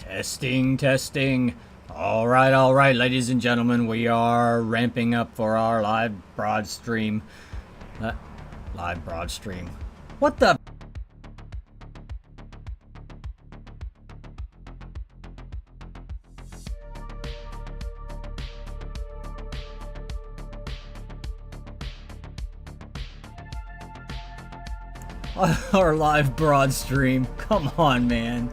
Testing, testing. All right, ladies and gentlemen, we are ramping up for our live broad stream. Live broad stream. What the? Our live broad stream. Come on, man.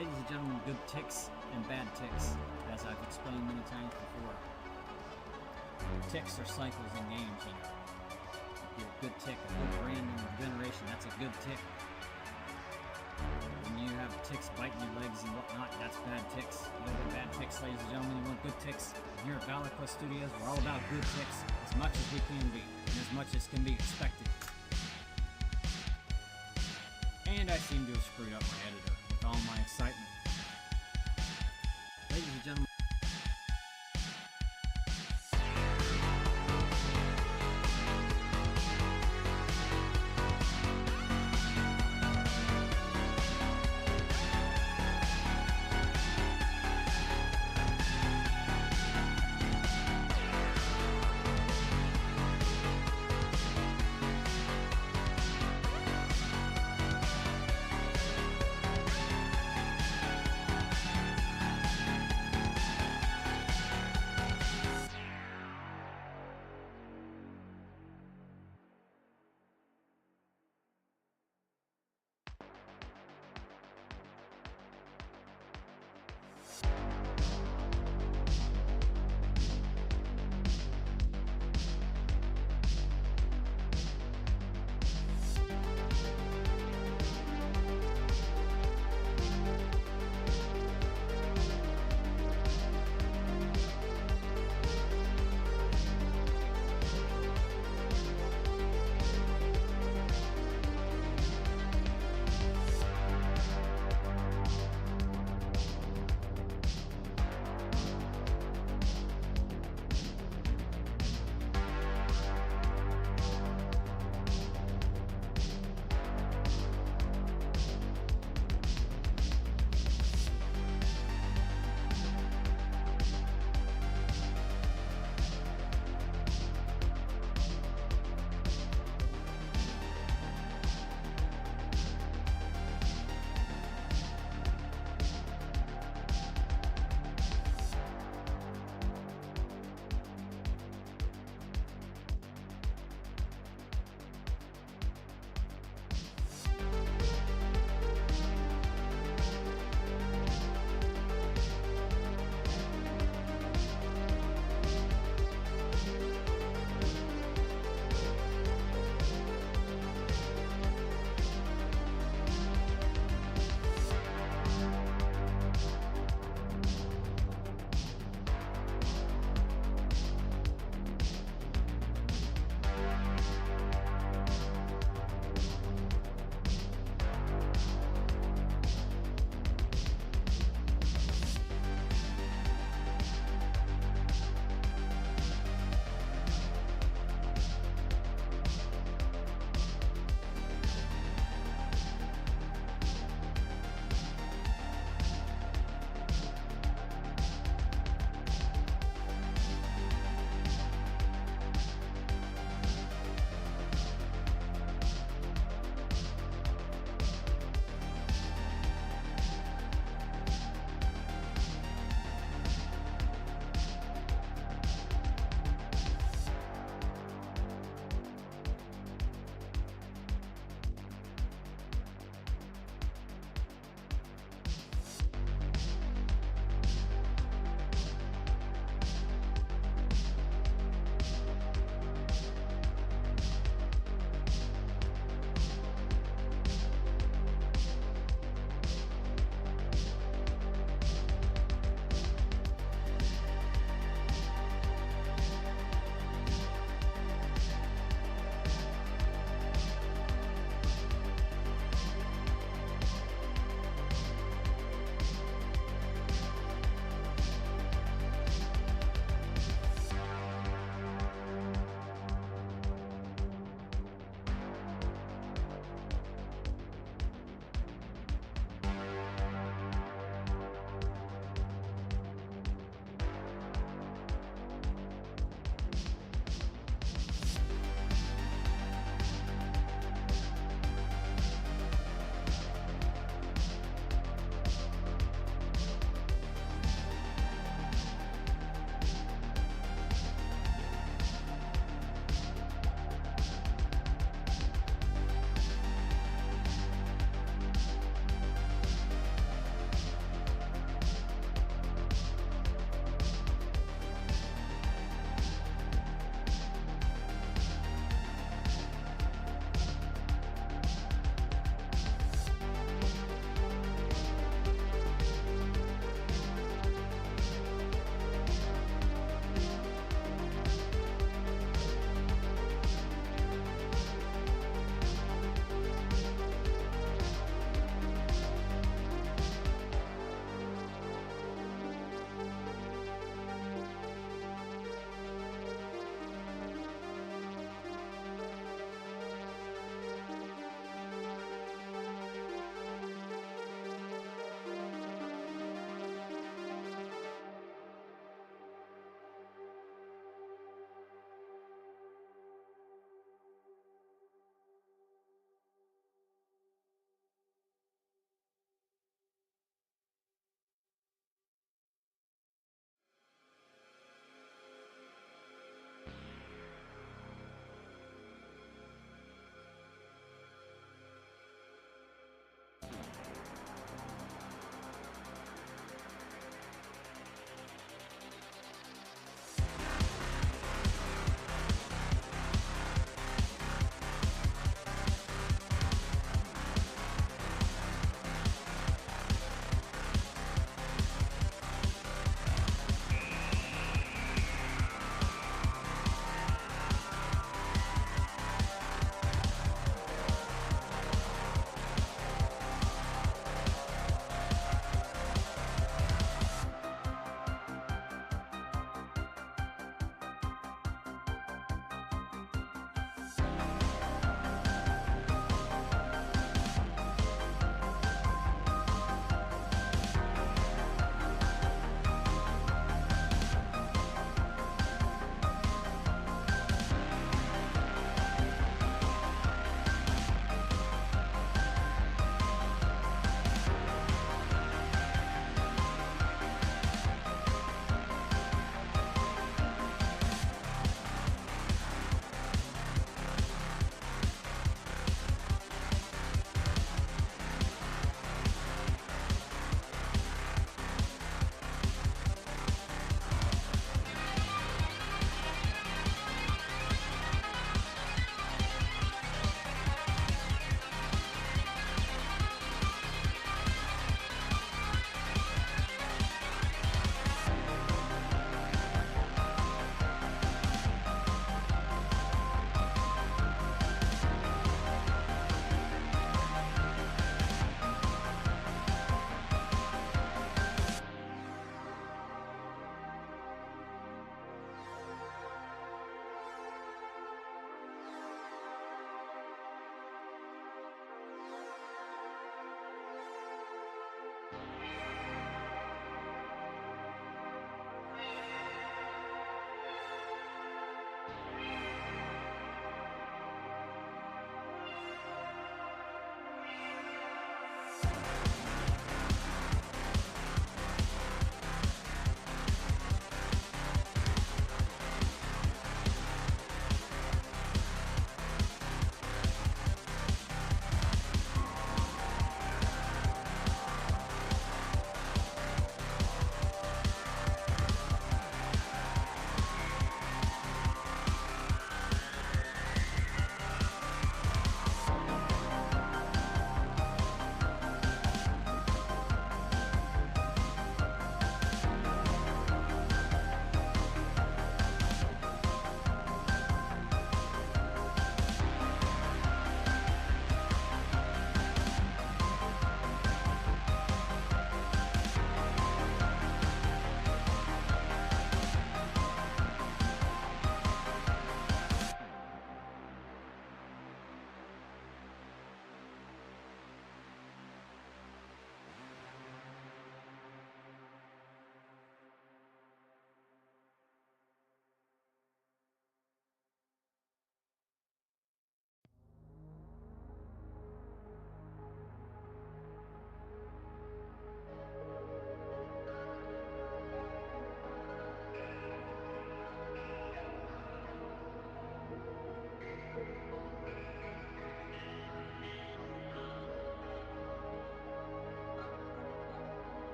Ladies and gentlemen, good ticks and bad ticks, as I've explained many times before. Ticks are cycles in games, you know. You get a good tick, a good random generation, that's a good tick. When you have ticks biting your legs and whatnot, that's bad ticks. You don't get bad ticks, ladies and gentlemen, you want good ticks. And here at Valor Quest Studios, we're all about good ticks, as much as we can be, and as much as can be expected. And I seem to have screwed up my editor with all my excitement. Ladies and gentlemen,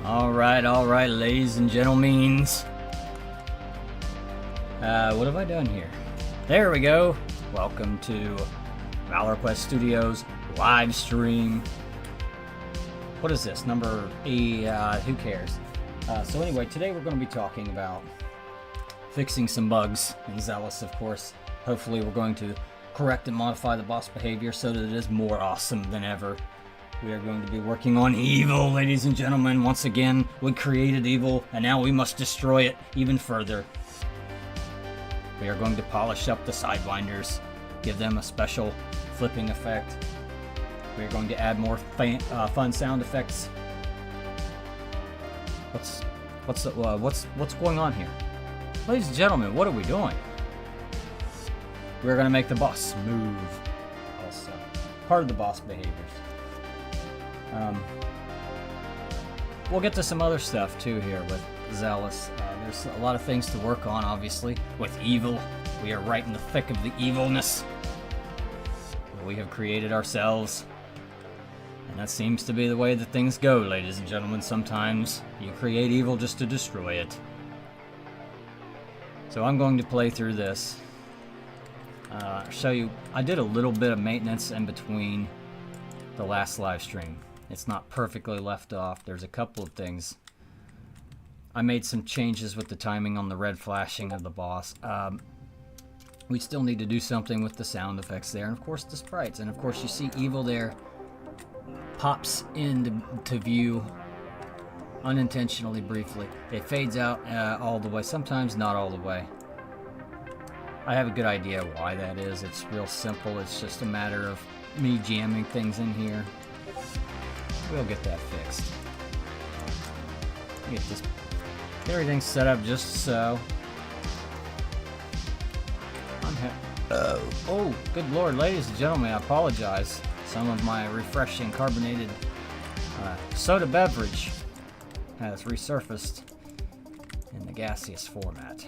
All right, ladies and gentlemen. What have I done here? There we go. Welcome to Valor Quest Studios live stream. What is this? Number 8? Who cares? So anyway, today we're going to be talking about fixing some bugs in Zealous, of course. Hopefully we're going to correct and modify the boss behavior so that it is more awesome than ever. We are going to be working on evil, ladies and gentlemen. Once again, we created evil, and now we must destroy it even further. We are going to polish up the sidewinders, give them a special flipping effect. We are going to add more fun sound effects. What's going on here? Ladies and gentlemen, what are we doing? We're going to make the boss smooth. Also, part of the boss behaviors. We'll get to some other stuff too here with Zealous. There's a lot of things to work on, obviously. With evil, we are right in the thick of the evilness that we have created ourselves. And that seems to be the way that things go, ladies and gentlemen. Sometimes you create evil just to destroy it. So I'm going to play through this. Show you, I did a little bit of maintenance in between the last live stream. It's not perfectly left off. There's a couple of things. I made some changes with the timing on the red flashing of the boss. We still need to do something with the sound effects there, and of course the sprites. And of course you see evil there pops into view unintentionally briefly. It fades out all the way, sometimes not all the way. I have a good idea why that is. It's real simple. It's just a matter of me jamming things in here. We'll get that fixed. Get this, everything's set up just so. Oh, good lord, ladies and gentlemen, I apologize. Some of my refreshing carbonated soda beverage has resurfaced in the gaseous format.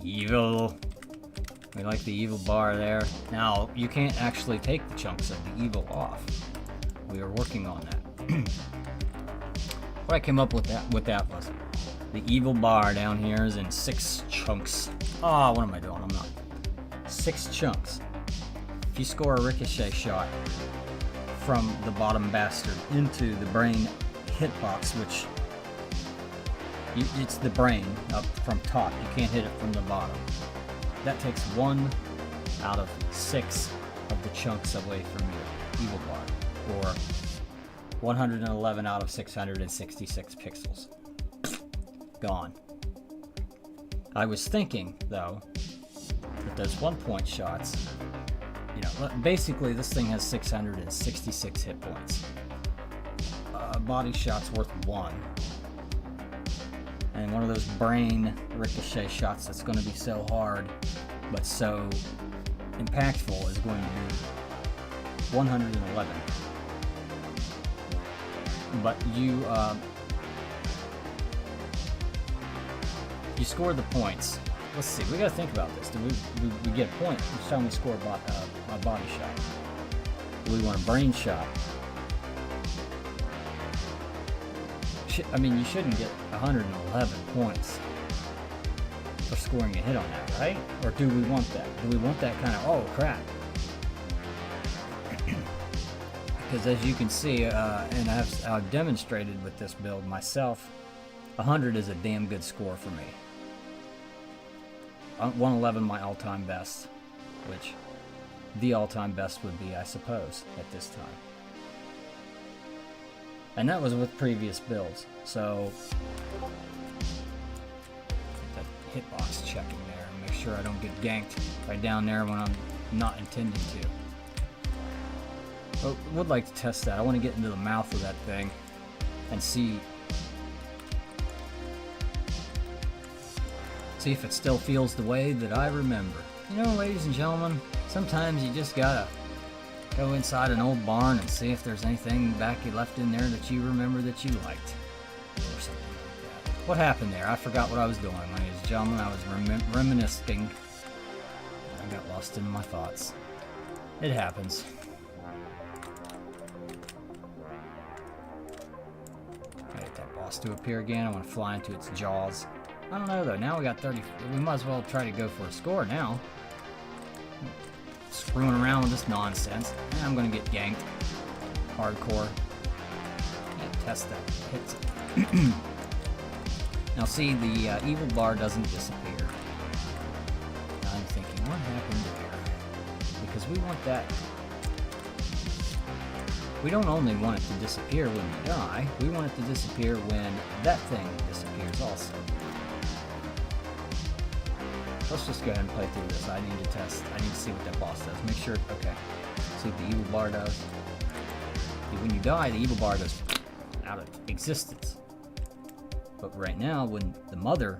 Evil. We like the evil bar there. Now, you can't actually take the chunks of the evil off. We are working on that. What I came up with that was the evil bar down here is in 6 chunks. Oh, what am I doing? I'm not. 6 chunks. If you score a ricochet shot from the bottom bastard into the brain hitbox, which it's the brain up from top. You can't hit it from the bottom. That takes 1 out of 6 of the chunks away from your evil bar. Or 111 out of 666 pixels. Gone. I was thinking, though, that those 1-point shots, you know, basically this thing has 666 hit points. Body shot's worth 1. And one of those brain ricochet shots that's going to be so hard, but so impactful is going to be 111. But you score the points. Let's see, we gotta think about this. Do we get a point each time we score a body shot? Do we want a brain shot? I mean, you shouldn't get 111 points for scoring a hit on that, right? Or do we want that? Do we want that kind of, oh crap. Because as you can see, and I've demonstrated with this build myself, 100 is a damn good score for me. 111 my all-time best, which the all-time best would be, I suppose, at this time. And that was with previous builds, so get that hitbox checking there and make sure I don't get ganked right down there when I'm not intending to. But would like to test that. I want to get into the mouth of that thing and see if it still feels the way that I remember. You know, ladies and gentlemen, sometimes you just gotta go inside an old barn and see if there's anything back you left in there that you remember that you liked, or something like that. What happened there? I forgot what I was doing, ladies and gentlemen. I was reminiscing. I got lost in my thoughts. It happens. boss to appear again. I want to fly into its jaws. I don't know though. Now we got 30. We might as well try to go for a score now. Screwing around with this nonsense. And I'm gonna get ganked. Hardcore. Yeah, test that. Hits it. Now see, the evil bar doesn't disappear. Now I'm thinking, what happened there? Because we want that. We don't only want it to disappear when you die, we want it to disappear when that thing disappears also. Let's just go ahead and play through this. I need to test. I need to see what that boss does. Make sure, okay. See what the evil bar does. When you die, the evil bar goes out of existence. But right now, when the mother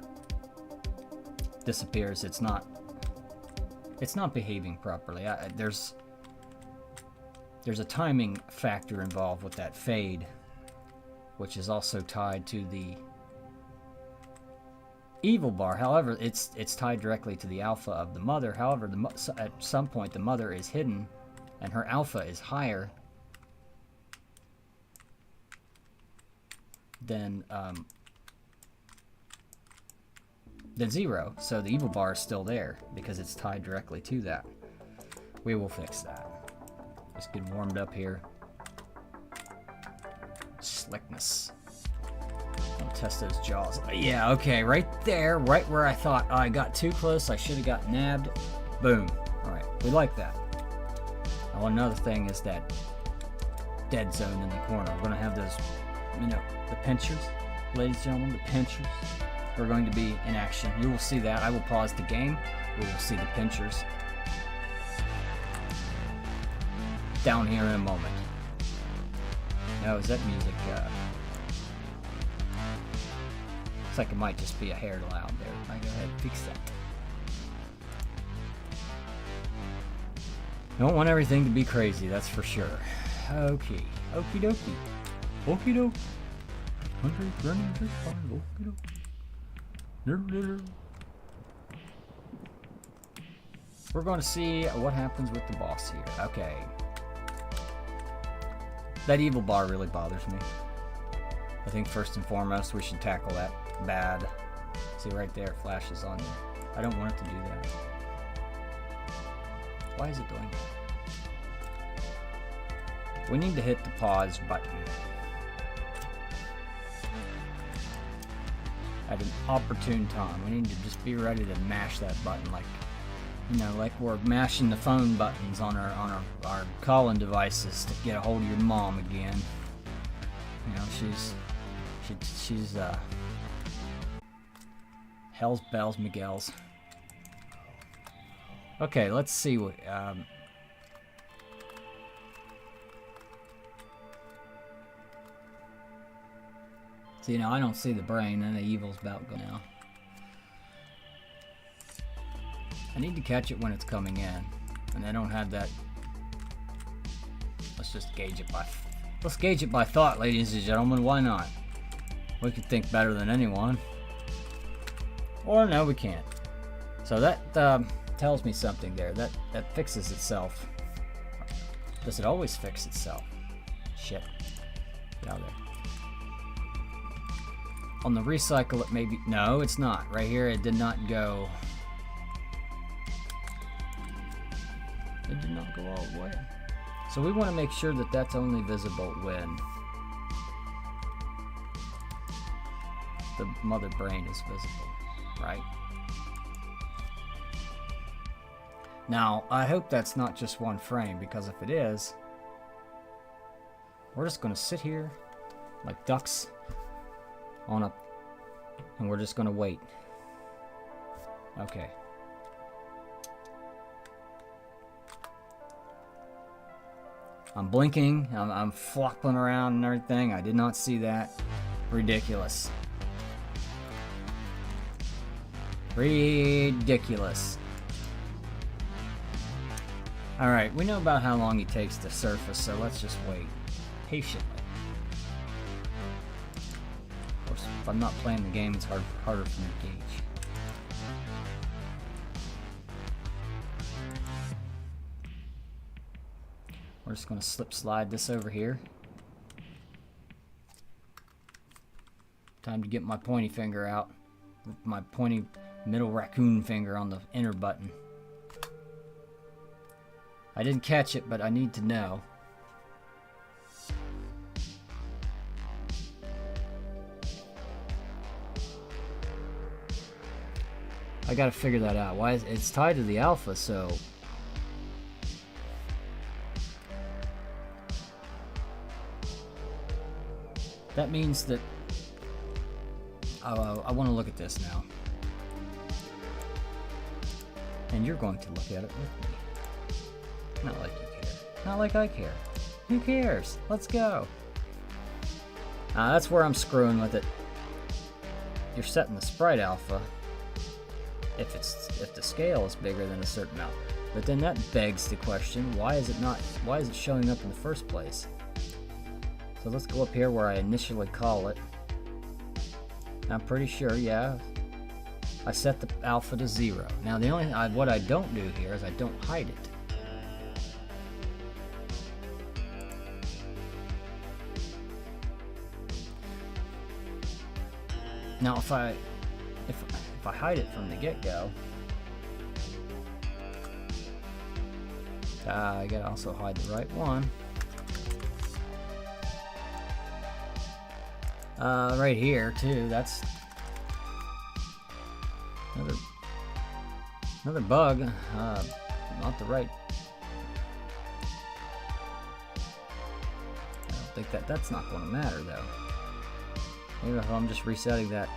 disappears, it's not behaving properly. There's a timing factor involved with that fade, which is also tied to the evil bar. However, it's tied directly to the alpha of the mother. However, at some point the mother is hidden and her alpha is higher than 0. So the evil bar is still there because it's tied directly to that. We will fix that. Just get warmed up here. Slickness. I'll test those jaws. Yeah, okay, right there, right where I thought I got too close, I should have got nabbed. Boom. Alright, we like that. Now another thing is that dead zone in the corner. We're gonna have those, you know, the pinchers, ladies and gentlemen, the pinchers are going to be in action. You will see that. I will pause the game. We will see the pinchers down here in a moment. Now, is that music? Looks like it might just be a hair loud there. I go ahead and fix that. Don't want everything to be crazy, that's for sure. Okay, okie dokie. Okie doke. 100 running just fine. Okie doke. We're going to see what happens with the boss here. Okay. That evil bar really bothers me. I think first and foremost we should tackle that bad. See right there, it flashes on you. I don't want it to do that. Why is it doing that? We need to hit the pause button at an opportune time. We need to just be ready to mash that button like, you know, like we're mashing the phone buttons on our calling devices to get a hold of your mom again. You know, she's hell's bells Miguel's. Okay, let's see what so, you know, I don't see the brain and the evil's about to go now. I need to catch it when it's coming in, and I don't have that. Let's just gauge it by thought, ladies and gentlemen. Why not? We can think better than anyone, or no, we can't. So that tells me something there. That fixes itself. Does it always fix itself? Shit. Get out of there. On the recycle, it may be. No, it's not. Right here, it did not go. It did not go all the way. So we want to make sure that that's only visible when the mother brain is visible, right? Now, I hope that's not just one frame, because if it is, we're just going to sit here like ducks and we're just going to wait. Okay. I'm blinking, I'm flopping around and everything. I did not see that. Ridiculous. Ridiculous. Alright, we know about how long he takes to surface, so let's just wait patiently. Of course, if I'm not playing the game, it's harder for me to gauge. We're just going to slip slide this over here. Time to get my pointy finger out. My pointy middle raccoon finger on the enter button. I didn't catch it, but I need to know. I gotta figure that out. Why is it's tied to the alpha, so that means that I want to look at this now. And you're going to look at it with me. Not like you care. Not like I care. Who cares? Let's go. That's where I'm screwing with it. You're setting the sprite alpha if the scale is bigger than a certain amount. But then that begs the question, why is it showing up in the first place? So let's go up here where I initially call it. I'm pretty sure, yeah, I set the alpha to 0. Now the only what I don't do here is I don't hide it. Now if I hide it from the get-go, I gotta also hide the right one. Right here too. That's another bug. Not the right. I don't think that's not going to matter though. Maybe if I'm just resetting that.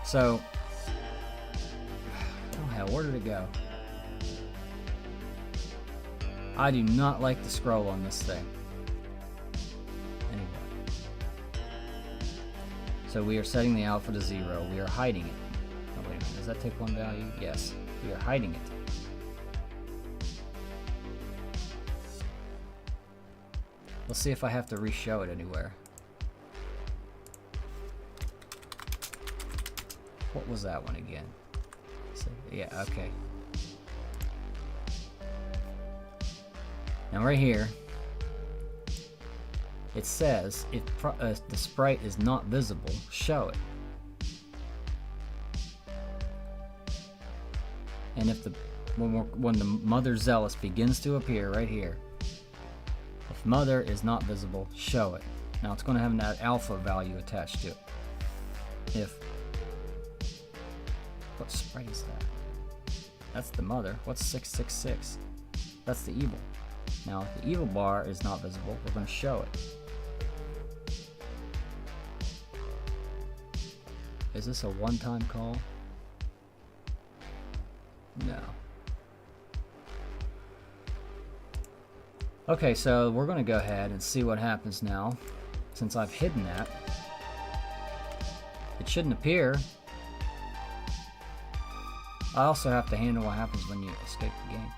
So, oh hell, where did it go? I do not like the scroll on this thing. Anyway. So we are setting the alpha to 0. We are hiding it. Oh, wait a minute. Does that take one value? Yes. We are hiding it. Let's see if I have to re-show it anywhere. What was that one again? So, yeah, okay. Now right here, it says if the sprite is not visible, show it. And if when the mother Zealous begins to appear right here, if mother is not visible, show it. Now it's going to have that alpha value attached to it. If what sprite is that? That's the mother. What's 666? That's the evil. Now if the evil bar is not visible, we're going to show it. Is this a one-time call? No. Okay, so we're going to go ahead and see what happens now. Since I've hidden that, it shouldn't appear. I also have to handle what happens when you escape the game.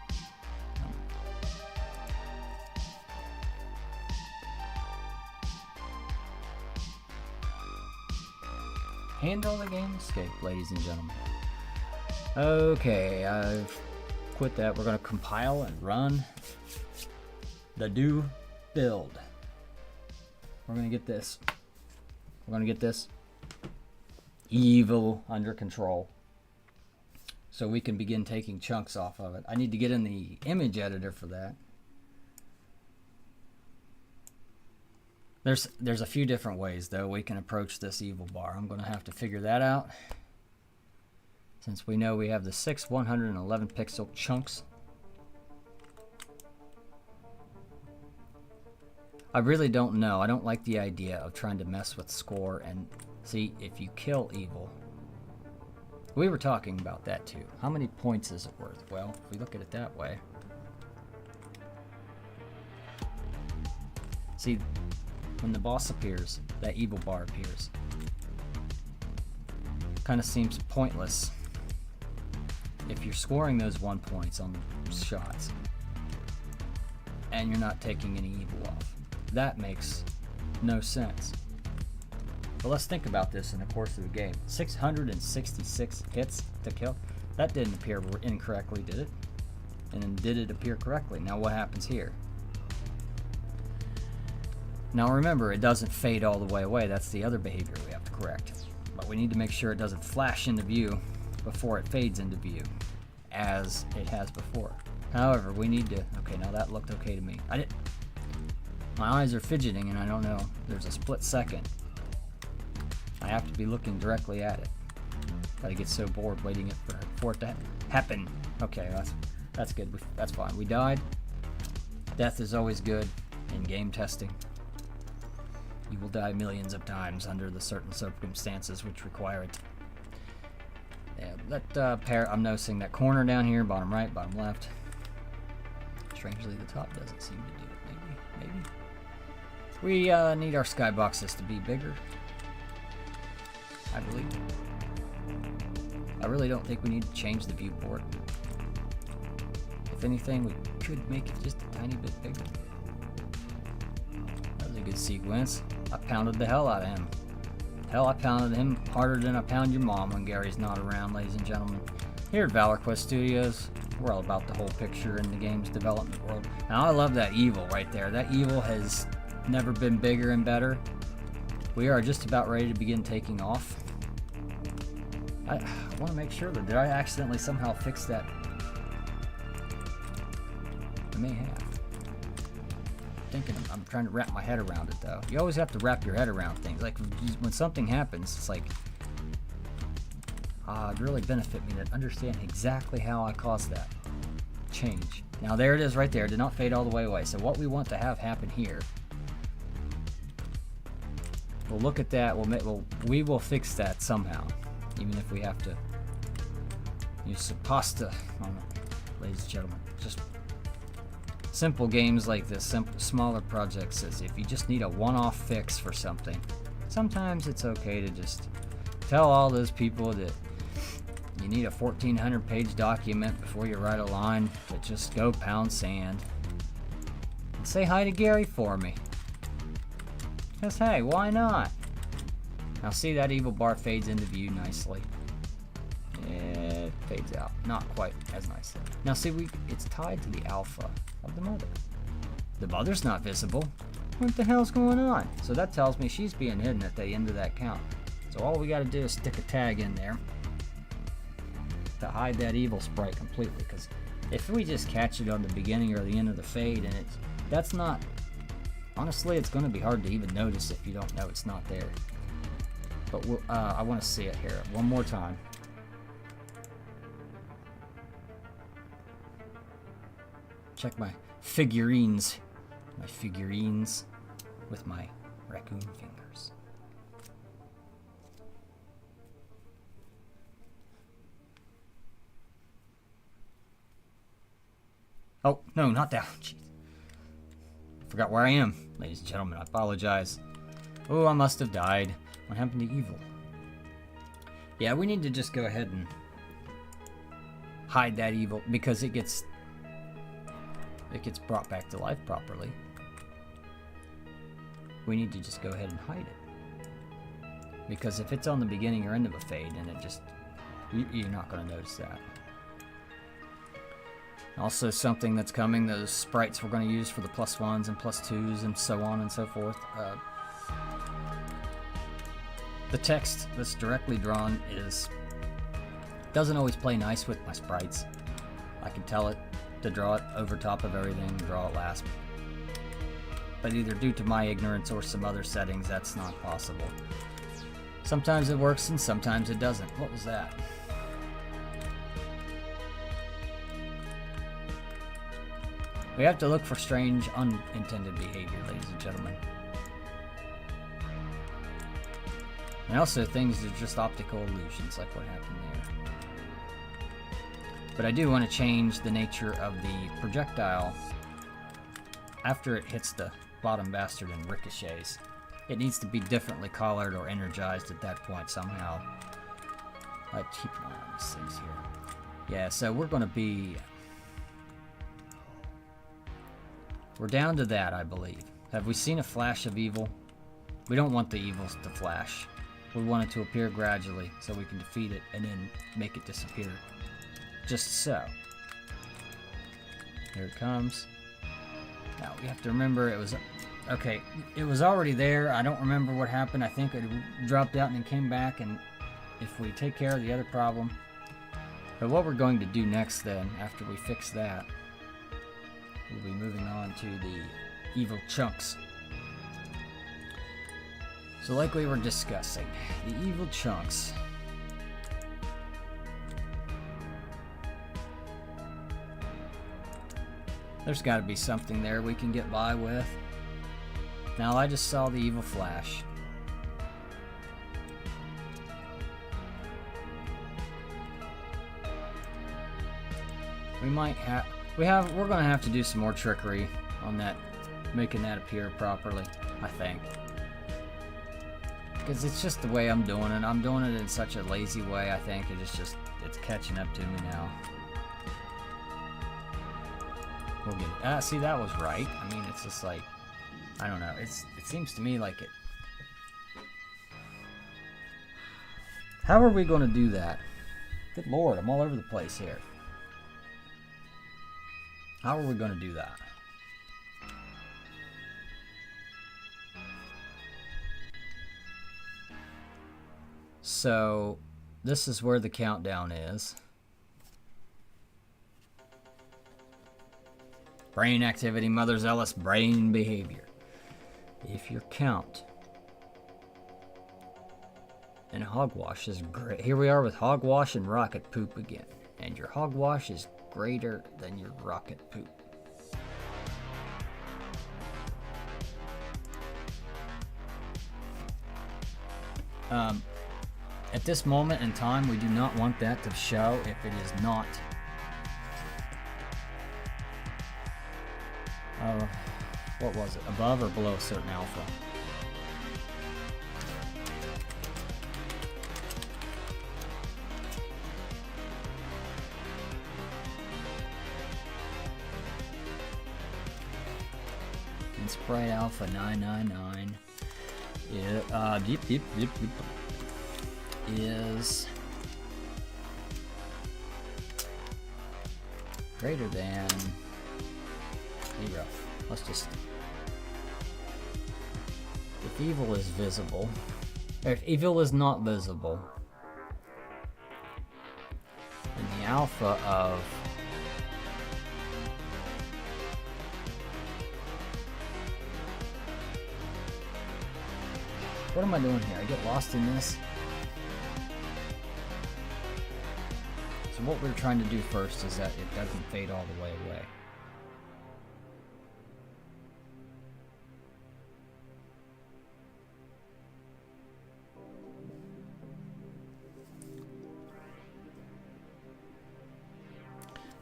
Handle the game escape, ladies and gentlemen. Okay, I've quit that. We're going to compile and run the new build. We're going to get this. We're going to get this evil under control so we can begin taking chunks off of it. I need to get in the image editor for that. There's a few different ways though we can approach this evil bar. I'm going to have to figure that out since we know we have the 6 111 pixel chunks. I really don't know. I don't like the idea of trying to mess with score and see if you kill evil. We were talking about that too. How many points is it worth? Well, if we look at it that way. See, when the boss appears, that evil bar appears. Kind of seems pointless if you're scoring those 1 points on the shots and you're not taking any evil off. That makes no sense. But let's think about this in the course of the game. 666 hits to kill. That didn't appear incorrectly, did it? And then did it appear correctly? Now what happens here? Now remember, it doesn't fade all the way away. That's the other behavior we have to correct. But we need to make sure it doesn't flash into view before it fades into view, as it has before. However, we need to, okay, now that looked okay to me. My eyes are fidgeting and I don't know, there's a split second. I have to be looking directly at it. But I get so bored waiting for it to happen. Okay, that's good, that's fine. We died. Death is always good in game testing. You will die millions of times under the certain circumstances which require it. Yeah, I'm noticing that corner down here, bottom right, bottom left. Strangely, the top doesn't seem to do it. Maybe. We need our skyboxes to be bigger. I believe. I really don't think we need to change the viewport. If anything, we could make it just a tiny bit bigger. That was a good sequence. I pounded the hell out of him. Hell, I pounded him harder than I pound your mom when Gary's not around, ladies and gentlemen. Here at Valor Quest Studios, we're all about the whole picture in the game's development world. Now, I love that evil right there. That evil has never been bigger and better. We are just about ready to begin taking off. I want to make sure that did I accidentally somehow fix that? I may have. I'm trying to wrap my head around it though. You always have to wrap your head around things. Like when something happens, it's like it'd really benefit me to understand exactly how I caused that change. Now there it is right there. Did not fade all the way away. So what we want to have happen here, we'll look at that. We will fix that somehow, even if we have to use some pasta on it, ladies and gentlemen. Just simple games like this, smaller projects, as if you just need a one-off fix for something. Sometimes it's okay to just tell all those people that you need a 1,400-page document before you write a line, but just go pound sand. And say hi to Gary for me. Because hey, why not? Now see, that evil bar fades into view nicely. It fades out. Not quite as nicely. Now see, it's tied to the alpha of the mother. The mother's not visible. What the hell's going on? So that tells me she's being hidden at the end of that count. So all we got to do is stick a tag in there to hide that evil sprite completely. Because if we just catch it on the beginning or the end of the fade, and that's not, honestly, it's going to be hard to even notice if you don't know it's not there. But I want to see it here one more time. Check my figurines with my raccoon fingers. Oh, no, not down. Jeez. Forgot where I am, ladies and gentlemen. I apologize. Oh, I must have died. What happened to evil? Yeah, we need to just go ahead and hide that evil because it gets brought back to life properly. We need to just go ahead and hide it. Because if it's on the beginning or end of a fade, and it just, you're not going to notice that. Also, something that's coming, those sprites we're going to use for the +1s and +2s and so on and so forth. The text that's directly drawn doesn't always play nice with my sprites. I can tell it to draw it over top of everything and draw it last. But either due to my ignorance or some other settings, that's not possible. Sometimes it works and sometimes it doesn't. What was that? We have to look for strange, unintended behavior, ladies and gentlemen. And also things that are just optical illusions, like what happened there. But I do want to change the nature of the projectile after it hits the bottom bastard and ricochets. It needs to be differently colored or energized at that point somehow. Keep an eye on these things here. Yeah, so we're down to that, I believe. Have we seen a flash of evil? We don't want the evils to flash. We want it to appear gradually so we can defeat it and then make it disappear. Just so. Here it comes. Now we have to remember it was Okay, it was already there. I don't remember what happened. I think it dropped out and then came back, and if we take care of the other problem. But what we're going to do next then, after we fix that, we'll be moving on to the evil chunks. So like we were discussing, the evil chunks. There's got to be something there we can get by with. Now I just saw the evil flash. We might have, we're gonna have to do some more trickery on that, making that appear properly, I think. Because it's just the way I'm doing it. I'm doing it in such a lazy way, I think. It's catching up to me now. We'll get it. See, that was right. I mean, it's just like, I don't know. It seems to me like it. How are we going to do that? Good Lord, I'm all over the place here. How are we going to do that? So, this is where the countdown is. Brain activity, Mother Zealous, brain behavior. If your count and hogwash is great. Here we are with hogwash and rocket poop again. And your hogwash is greater than your rocket poop. At this moment in time, we do not want that to show if it is not what was it? Above or below a certain alpha? And Sprite Alpha 999 is greater than 0. Let's just, if evil is visible, if evil is not visible, then the alpha of what am I doing here? I get lost in this. So what we're trying to do first is that it doesn't fade all the way away.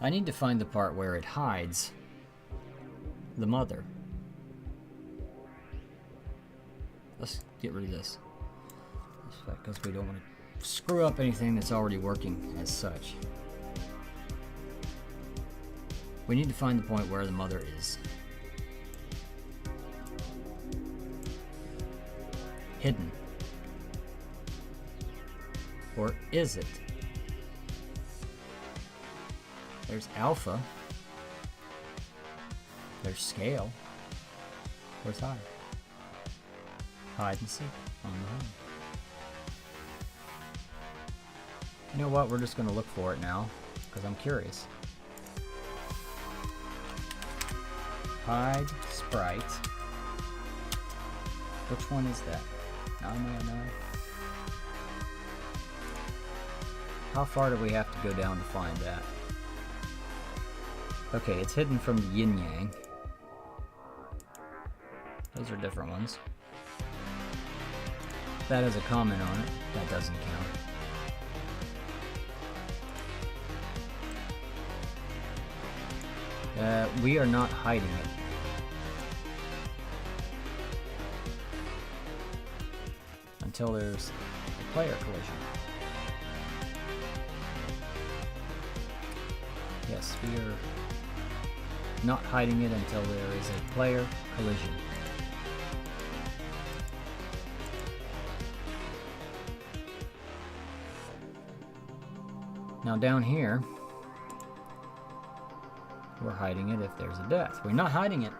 I need to find the part where it hides the mother. Let's get rid of this. Because we don't want to screw up anything that's already working as such. We need to find the point where the mother is. Hidden. Or is it? There's alpha. There's scale. Where's hide? Hide and seek on the home. You know what? We're just going to look for it now because I'm curious. Hide sprite. Which one is that? 999. How far do we have to go down to find that? Okay, it's hidden from the yin yang. Those are different ones. That has a comment on it. That doesn't count. We are not hiding it. Until there's a player collision. Yes, we are not hiding it until there is a player collision. Now down here, we're hiding it if there's a death. We're not hiding it.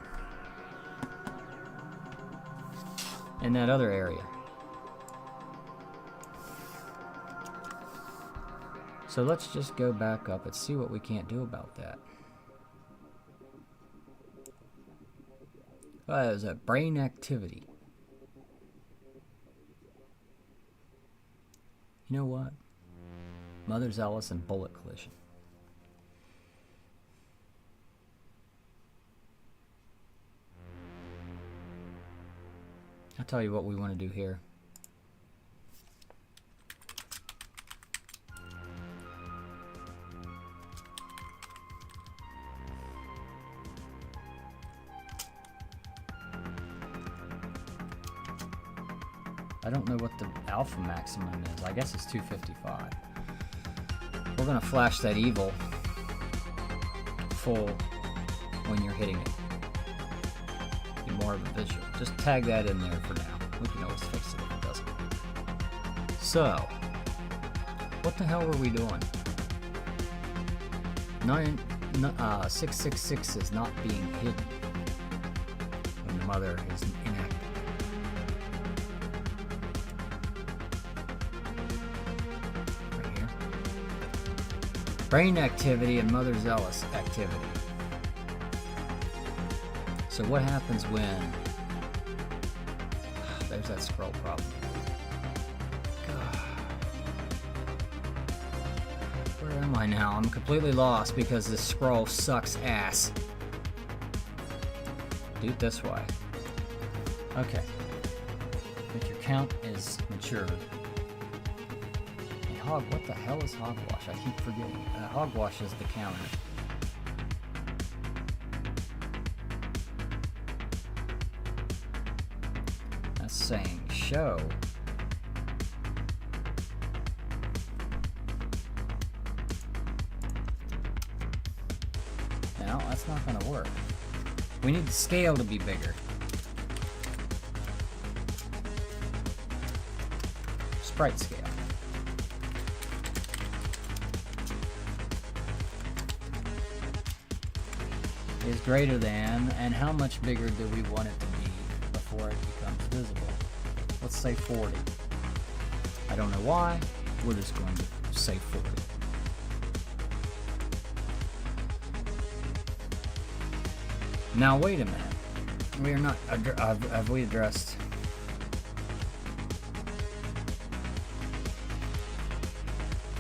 in that other area. So let's just go back up and see what we can't do about that. Well, there's a brain activity. You know what? Mother Zealous and bullet collision. I'll tell you what we want to do here. I don't know what the alpha maximum is. I guess it's 255. We're going to flash that evil full when you're hitting it. Be more of a visual. Just tag that in there for now. We can always fix it if it doesn't. So, what the hell were we doing? 666 is not being hidden when the mother is inactive. Right here. Brain activity and Mother Zealous activity. So what happens when... There's that scroll problem. God. Where am I now? I'm completely lost because this scroll sucks ass. Do it this way. Okay. If your count is matured. And what the hell is hogwash? I keep forgetting. Hogwash is the counter. Saying show. No, that's not going to work. We need the scale to be bigger. Sprite scale. Is greater than, and how much bigger do we want it to be before it becomes visible? Let's say 40. I don't know why. We're just going to say 40. Now wait a minute. We are not. Have we addressed?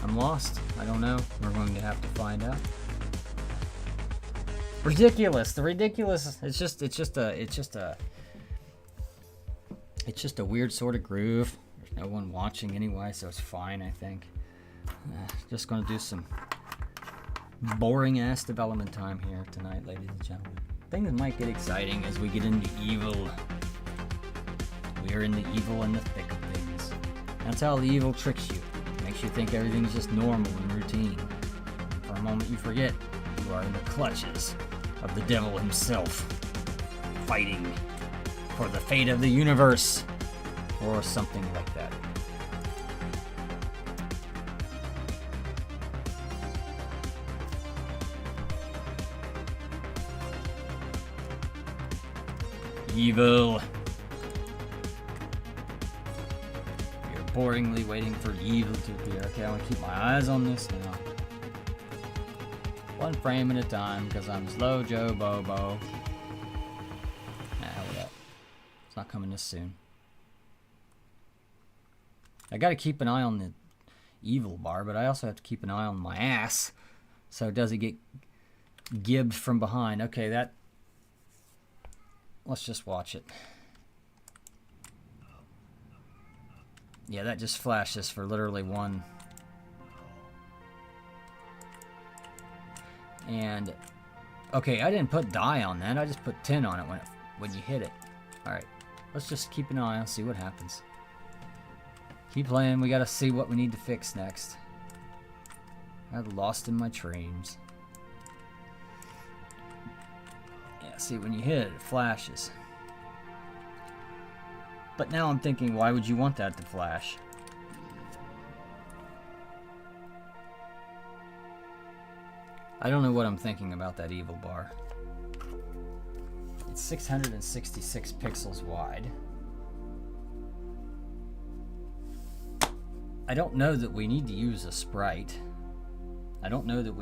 I'm lost. I don't know. We're going to have to find out. Ridiculous. The ridiculous. It's just a weird sort of groove. There's no one watching anyway, so it's fine, I think. Just going to do some boring ass development time here tonight, ladies and gentlemen. Things might get exciting as we get into evil. We are in the evil and the thick of things. That's how the evil tricks you. Makes you think everything's just normal and routine. For a moment you forget you are in the clutches of the devil himself, fighting for the fate of the universe, or something like that. Evil. We are boringly waiting for evil to appear. Okay, I want to keep my eyes on this now. One frame at a time, because I'm slow Joe Bobo. Hell yeah. It's not coming this soon. I gotta keep an eye on the evil bar, but I also have to keep an eye on my ass. So does it get gibbed from behind? Okay, that... Let's just watch it. Yeah, that just flashes for literally one. And... Okay, I didn't put die on that. I just put 10 on it when you hit it. Alright. Let's just keep an eye and see what happens. Keep playing. We gotta see what we need to fix next. I've lost in my dreams. Yeah, see, when you hit it, it flashes. But now I'm thinking, why would you want that to flash? I don't know what I'm thinking about that evil bar. It's 666 pixels wide. I don't know that we need to use a sprite. I don't know that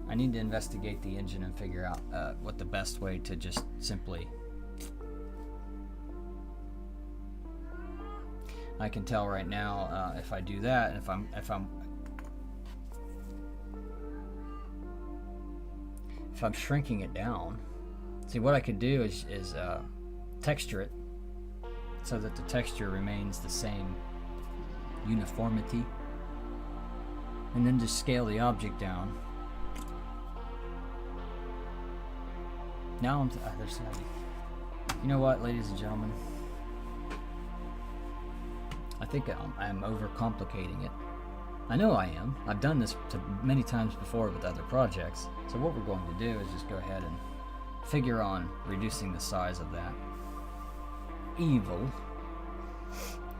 I need to investigate the engine and figure out what the best way to just simply... I can tell right now if I do that, and if I'm shrinking it down. See, what I could do is texture it so that the texture remains the same uniformity, and then just scale the object down. Now there's somebody. You know what, ladies and gentlemen? I think I'm overcomplicating it. I know I am. I've done this many times before with other projects. So what we're going to do is just go ahead and figure on reducing the size of that evil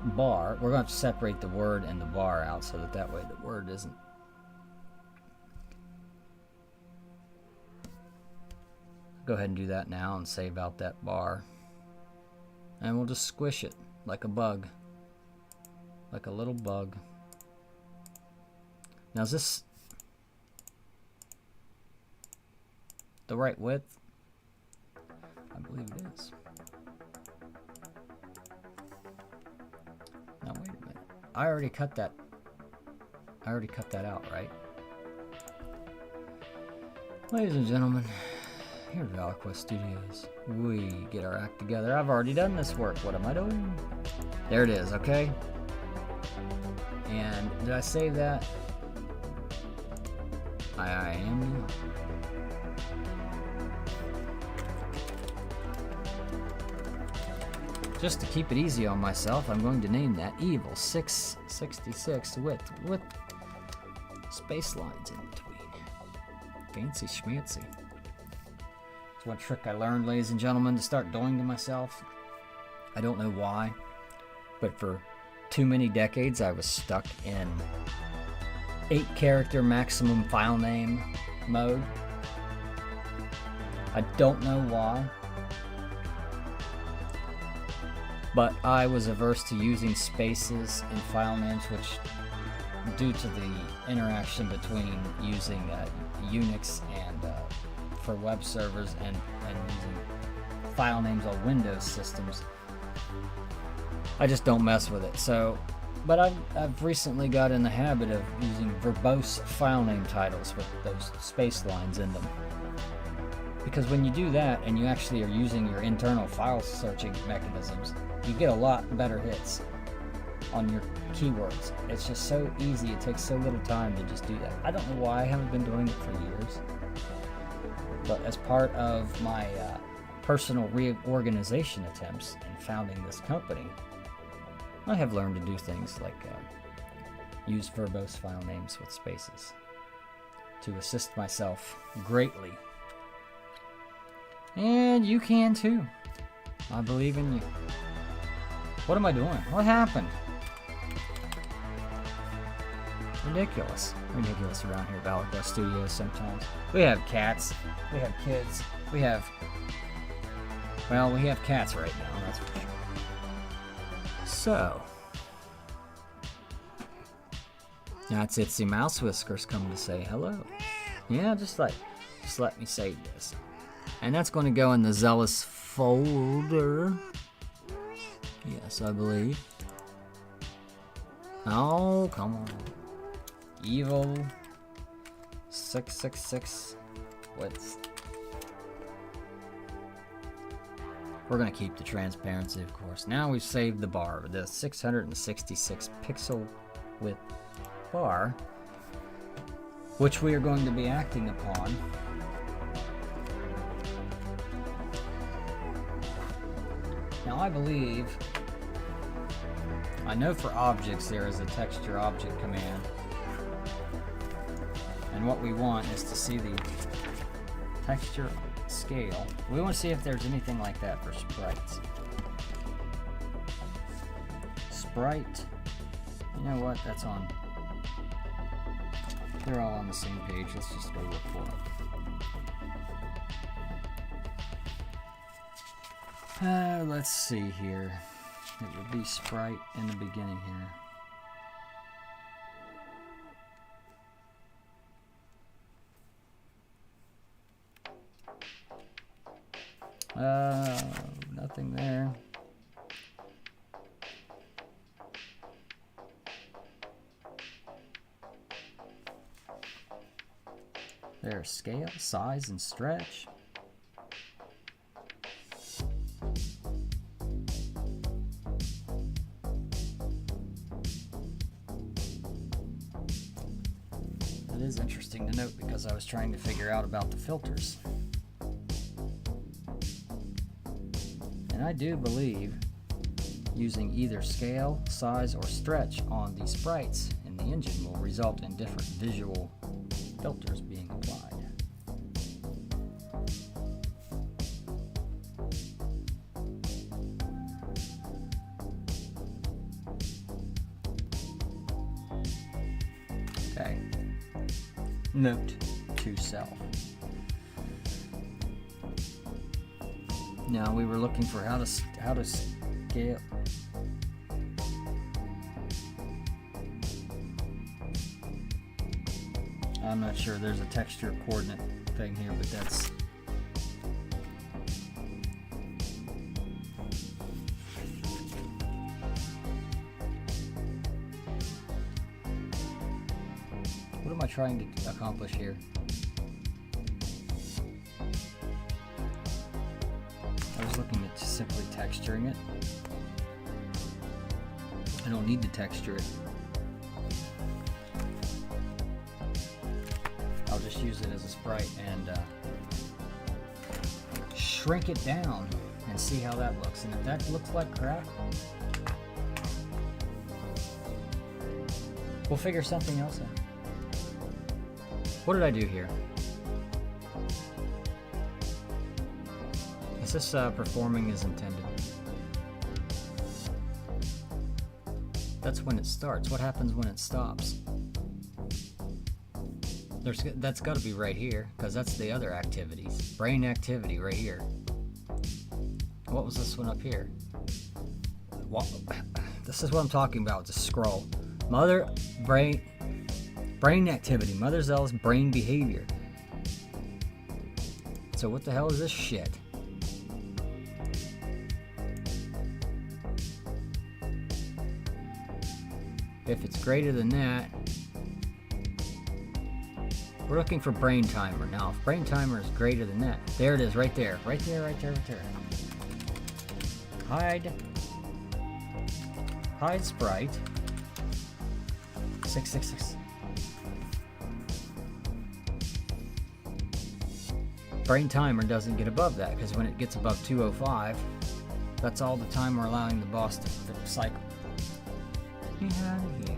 bar. We're going to separate the word and the bar out so that way the word isn't. Go ahead and do that now and save out that bar. And we'll just squish it like a bug. Like a little bug. Now is this the right width? I believe it is. Now wait a minute. I already cut that out, right? Ladies and gentlemen, here at Valor Quest Studios, we get our act together. I've already done this work. What am I doing? There it is, okay? And did I save that? I am. Just to keep it easy on myself, I'm going to name that Evil 666 with space lines in between. Fancy schmancy. It's one trick I learned, ladies and gentlemen, to start doing to myself. I don't know why, but for too many decades I was stuck in 8-character maximum file name mode. I don't know why, but I was averse to using spaces in file names, which, due to the interaction between using Unix and for web servers and using file names on Windows systems, I just don't mess with it. So, but I've recently got in the habit of using verbose file name titles with those space lines in them. Because when you do that and you actually are using your internal file searching mechanisms, you get a lot better hits on your keywords. It's just so easy. It takes so little time to just do that. I don't know why I haven't been doing it for years. But as part of my personal reorganization attempts in founding this company, I have learned to do things like use verbose file names with spaces to assist myself greatly. And you can too. I believe in you. What am I doing? What happened? Ridiculous. Ridiculous around here at Valor Quest Studios sometimes. We have cats. We have kids. We have cats right now, that's for sure. So, that's Itsy Mouse Whiskers coming to say hello. Yeah, just let me say this. And that's going to go in the Zealous folder. Yes, I believe. Oh, come on. Evil 666 width. We're going to keep the transparency, of course. Now we've saved the bar, the 666 pixel width bar, which we are going to be acting upon. Now I know for objects there is a texture object command, and what we want is to see the texture scale. We want to see if there's anything like that for sprites. Sprite, you know what, that's on, they're all on the same page. Let's just go look for them. Let's see here. It would be sprite in the beginning here. Nothing there. There's scale, size, and stretch. It is interesting to note because I was trying to figure out about the filters. And I do believe using either scale, size, or stretch on the sprites in the engine will result in different visual filters being applied. Okay. Note to self. Now we were looking for how to scale. I'm not sure. There's a texture coordinate thing here, but that's what am I trying to accomplish here? I was looking at simply texturing it. I don't need to texture it. I'll just use it as a sprite and shrink it down and see how that looks. And if that looks like crap, we'll figure something else out. What did I do here? Is this performing as intended? That's when it starts. What happens when it stops? That's got to be right here, because that's the other activities. Brain activity right here. What was this one up here? This is what I'm talking about. Just scroll. Brain activity. Mother Zealous brain behavior. So what the hell is this shit? If it's greater than that, we're looking for brain timer. Now, if brain timer is greater than that, there it is, right there. Right there, right there, right there. Hide sprite. 666. Brain timer doesn't get above that, because when it gets above 205, that's all the time we're allowing the boss to cycle. Get out of here.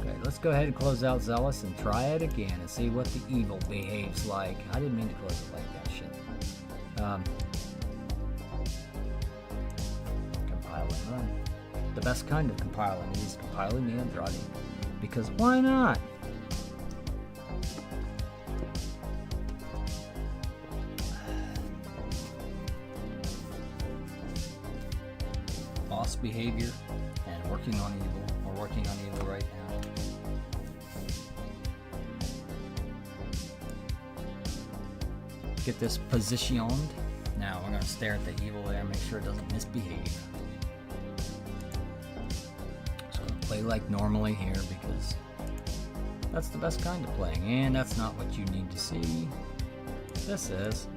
Okay, let's go ahead and close out Zealous and try it again and see what the evil behaves like. I didn't mean to close it like that shit. Compile and run. The best kind of compiling is compiling and running. Because why not? Boss behavior and working on evil. We're working on evil right now. Get this positioned. Now we're going to stare at the evil there, make sure it doesn't misbehave. Just going to play like normally here because that's the best kind of playing, and that's not what you need to see. This is.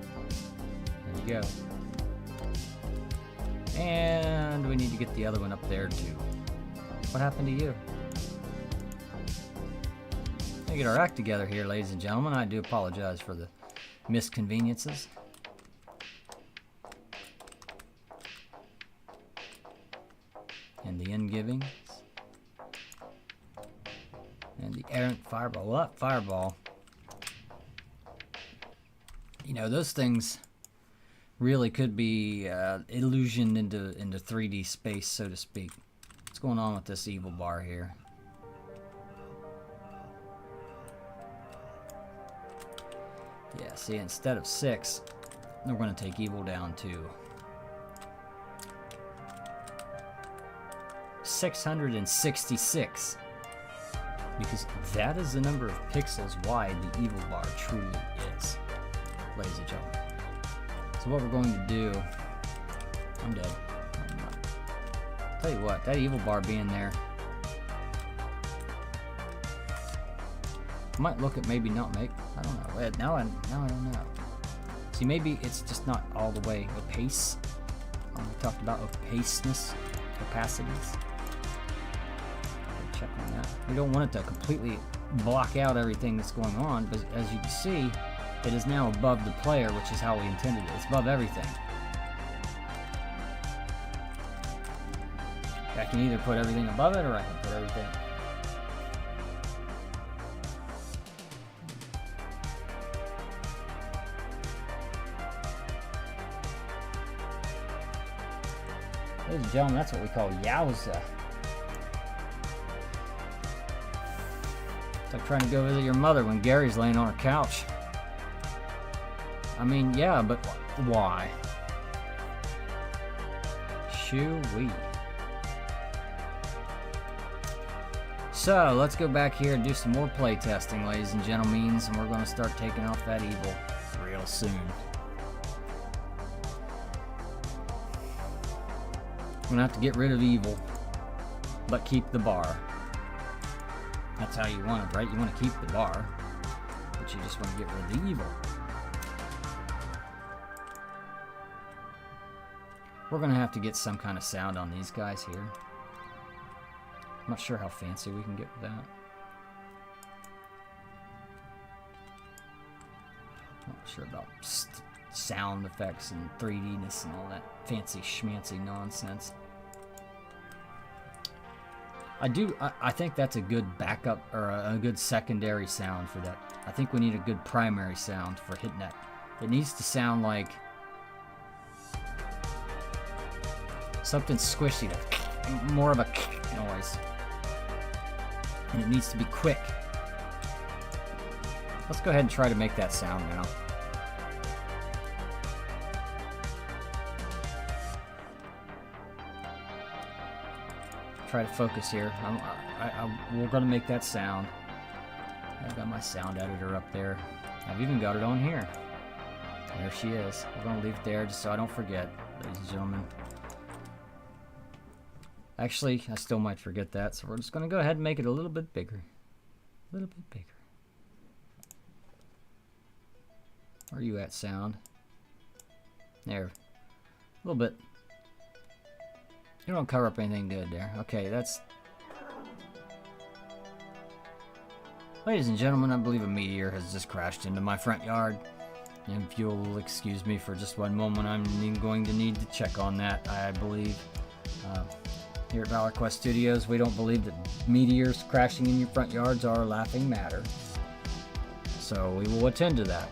There you go. And we need to get the other one up there too. What happened to you? Let me get our act together here, ladies and gentlemen. I do apologize for the misconveniences. And the ingivings. And the errant fireball. Well, that fireball, you know, those things really could be illusioned into 3D space, so to speak. What's going on with this evil bar here? Yeah, see, instead of 6, we're going to take evil down to 666. Because that is the number of pixels wide the evil bar truly is, ladies and gentlemen. So what we're going to do, I'm dead. I'm not. Tell you what, that evil bar being there, I might look at maybe not make, I don't know, now I don't know. See, maybe it's just not all the way opaque. We talked about opaqueness, opacities. Check on that. We don't want it to completely block out everything that's going on, but as you can see, it is now above the player, which is how we intended it. It's above everything. I can either put everything above it, or I can put everything. Ladies and gentlemen, that's what we call yowza. It's like trying to go visit your mother when Gary's laying on her couch. I mean, yeah, but why? Shoo-wee. So, let's go back here and do some more play testing, ladies and gentlemen, and we're going to start taking off that evil real soon. We're going to have to get rid of evil, but keep the bar. That's how you want it, right? You want to keep the bar, but you just want to get rid of the evil. We're going to have to get some kind of sound on these guys here. I'm not sure how fancy we can get with that. Not sure about sound effects and 3D-ness and all that fancy schmancy nonsense. I think that's a good backup or a good secondary sound for that. I think we need a good primary sound for hitting that. It needs to sound like something squishy, more of a noise. And it needs to be quick. Let's go ahead and try to make that sound now. Try to focus here. We're going to make that sound. I've got my sound editor up there. I've even got it on here. There she is. We're going to leave it there just so I don't forget, ladies and gentlemen. Actually, I still might forget that, so we're just going to go ahead and make it a little bit bigger. A little bit bigger. Where are you at, sound? There. A little bit. You don't cover up anything good there. Okay, that's... Ladies and gentlemen, I believe a meteor has just crashed into my front yard. And if you'll excuse me for just one moment, I'm going to need to check on that, I believe. Here at Valor Quest Studios, we don't believe that meteors crashing in your front yards are a laughing matter. So we will attend to that.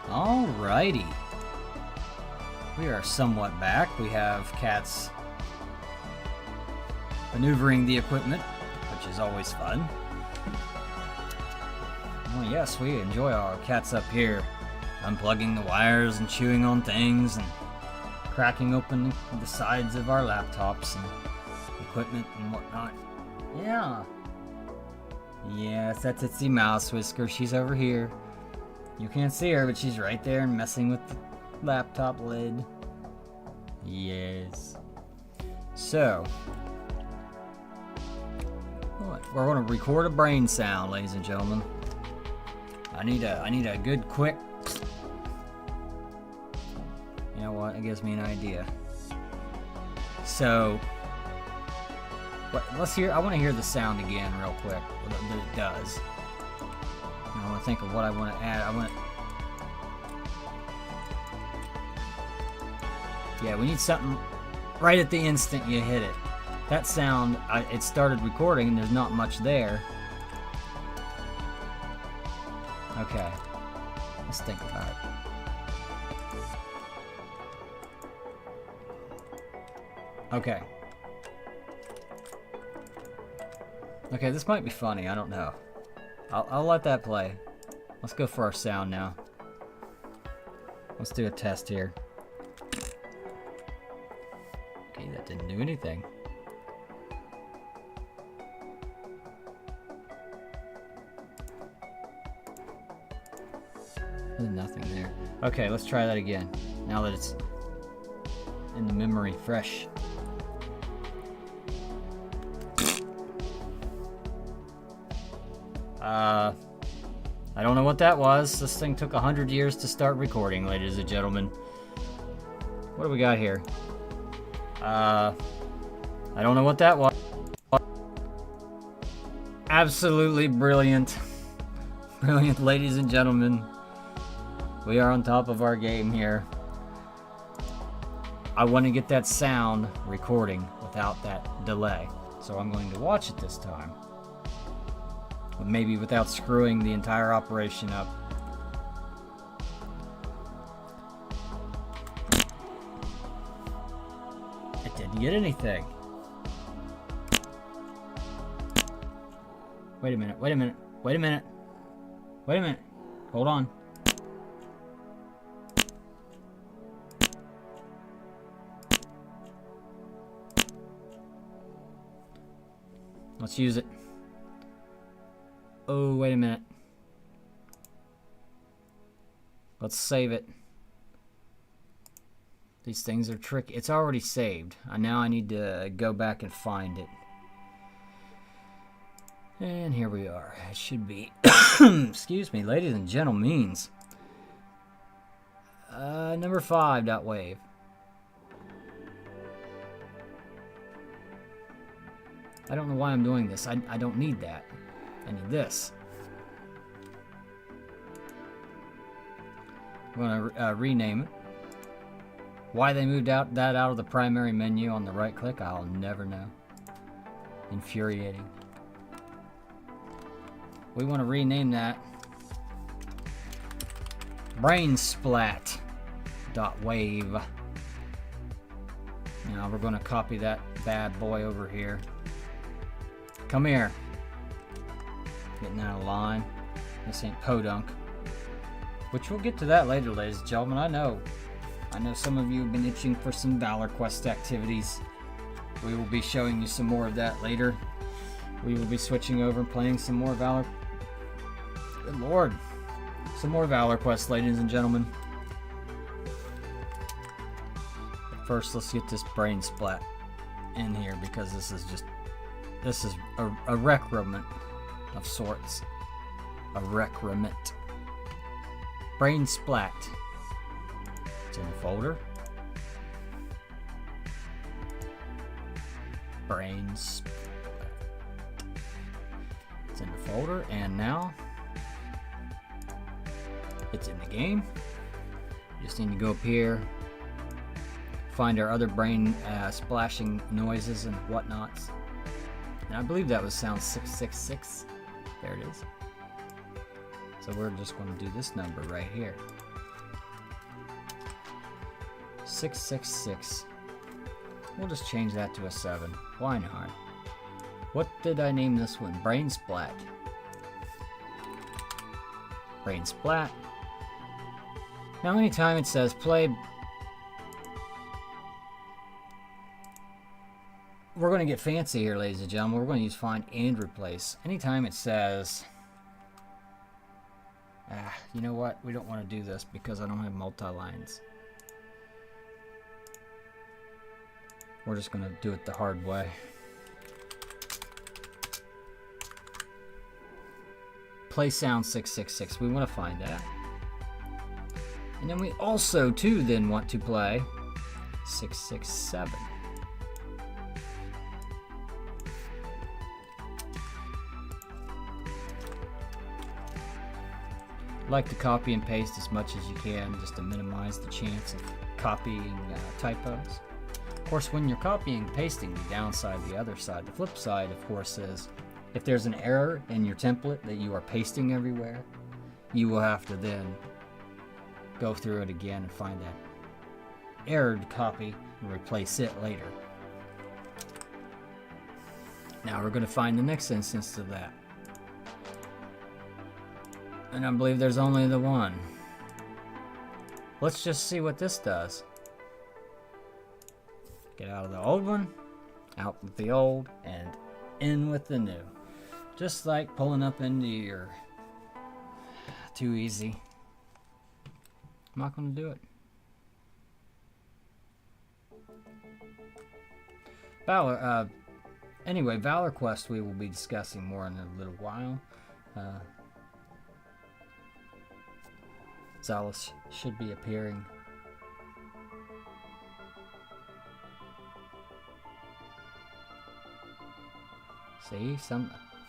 Alrighty. We are somewhat back. We have cats maneuvering the equipment, which is always fun. Well, yes, we enjoy our cats up here, unplugging the wires and chewing on things and cracking open the sides of our laptops and equipment and whatnot. Yeah. Yes, that's Itsy Mouse Whisker. She's over here. You can't see her, but she's right there messing with the laptop lid. Yes. So, we're going to record a brain sound, ladies and gentlemen. I need a good quick. You know what? It gives me an idea. So, let's hear. I want to hear the sound again, real quick. What it does. And I want to think of what I want to add. Yeah, we need something right at the instant you hit it. That sound, it started recording and there's not much there. Okay, let's think about it. Okay. Okay, this might be funny, I don't know. I'll let that play. Let's go for our sound now. Let's do a test here. Okay, that didn't do anything. There's nothing there. Okay, let's try that again. Now that it's in the memory fresh. I don't know what that was. This thing took 100 years to start recording, ladies and gentlemen. What do we got here? I don't know what that was. Absolutely brilliant. Brilliant, ladies and gentlemen. We are on top of our game here. I want to get that sound recording without that delay. So I'm going to watch it this time. Maybe without screwing the entire operation up. It didn't get anything. Wait a minute, wait a minute, wait a minute. Wait a minute. Hold on. Let's use it. Oh, wait a minute. Let's save it. These things are tricky. It's already saved. Now I need to go back and find it. And here we are. It should be, excuse me, ladies and gentlemen. Number 5.wave. I don't know why I'm doing this. I don't need that. I need this. I'm going to rename it. Why they moved that out of the primary menu on the right click, I'll never know. Infuriating. We want to rename that brainsplat.wave. Now we're going to copy that bad boy over here. Come here. Getting out of line. This ain't podunk. Which we'll get to that later, ladies and gentlemen. I know some of you have been itching for some Valor Quest activities. We will be showing you some more of that later. We will be switching over and playing some more Valor. Good Lord. Some more Valor Quest, ladies and gentlemen. But first, let's get this brain splat in here because this is a recruitment of sorts. A recruitment. Brain splat. It's in the folder. Brain splat. It's in the folder, and now it's in the game. You just need to go up here, find our other brain splashing noises and whatnots. And I believe that was sound 666. There it is. So we're just going to do this number right here. 666. We'll just change that to a 7. Why not? What did I name this one? Brain Splat. Brain Splat. Now anytime it says play, we're going to get fancy here, ladies and gentlemen. We're going to use find and replace. Anytime it says, you know what? We don't want to do this because I don't have multi-lines. We're just going to do it the hard way. Play sound 666. We want to find that. And then we also, too, then want to play 667. Like to copy and paste as much as you can just to minimize the chance of copying typos. Of course, when you're copying and pasting, the downside, the other side, the flip side, of course, is if there's an error in your template that you are pasting everywhere, you will have to then go through it again and find that errored copy and replace it later. Now we're going to find the next instance of that. And I believe there's only the one. Let's just see what this does. Get out of the old one, out with the old, and in with the new. Just like pulling up into your... Too easy. I'm not going to do it. Valor, anyway, Valor Quest we will be discussing more in a little while. Zealous should be appearing. See,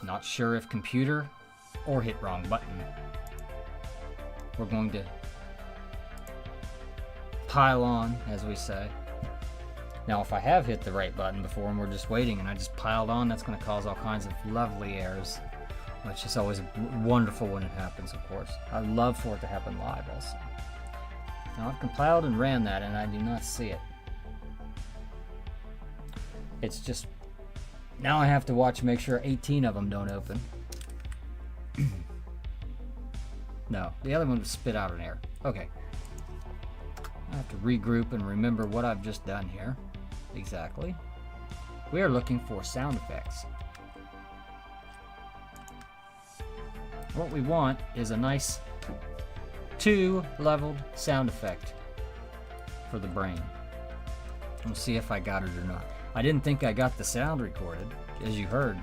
not sure if computer or hit wrong button. We're going to pile on, as we say. Now, if I have hit the right button before and we're just waiting and I just piled on, that's going to cause all kinds of lovely errors, which is always wonderful when it happens, of course. I love for it to happen live also. Now, I've compiled and ran that and I do not see it. It's just, now I have to watch, make sure 18 of them don't open. No, the other one would spit out an error. Okay. I have to regroup and remember what I've just done here. Exactly. We are looking for sound effects. What we want is a nice 2-leveled sound effect for the brain. We'll see if I got it or not. I didn't think I got the sound recorded, as you heard.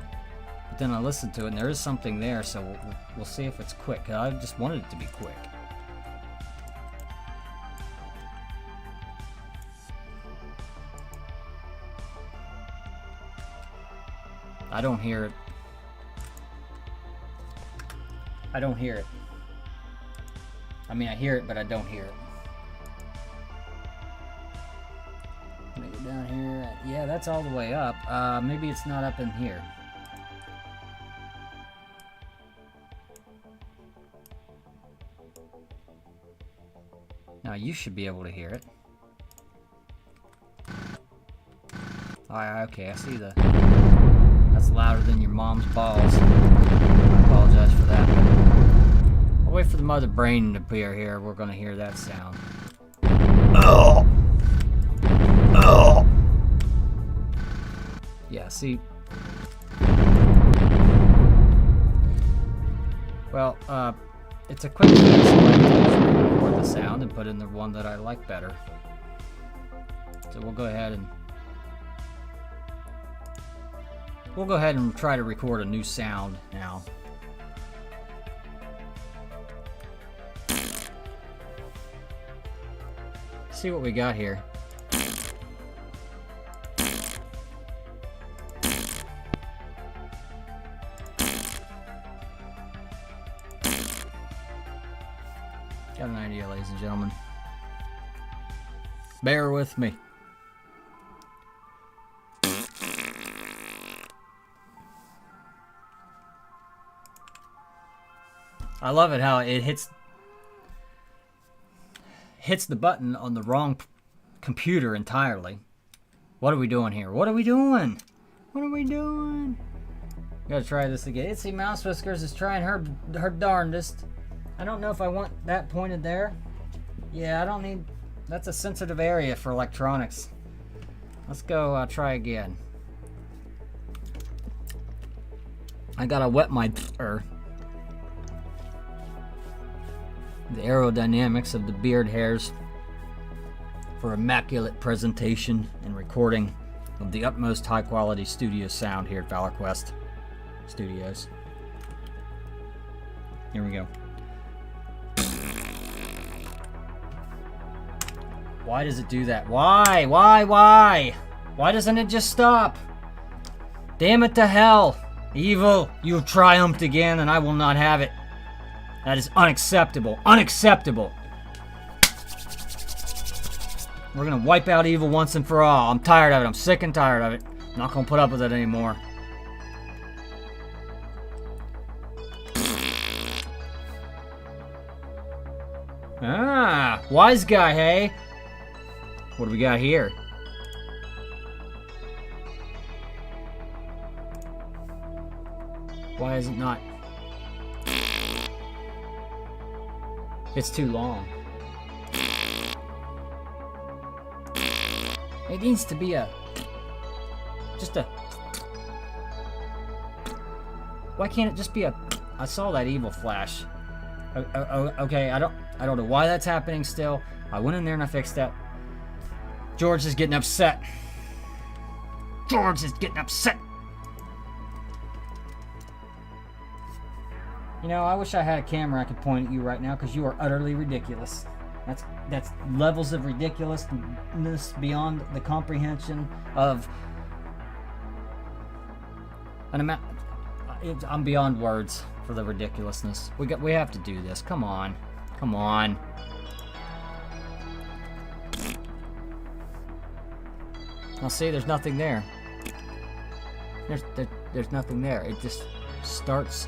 But then I listened to it and there is something there, so we'll see if it's quick. I just wanted it to be quick. I don't hear it. I don't hear it. I mean, I hear it, but I don't hear it. I'm gonna go down here. Yeah, that's all the way up. Maybe it's not up in here. Now you should be able to hear it. Okay, I see the... That's louder than your mom's balls. I apologize for that. I'll wait for the mother brain to appear here. We're going to hear that sound. Oh! Oh! Yeah, see... Well, it's a quick fix. I record the sound and put in the one that I like better. So we'll go ahead and... We'll go ahead and try to record a new sound now. See what we got here. Got an idea, ladies and gentlemen. Bear with me. I love it how it hits the button on the wrong computer entirely. What are we doing here? What are we doing? What are we doing? Gotta try this again. Itsy Mouse Whiskers is trying her darndest. I don't know if I want that pointed there. Yeah, I don't need... That's a sensitive area for electronics. Let's go try again. I gotta wet my... the aerodynamics of the beard hairs for immaculate presentation and recording of the utmost high quality studio sound here at Valor Quest Studios. Here we go. Why does it do that? Why? Why doesn't it just stop? Damn it to hell. Evil, you have triumphed again and I will not have it. That is unacceptable. Unacceptable. We're gonna wipe out evil once and for all. I'm tired of it. I'm sick and tired of it. I'm not gonna put up with it anymore. Ah, wise guy, hey? What do we got here? Why is it not? It's too long. It needs to be just a... Why can't it just be a... I saw that evil flash. Okay, I don't know why that's happening still. I went in there and I fixed that. George is getting upset. George is getting upset. You know, I wish I had a camera I could point at you right now because you are utterly ridiculous. That's levels of ridiculousness beyond the comprehension of an amount. I'm beyond words for the ridiculousness. We have to do this. Come on. Come on. Now see, there's nothing there. There's nothing there. It just starts.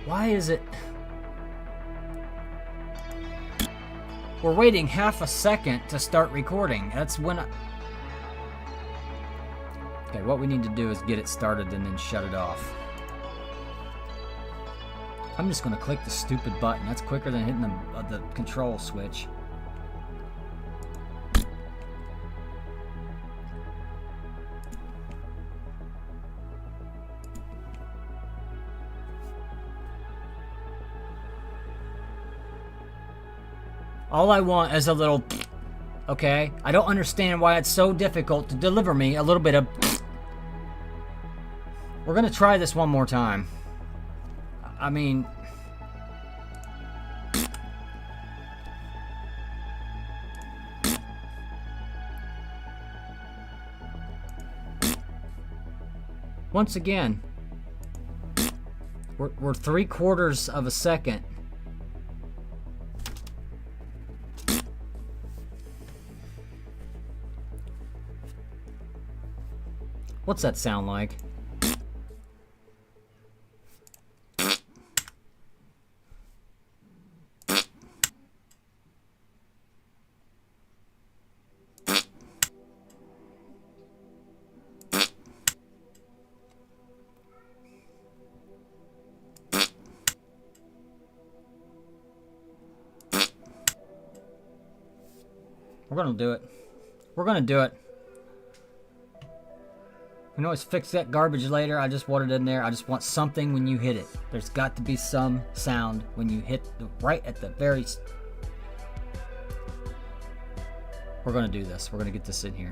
Why is it? We're waiting half a second to start recording. That's when Okay, what we need to do is get it started and then shut it off. I'm just gonna click the stupid button. That's quicker than hitting the control switch. All I want is a little, okay? I don't understand why it's so difficult to deliver me a little bit of. We're gonna try this one more time. I mean, once again, we're 3/4 of a second. What's that sound like? We're gonna do it. We're gonna do it. We can always fix that garbage later. I just want it in there. I just want something when you hit it. There's got to be some sound when you hit right at the very... We're gonna do this. We're gonna get this in here.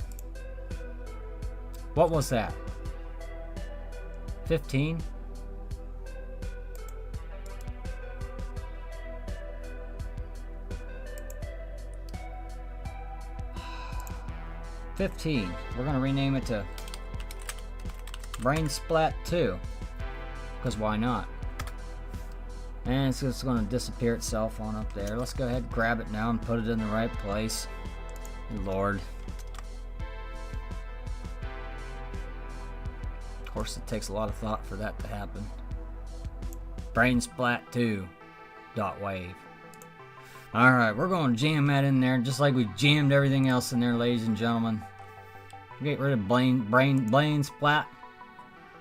What was that? 15? $15. We're gonna rename it to Brain Splat 2, because why not? And it's just going to disappear itself on up there. Let's go ahead and grab it now and put it in the right place. Lord. course, it takes a lot of thought for that to happen. Brain splat 2. .wave. Alright, we're going to jam that in there just like we jammed everything else in there, ladies and gentlemen. Get rid of brain splat.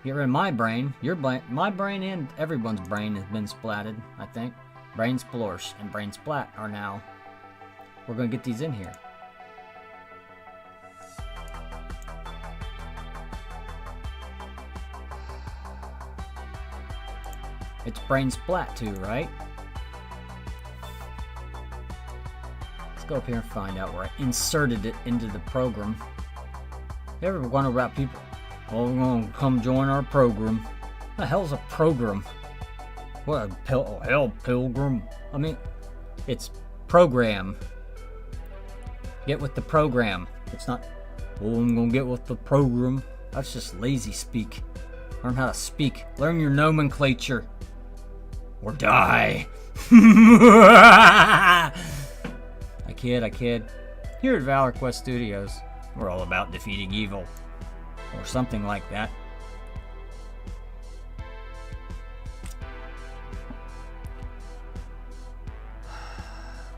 Get rid of my brain. Your brain, my brain, and everyone's brain has been splatted, I think. Brain splorsh and brain splat are now. We're going to get these in here. It's brain splat 2, right? Let's go up here and find out where I inserted it into the program. You ever wonder about people? Oh, we're gonna come join our program. What the hell's a program? What a hell pilgrim? I mean, it's program. Get with the program. It's not, oh, I'm gonna get with the program. That's just lazy speak. Learn how to speak. Learn your nomenclature. Or die. I kid. Here at Valor Quest Studios, we're all about defeating evil. Or something like that.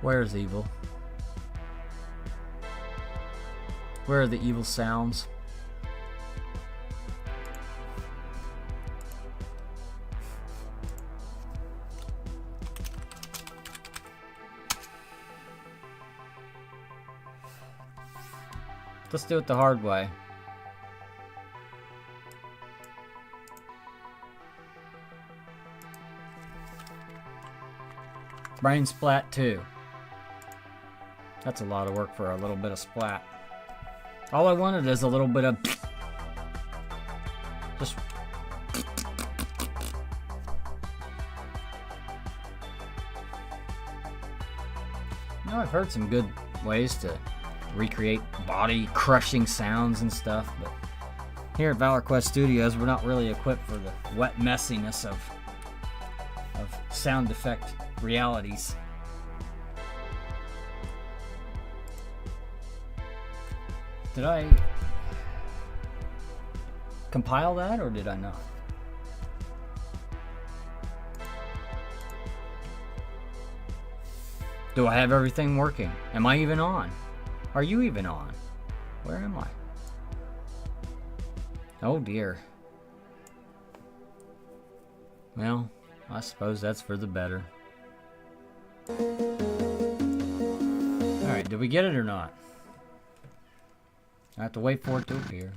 Where's evil? Where are the evil sounds? Let's do it the hard way. Brain splat 2. That's a lot of work for a little bit of splat. All I wanted is a little bit of just you know, I've heard some good ways to recreate body crushing sounds and stuff, but here at Valor Quest Studios we're not really equipped for the wet messiness of sound effect realities. Did I compile that or did I not? Do I have everything working? Am I even on? Are you even on? Where am I? Oh dear. Well, I suppose that's for the better. Alright, did we get it or not? I have to wait for it to appear.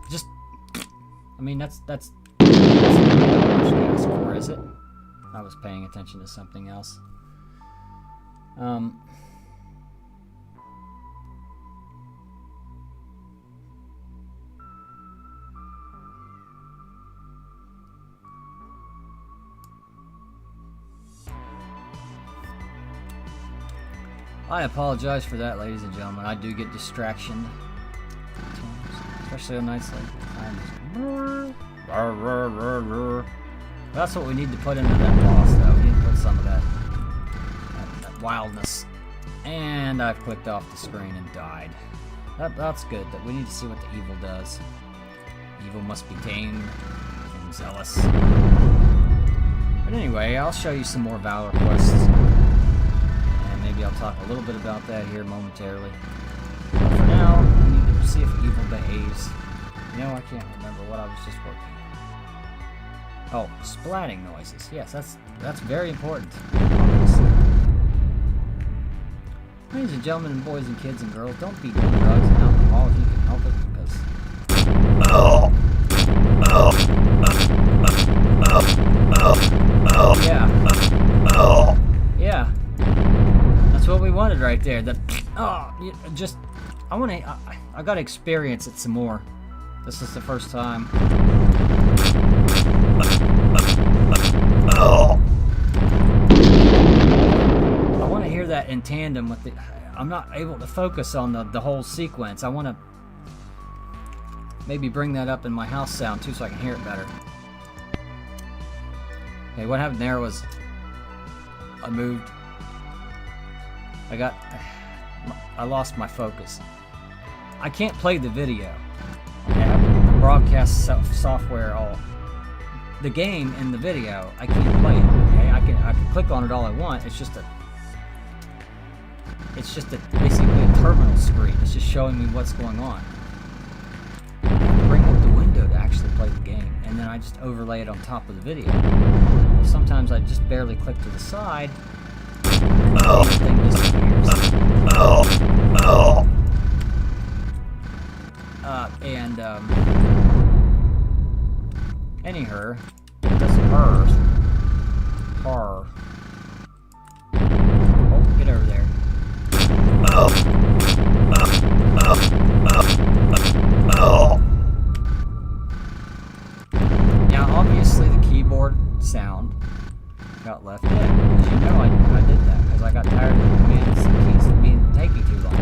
Just, I mean, that's not what I should ask for, is it? I was paying attention to something else. I apologize for that, ladies and gentlemen. I do get distraction, especially on nights like this. That's what we need to put into that boss, though. We need to put some of that wildness. And I've clicked off the screen and died. That's good, but we need to see what the evil does. Evil must be tamed from Zealous. But anyway, I'll show you some more Valor Quests. And maybe I'll talk a little bit about that here momentarily. But for now, we need to see if evil behaves. You know, I can't remember what I was just working on. Oh, splatting noises. Yes, that's very important. Ladies and gentlemen, and boys and kids and girls, don't be doing drugs and alcohol if you can help it, because yeah, that's what we wanted right there. I gotta experience it some more. This is the first time. I want to hear that in tandem with the. I'm not able to focus on the whole sequence. I want to maybe bring that up in my house sound too, so I can hear it better. Okay, what happened there was I moved. I lost my focus. I can't play the video. broadcast software all. The game in the video, I can't play it. Okay, I can click on it all I want. It's just basically a terminal screen. It's just showing me what's going on. I have to bring up the window to actually play the game, and then I just overlay it on top of the video. Well, sometimes I just barely click to the side, and the thing disappears. Anyhow, it doesn't hurt. Oh, get over there. Now, obviously, the keyboard sound got left in. As you know, I did that because I got tired of the commands and keys taking too long.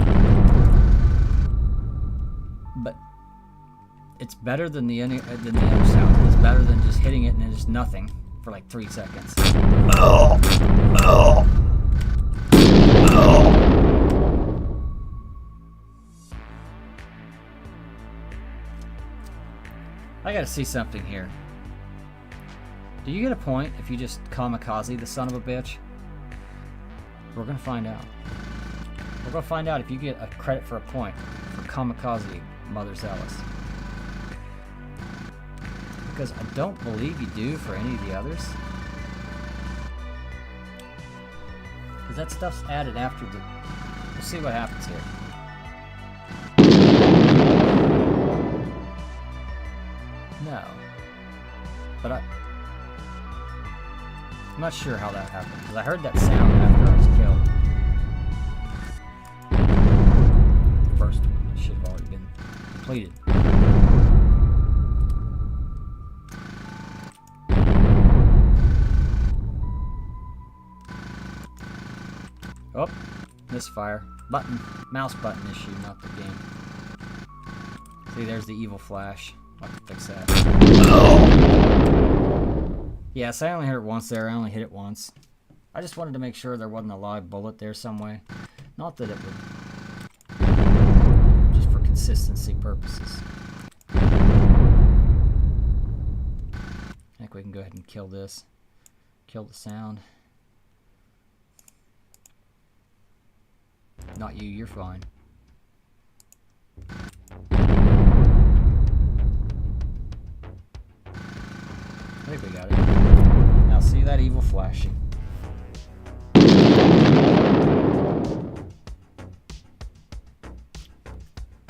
But it's better than the other sounds. It's better than just hitting it and then just nothing for like 3 seconds. I gotta see something here. Do you get a point if you just kamikaze the son of a bitch? We're gonna find out. We're gonna find out if you get a credit for a point for kamikaze Mother Zealous. Because I don't believe you do for any of the others. Because that stuff's added after the... We'll see what happens here. No. But I'm not sure how that happened. Because I heard that sound after I was killed. The first one should have already been completed. Oh, misfire. Mouse button issue, not the game. See, there's the evil flash. I'll have to fix that. Yes, I only hit it once there. I only hit it once. I just wanted to make sure there wasn't a live bullet there somewhere. Not that it would... Just for consistency purposes. I think we can go ahead and kill this. Kill the sound. Not you, you're fine. I think we got it. Now see that evil flashing.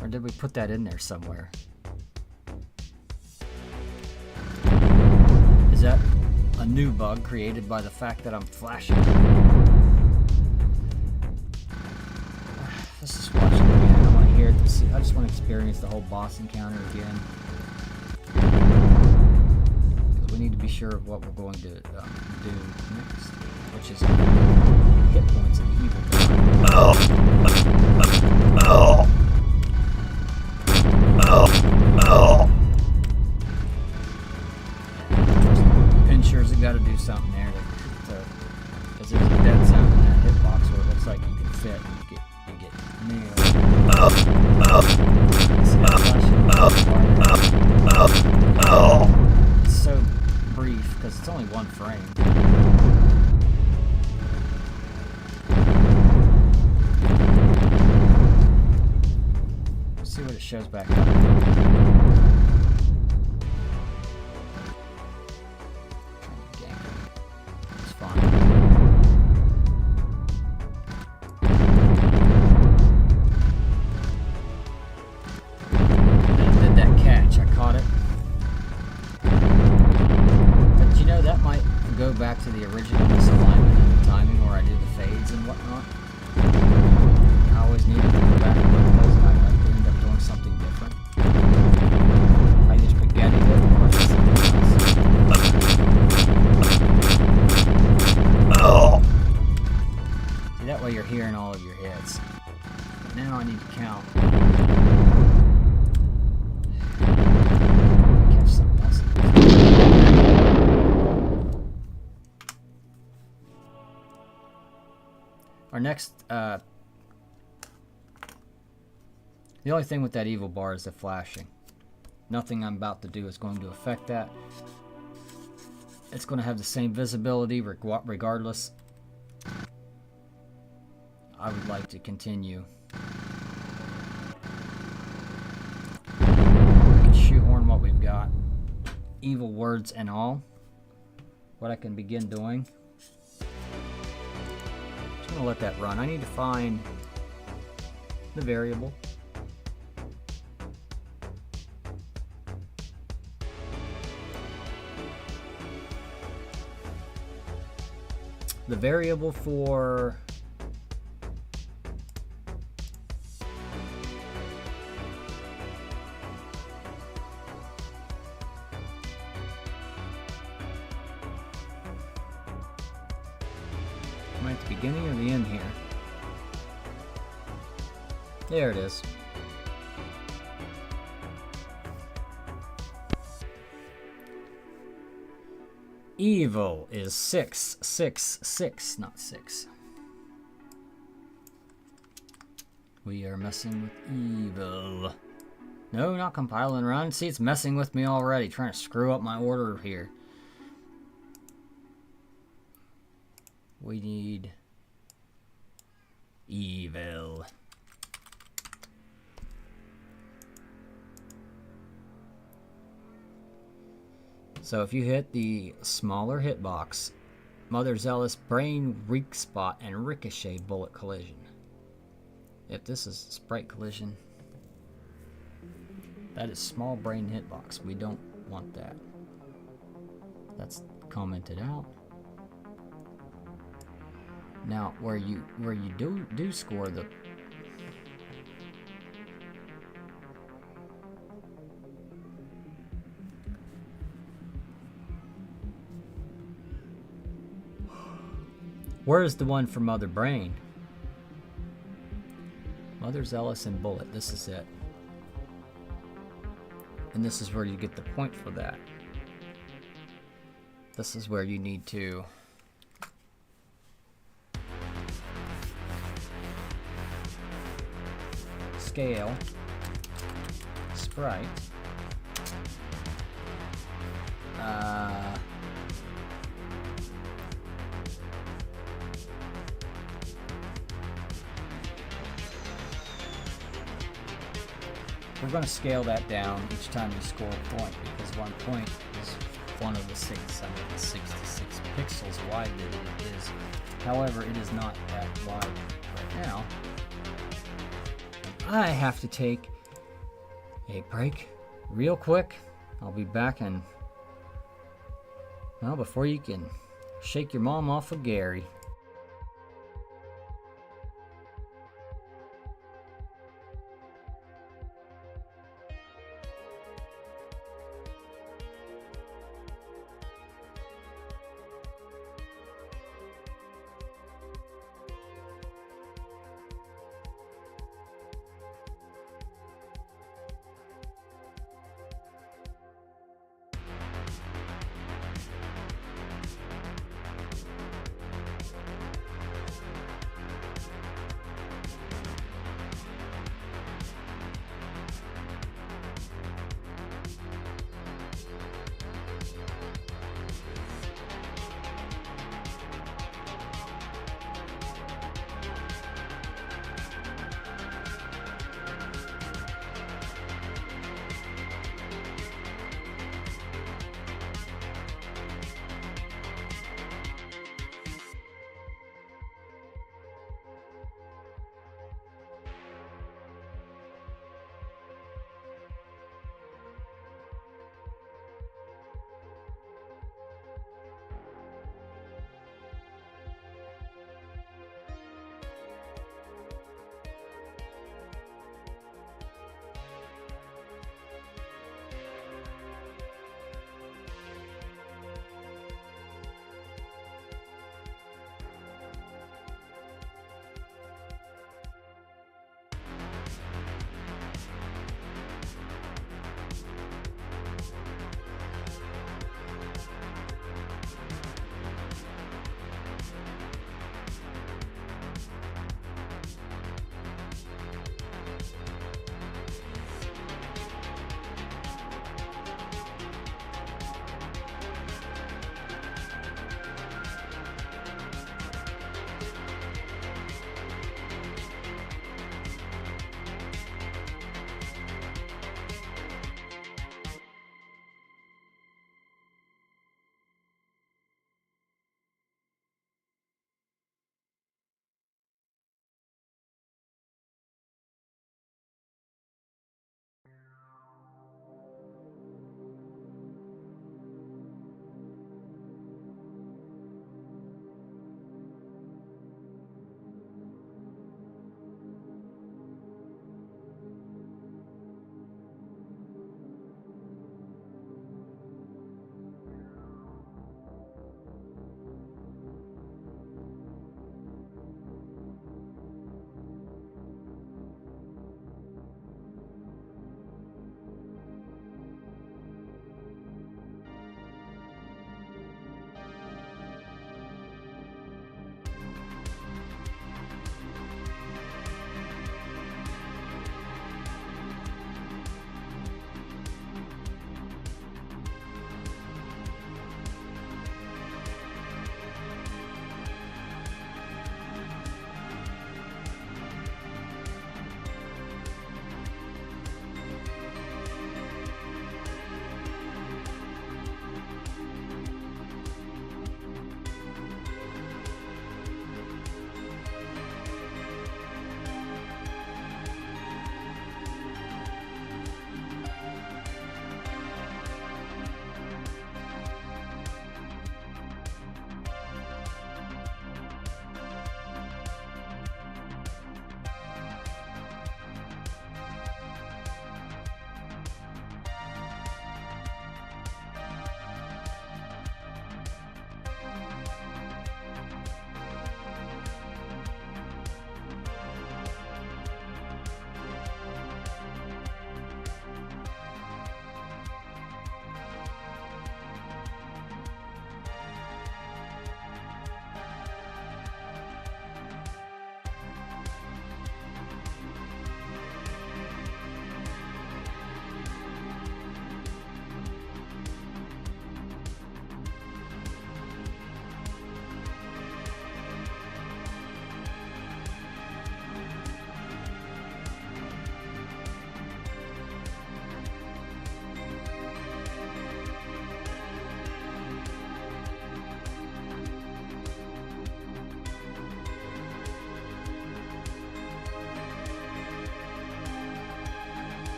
Or did we put that in there somewhere? Is that a new bug created by the fact that I'm flashing? Let's just watch it again. I want to hear it. I just want to experience the whole boss encounter again. Because we need to be sure of what we're going to do next. Which is hit points in the evil Pinchers have got to do something there. Because there's a dead sound in that hitbox where it looks like you can fit. It's so brief because it's only one frame. Let's see what it shows back up. It's fine. Back to the original misalignment and the timing where I do the fades and whatnot. I always needed to go back and look at those and I end up doing something different. I just spaghetti it or I did something else. See, that way you're hearing all of your hits. But now I need to count. Catch something else. Our next, the only thing with that evil bar is the flashing. Nothing I'm about to do is going to affect that. It's going to have the same visibility regardless. I would like to continue. We can shoehorn what we've got. Evil words and all. What I can begin doing. Just going to let that run. I need to find the variable. The variable for am I at the beginning or the end here? There it is. Evil is 666, not 6. We are messing with evil. No, not compiling run. See, it's messing with me already, trying to screw up my order here. We need evil. So if you hit the smaller hitbox, Mother Zealous, Brain, Weak Spot, and Ricochet Bullet Collision. If this is Sprite Collision, that is small brain hitbox. We don't want that. That's commented out. Now, where you do score the where's the one for Mother Brain? Mother Zealous and Bullet. This is it. And this is where you get the point for that. This is where you need to scale, sprite, we're going to scale that down each time you score a point, because 1 point is one of the 666 pixels wide that it is. However, it is not that wide right now. I have to take a break real quick. I'll be back in, well, before you can shake your mom off of Gary.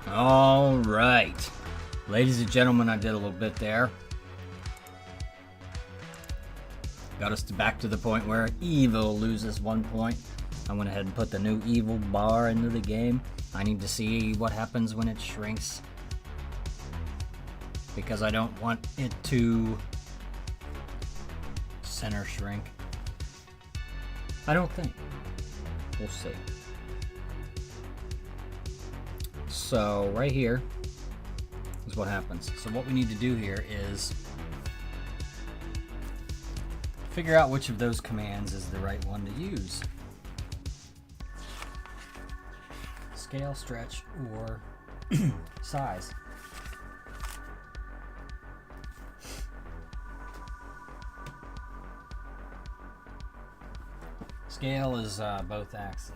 All right, ladies and gentlemen, I did a little bit there. Got us back to the point where evil loses 1 point. I went ahead and put the new evil bar into the game. I need to see what happens when it shrinks, because I don't want it to center shrink. I don't think. We'll see. So right here is what happens. So what we need to do here is figure out which of those commands is the right one to use. Scale, stretch, or size. Scale is both axes.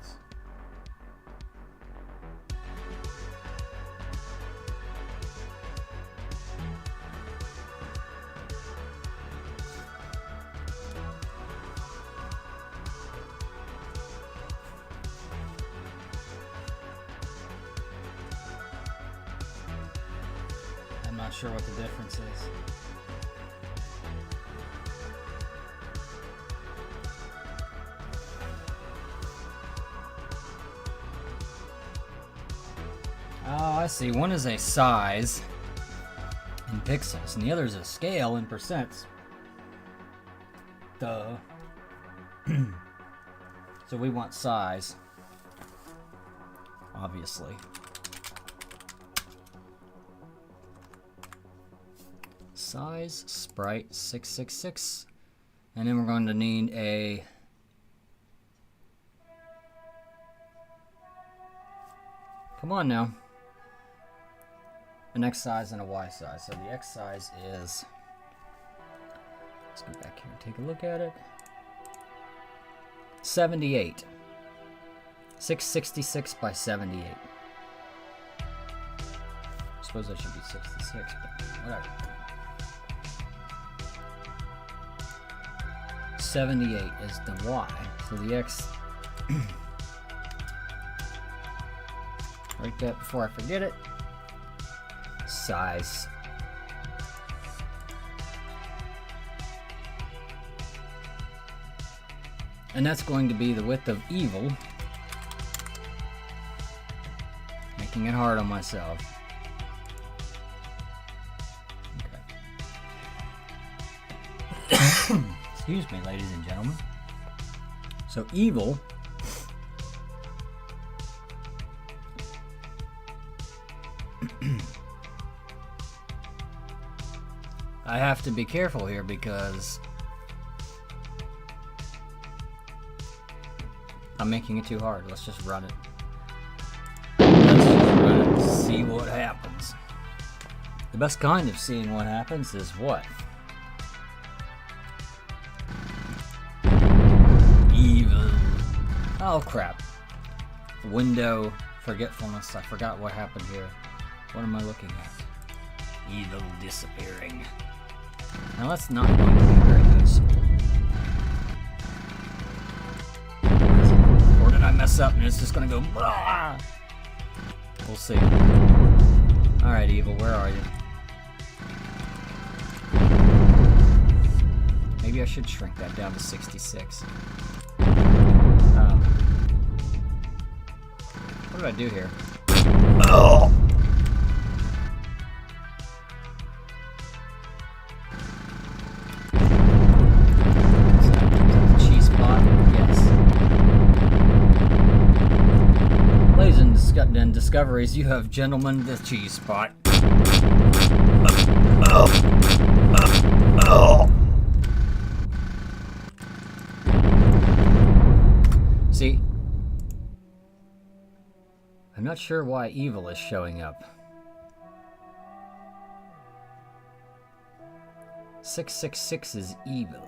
I'm not sure what the difference is. Oh, I see. One is a size in pixels, and the other is a scale in percents. Duh. So we want size, obviously. Size, sprite 666, and then we're going to need a come on now, an X size and a Y size. So the X size is, let's go back here and take a look at it, 78, 666 by 78. I suppose that should be 66, but whatever. 78 is the Y, so the X, write that before I forget it, size. And that's going to be the width of evil, making it hard on myself. Okay. Excuse me, ladies and gentlemen. So evil I have to be careful here because I'm making it too hard. Let's just run it. Let's just run it and see what happens. The best kind of seeing what happens is what? Evil. Oh crap. Window forgetfulness. I forgot what happened here. What am I looking at? Evil disappearing. Now that's not going to be very useful. Or did I mess up and it's just going to go blah? We'll see. Alright, Evil, where are you? Maybe I should shrink that down to 66. What did I do here? Oh! And discoveries, you have gentlemen the cheese spot. See, I'm not sure why evil is showing up. 666 is evil.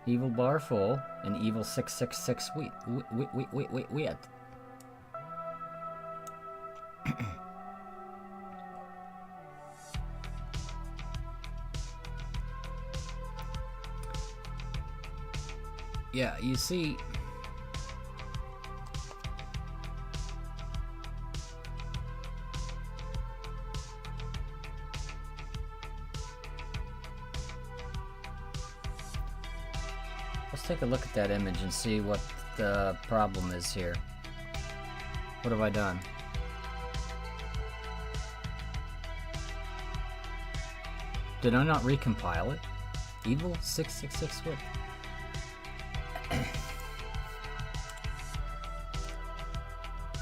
Evil bar full and evil 666 wait. Yeah, you see, Let's take a look at that image and see what the problem is here. What have I done? Did I not recompile it? Evil 666 what?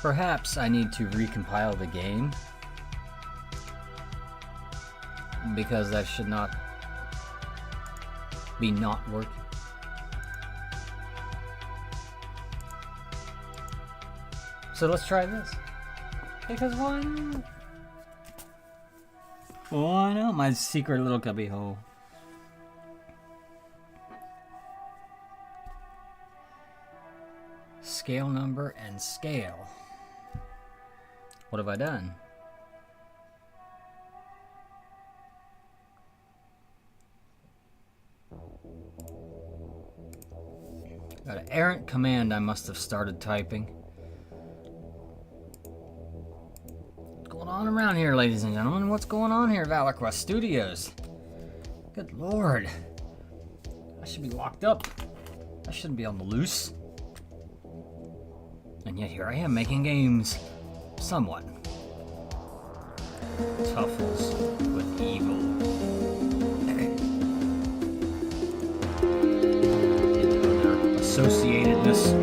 Perhaps I need to recompile the game, because that should not be not working. So let's try this. Because why not? My secret little cubby hole. Scale number and scale. What have I done? Got an errant command I must have started typing. What's going on around here, ladies and gentlemen? What's going on here, Valor Quest Studios? Good lord. I should be locked up. I shouldn't be on the loose. And yet here I am making games. Somewhat. Tuffles with evil. Associatedness.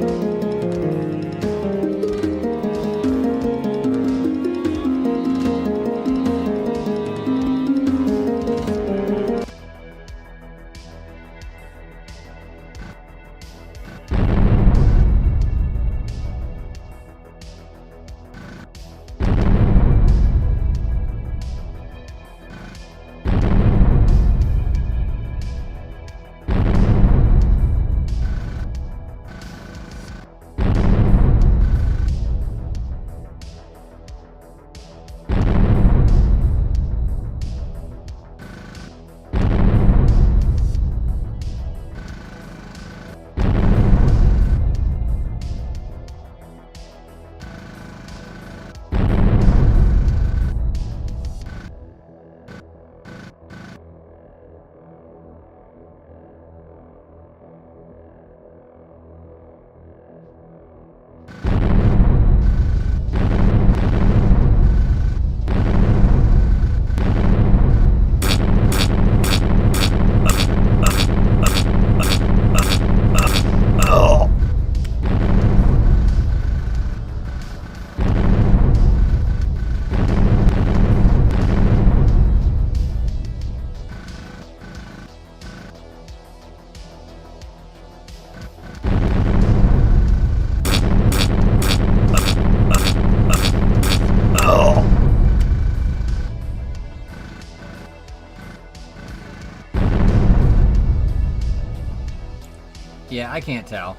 Yeah, I can't tell.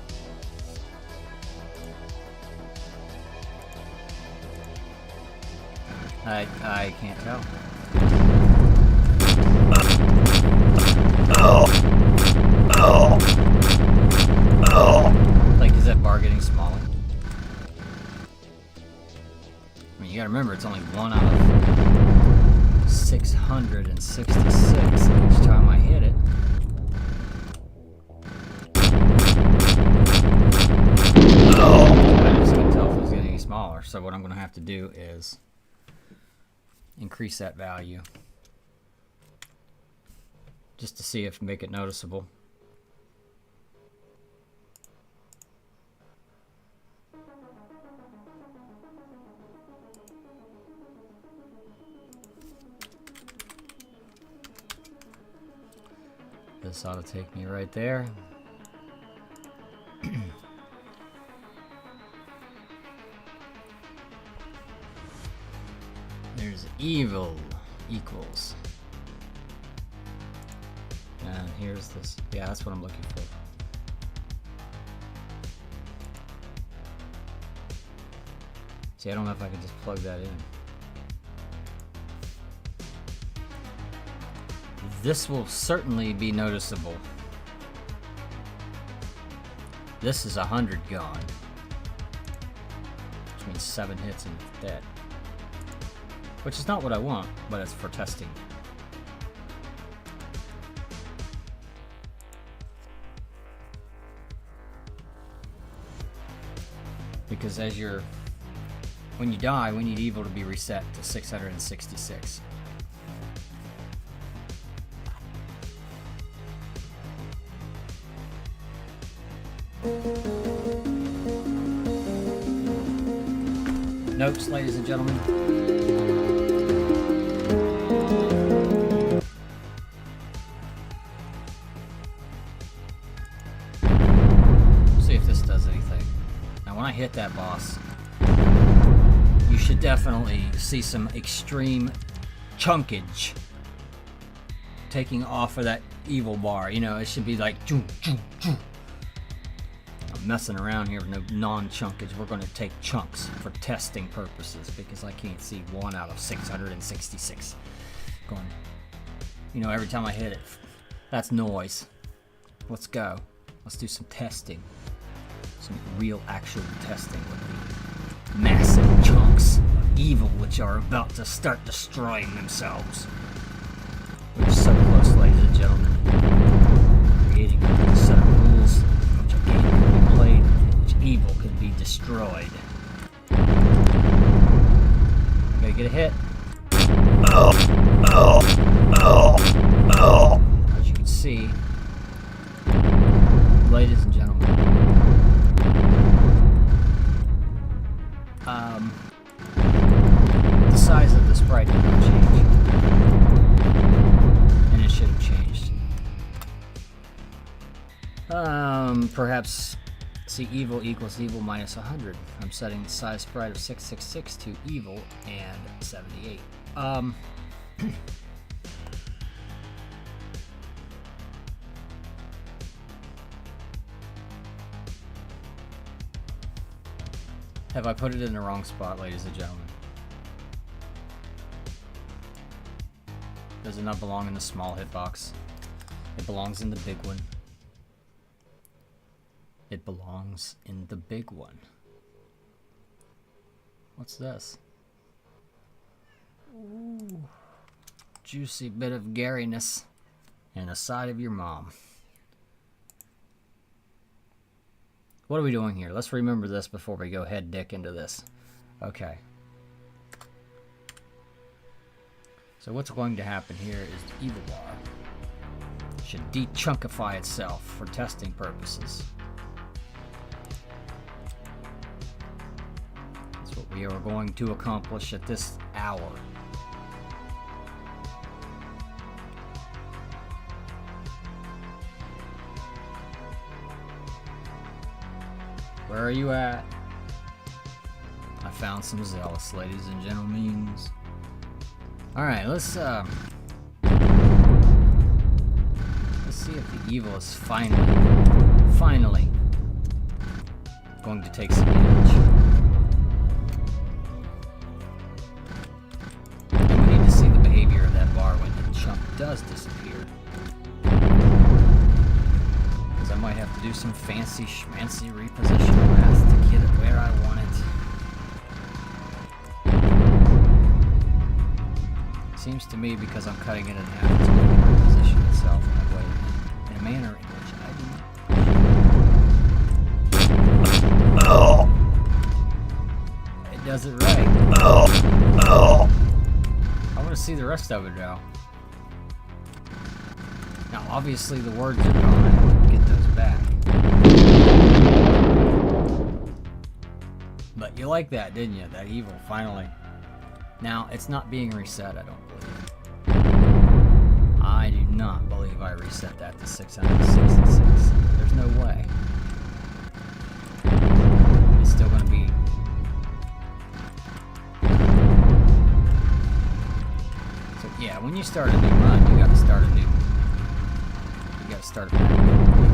I can't tell. Like, is that bar getting smaller? I mean, you gotta remember, it's only 1 out of 666 each time I hit it. I just couldn't tell if it was getting any smaller, so what I'm going to have to do is increase that value just to see if make it noticeable. This ought to take me right there. There's evil equals. And here's this. Yeah, that's what I'm looking for. See, I don't know if I can just plug that in. This will certainly be noticeable. This is 100 gone, which means 7 hits and it's dead. Which is not what I want, but it's for testing. Because when you die, we need evil to be reset to 666. Notes, ladies and gentlemen. See if this does anything. Now, when I hit that boss, you should definitely see some extreme chunkage taking off of that evil bar. You know, it should be like choo, choo, choo. I'm messing around here with no non-chunkage. We're going to take chunks for testing purposes because I can't see 1 out of 666 going, you know, every time I hit it. That's noise. Let's go. Let's do some testing. Some real actual testing with the massive chunks of evil which are about to start destroying themselves. We're so close, ladies and gentlemen. Creating a set of rules which a game can be played, which evil can be destroyed. Gotta get a hit. As you can see, ladies and gentlemen, the size of the sprite did not change, and it should have changed. Perhaps see evil equals evil minus 100. I'm setting the size sprite of 666 to evil and 78. Have I put it in the wrong spot, ladies and gentlemen? Does it not belong in the small hitbox? It belongs in the big one. It belongs in the big one. What's this? Ooh. Juicy bit of Garyness and a side of your mom. What are we doing here? Let's remember this before we go head dick into this. Okay. So what's going to happen here is the evil bar should de-chunkify itself for testing purposes. That's what we are going to accomplish at this hour. Where are you at? I found some Zealous, ladies and gentlemen. Alright, let's see if the evil is finally going to take some damage. And we need to see the behavior of that bar when the chunk does disappear. Because I might have to do some fancy schmancy reposition math to get it where I want it. Seems to me because I'm cutting it in half, it's going to reposition itself in a way, in a manner in which I do not. It does it right. I want to see the rest of it now. Now, obviously, the words are gone. Get those back. But you like that, didn't you? That evil finally. Now, it's not being reset, I don't believe. I do not believe I reset that to 666. There's no way. It's still going to be... So, yeah, when you start a new run, you got to start a new... You got to start a back. You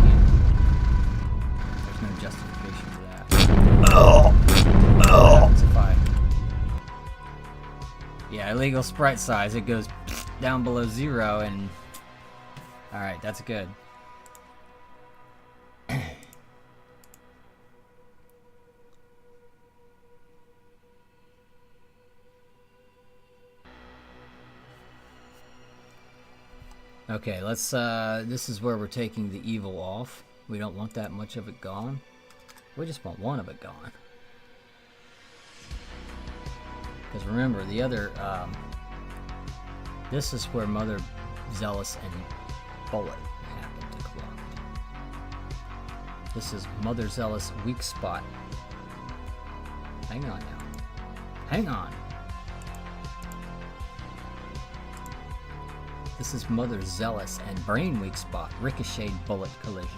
can't. There's no justification for that. What happens if I... Yeah, illegal sprite size, it goes down below 0 and... Alright, that's good. Okay, let's, this is where we're taking the evil off. We don't want that much of it gone. We just want one of it gone. Because remember, the other, this is where Mother Zealous and Bullet happen to collide. This is Mother Zealous weak spot. Hang on now. Hang on. This is Mother Zealous and Brain weak spot, ricochet bullet collision.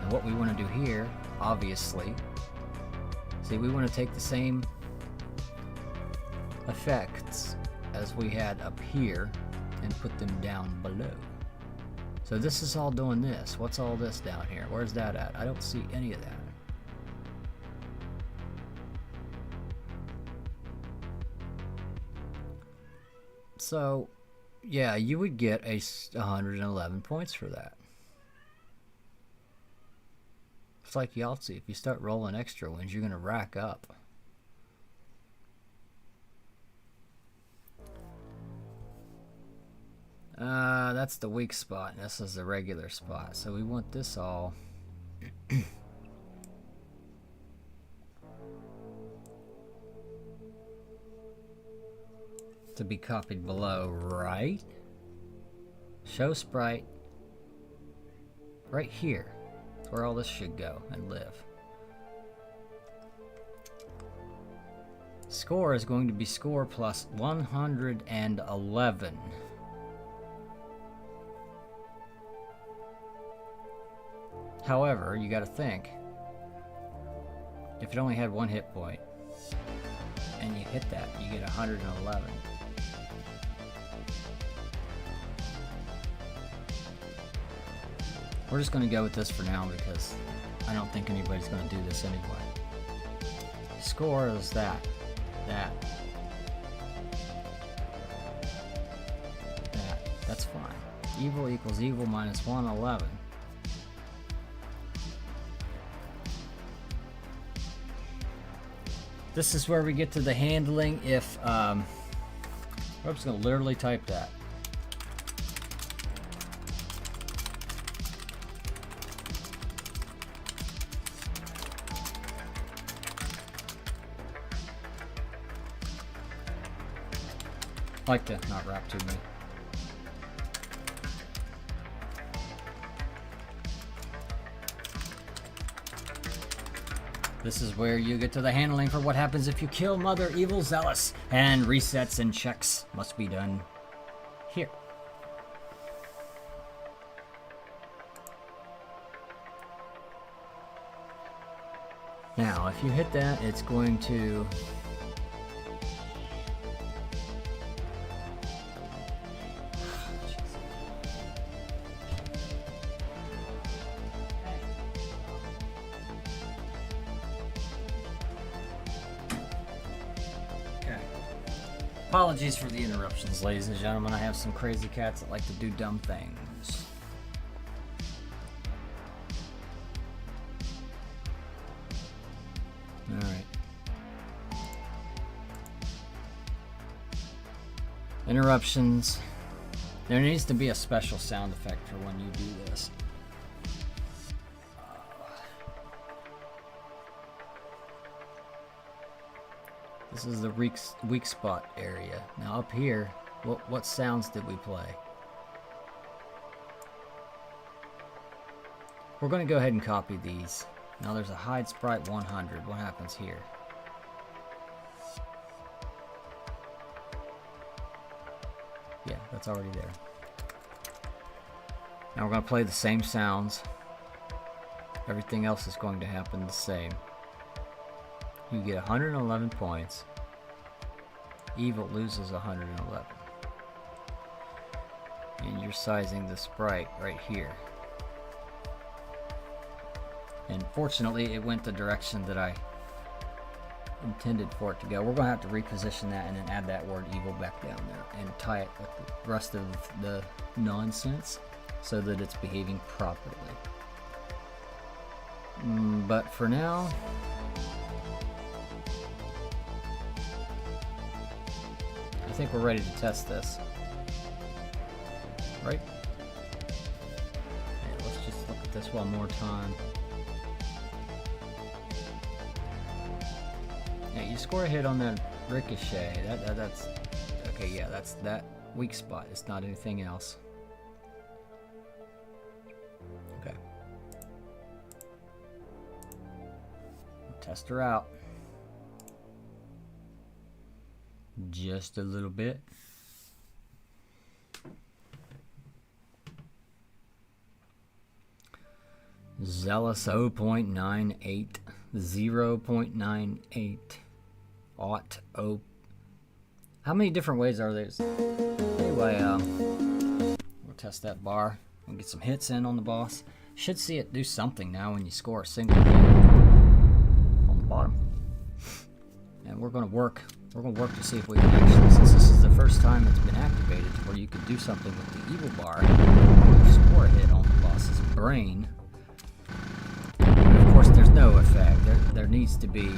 And what we want to do here, obviously, see, we want to take the same effects as we had up here and put them down below. So this is all doing this. What's all this down here? Where's that at? I don't see any of that. So, yeah, you would get 111 points for that. It's like Yahtzee. If you start rolling extra wins, you're going to rack up. That's the weak spot, and this is the regular spot. So we want this all to be copied below, right? Show sprite right here. That's where all this should go and live. Score is going to be score plus 111. However, you got to think, if it only had one hit point and you hit that, you get 111. We're just going to go with this for now because I don't think anybody's going to do this anyway. Score is that. That's fine. Evil equals evil minus 111. This is where we get to the handling if, I'm just going to literally type that. I like to not wrap too many. This is where you get to the handling for what happens if you kill Mother Evil Zealous, and resets and checks must be done here. Now, if you hit that, it's going to apologies for the interruptions, ladies and gentlemen. I have some crazy cats that like to do dumb things. Alright. Interruptions. There needs to be a special sound effect for when you do this. This is the weak spot area. Now up here, what sounds did we play? We're going to go ahead and copy these. Now there's a hide sprite 100. What happens here? Yeah, that's already there. Now we're going to play the same sounds. Everything else is going to happen the same. You get 111 points. Evil loses 111. And you're sizing the sprite right here. And fortunately, it went the direction that I intended for it to go. We're going to have to reposition that and then add that word evil back down there and tie it with the rest of the nonsense so that it's behaving properly. But for now, I think we're ready to test this. Right? Yeah, let's just look at this one more time. Yeah, you score a hit on that Ricochet. That's okay. Yeah, that's that weak spot. It's not anything else. Okay. Test her out. Just a little bit. Zealous 0.98, 0.98, aught O. How many different ways are there? Anyway, we'll test that bar. We'll get some hits in on the boss. Should see it do something now when you score a single hit on the bottom. And we're gonna work. We're gonna work to see if we can actually, since this is the first time it's been activated, where you could do something with the evil bar. You score a hit on the boss's brain. Of course, there's no effect. There needs to be...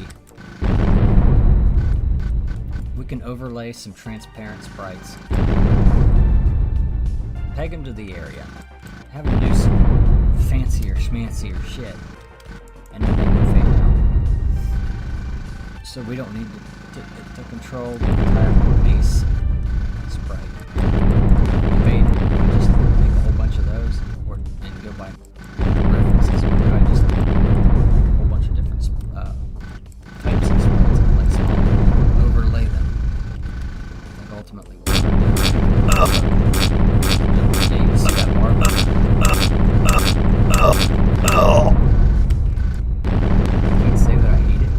We can overlay some transparent sprites. Peg them to the area. Have them do some fancier, schmancier shit. And then they can fade out. So we don't need to control the entire base sprite. Fade, just make a whole bunch of those, and go by references. I just types of sprites and like small overlay them. Like ultimately. Yeah, you see that bar? I can't say that I hate it.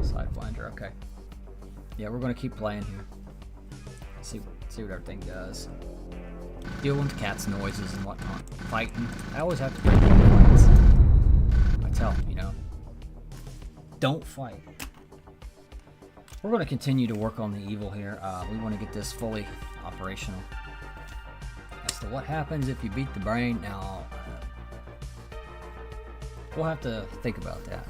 Sidewinder, okay. Yeah, we're gonna keep playing here. See what everything does. Dealing with cats' noises and whatnot. Fighting. I always have to break all the fights. Tell, you know, don't fight. We're going to continue to work on the evil here. We want to get this fully operational. As to what happens if you beat the brain, now we'll have to think about that.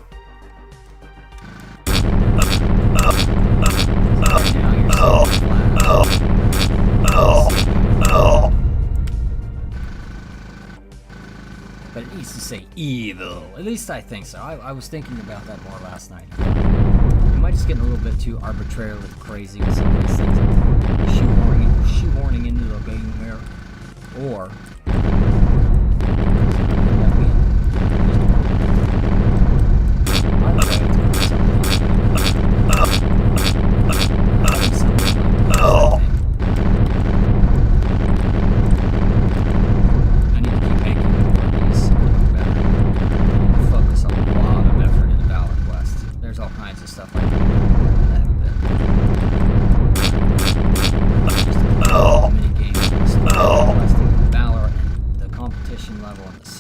But it needs to say evil. At least I think so. I was thinking about that more last night. Am I just getting a little bit too arbitrarily crazy with some of these things? Shoehorning into the game here. Or...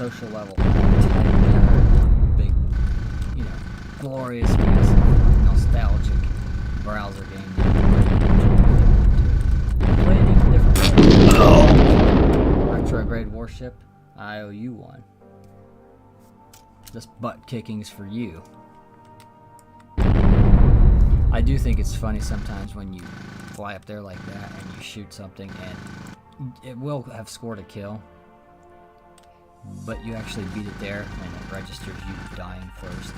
social level tied together in one big, you know, glorious, massive, nostalgic browser game. Play it even different ways. Retrograde Warship, I owe you one. This butt kicking's for you. I do think it's funny sometimes when you fly up there like that and you shoot something and it will have scored a kill, but you actually beat it there and it registers you dying first.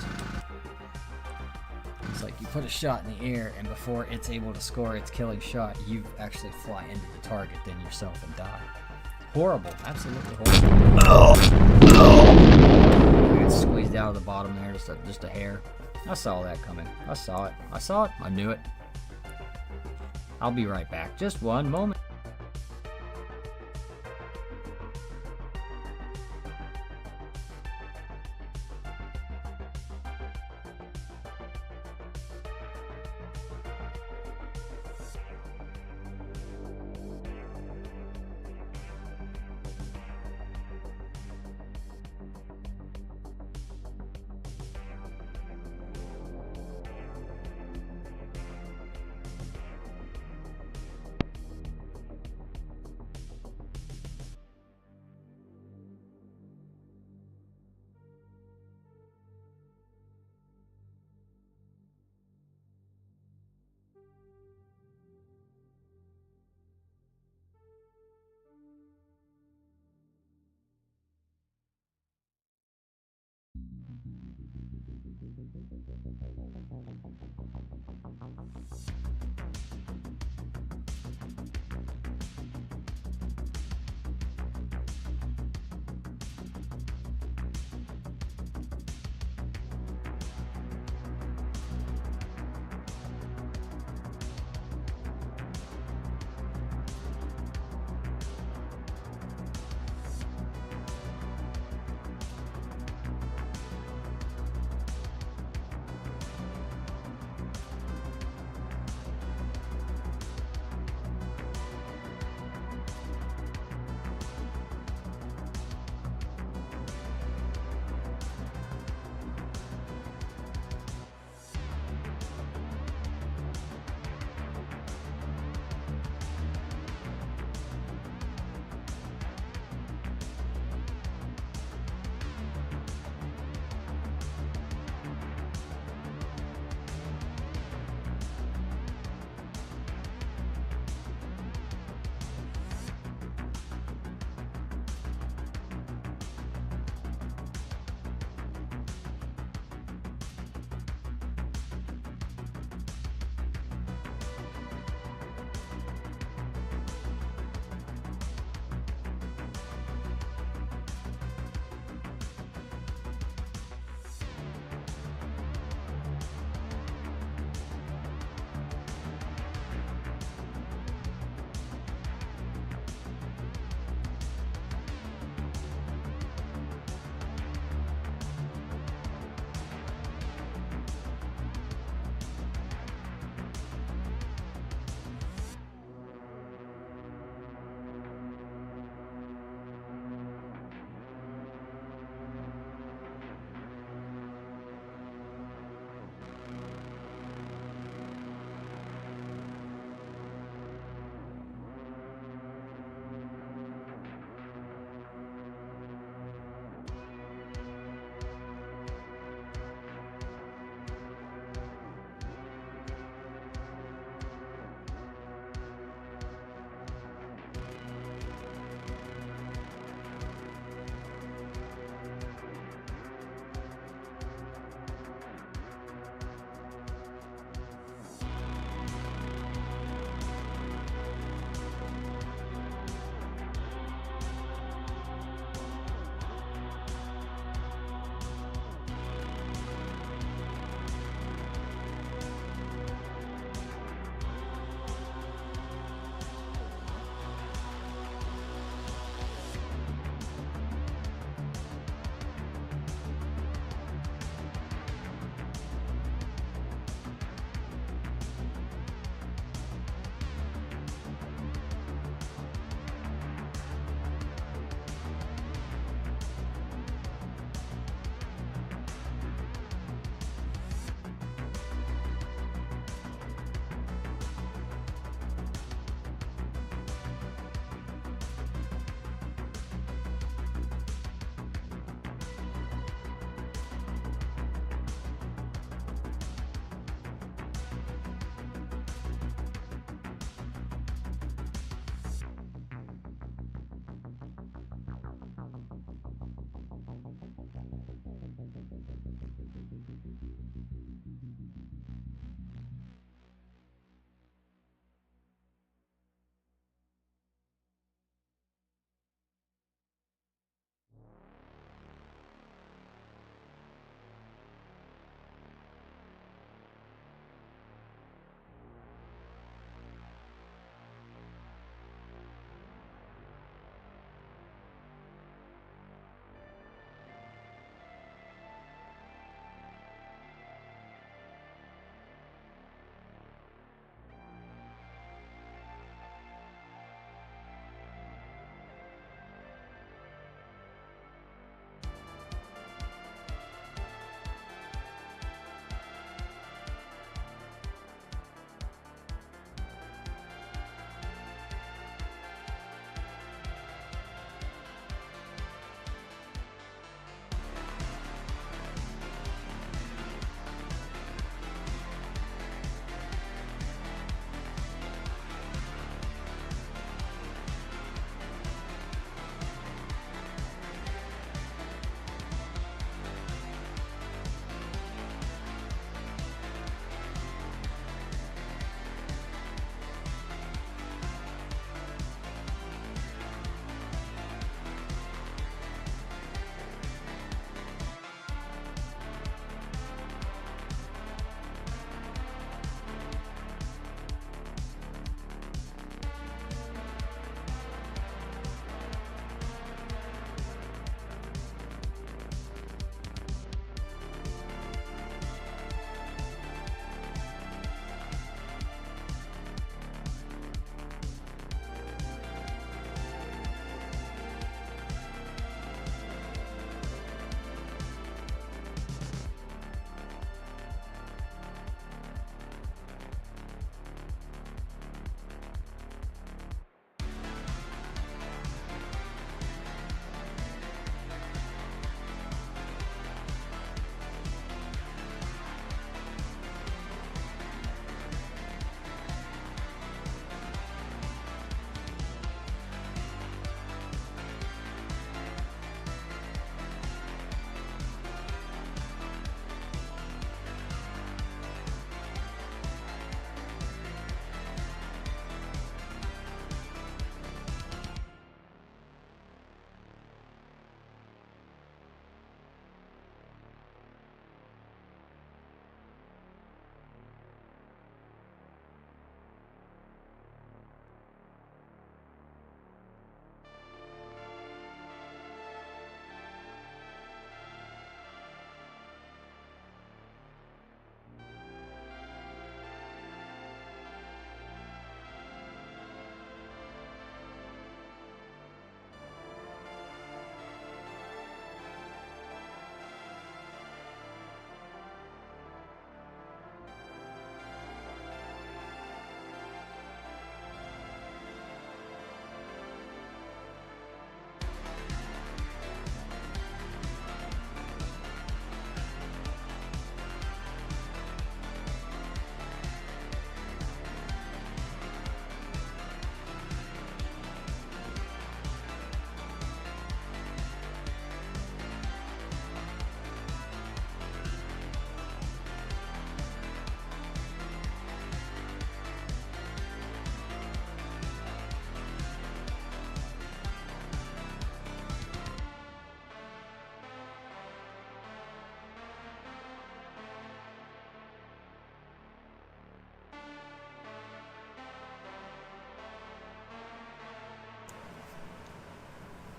It's like you put a shot in the air and before it's able to score its killing shot, you actually fly into the target, then yourself, and die. Horrible, absolutely horrible. I got squeezed out of the bottom there, just a hair. I saw that coming. I saw it. I knew it. I'll be right back. Just one moment.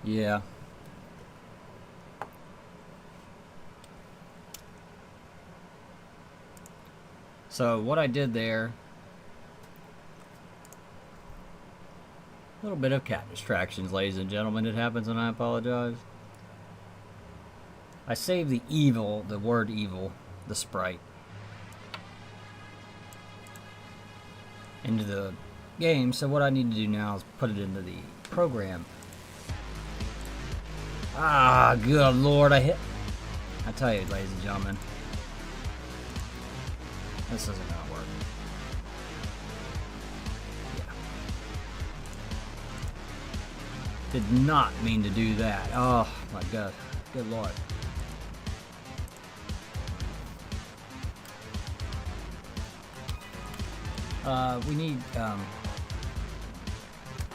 Yeah. So what I did there, a little bit of cat distractions, ladies and gentlemen. It happens, and I apologize. I saved the evil, the word evil, the sprite, into the game. So what I need to do now is put it into the program. Ah, good lord, I tell you, ladies and gentlemen, this isn't gonna work. Yeah. Did not mean to do that. Oh my god, good lord. We need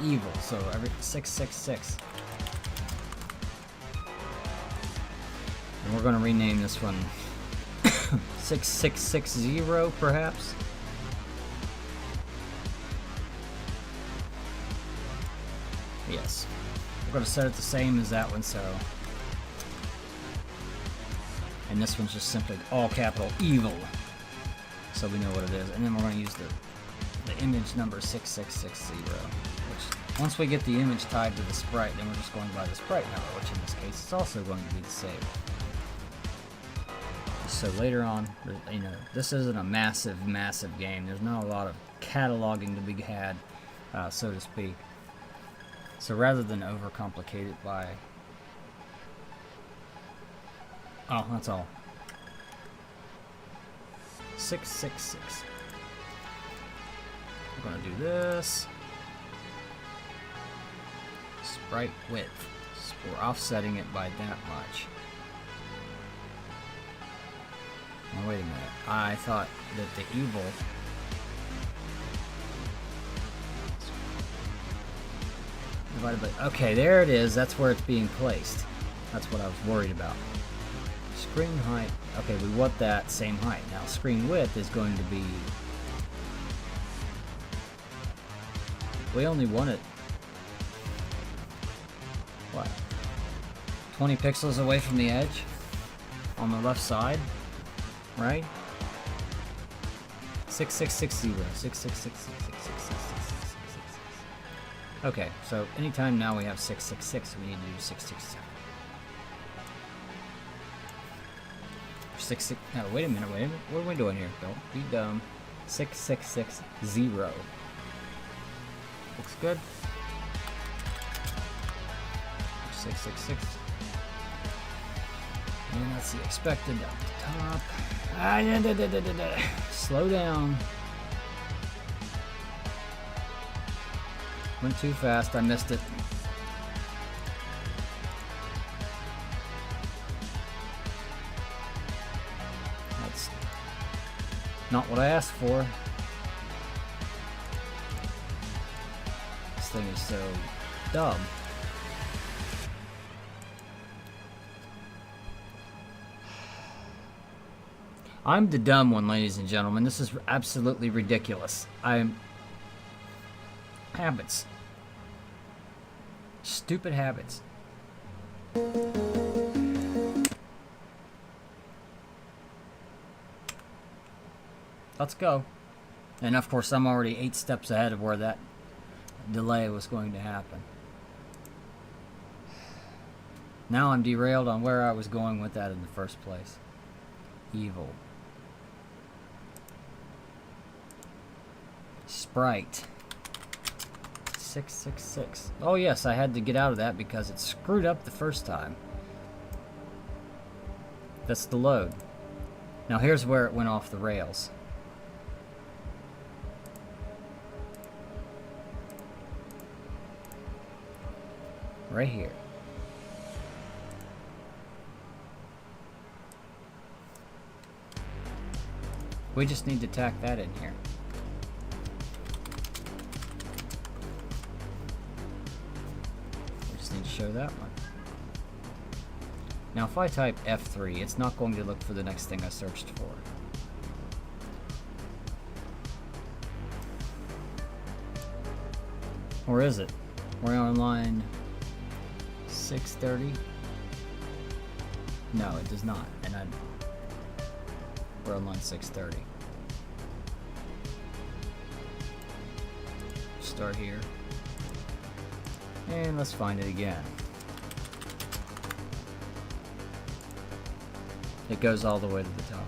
evil, so every 666. And we're going to rename this one 6660, perhaps. Yes. We're going to set it the same as that one, so. And this one's just simply all capital evil, so we know what it is. And then we're going to use the image number 6660, which once we get the image tied to the sprite, then we're just going by the sprite number, which in this case is also going to be the same. So later on, you know, this isn't a massive game. There's not a lot of cataloging to be had, so to speak. So rather than overcomplicate it by, oh, that's all. 666. We're gonna do this. Sprite width. So we're offsetting it by that much. Now wait a minute. I thought that the evil divided by, okay, there it is. That's where it's being placed. That's what I was worried about. Screen height. Okay, we want that same height. Now screen width is going to be, we only want it, what, 20 pixels away from the edge on the left side, right? 6660, 666666666. Okay, so anytime now we have 666, we need to do 667. No, wait a minute. What are we doing here? Don't be dumb. 6660. Looks good. 666. And that's the expected up the top. Slow down. Went too fast. I missed it. That's not what I asked for. This thing is so dumb. I'm the dumb one, ladies and gentlemen. This is absolutely ridiculous. Habits. Stupid habits. Let's go. And of course, I'm already 8 steps ahead of where that delay was going to happen. Now I'm derailed on where I was going with that in the first place. Evil. Sprite. 666. Oh yes, I had to get out of that because it screwed up the first time. That's the load. Now here's where it went off the rails. Right here. We just need to tack that in here. We just need to show that one. Now if I type F3, it's not going to look for the next thing I searched for. Or is it? We're on line 6. 6:30? No, it does not. And we're on line 6:30. Start here. And let's find it again. It goes all the way to the top.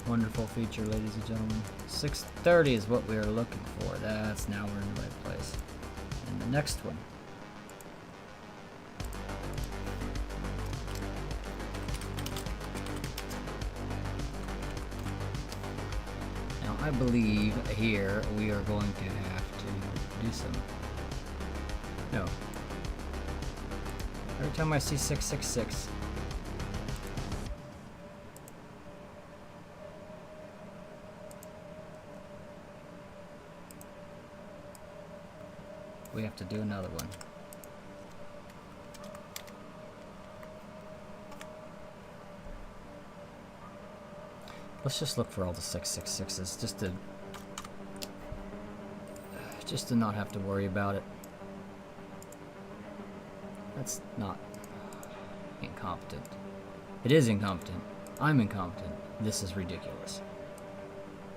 Wonderful feature, ladies and gentlemen. 6:30 is what we are looking for. That's now we're in the right place. And the next one. Now I believe here we are going to have to do some. No. Every time I see 666. We have to do another one. Let's just look for all the 666s just to not have to worry about it. That's not incompetent. It is incompetent. I'm incompetent. This is ridiculous.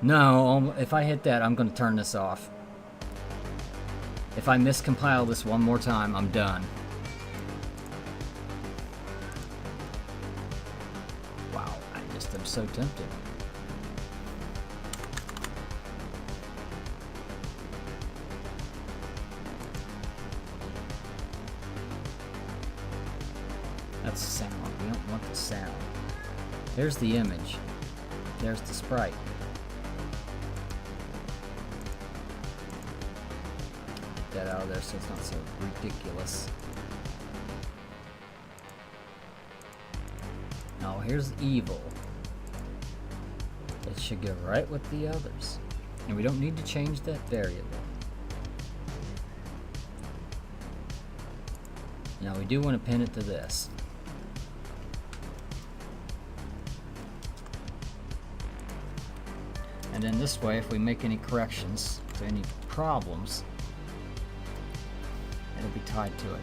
No, if I hit that, I'm going to turn this off. If I miscompile this one more time, I'm done. Wow, I just am so tempted. That's sound. We don't want the sound. There's the image. There's the sprite. That out of there so it's not so ridiculous. Now here's evil. It should go right with the others. And we don't need to change that variable. Now we do want to pin it to this. And then this way, if we make any corrections to any problems, it'll be tied to it.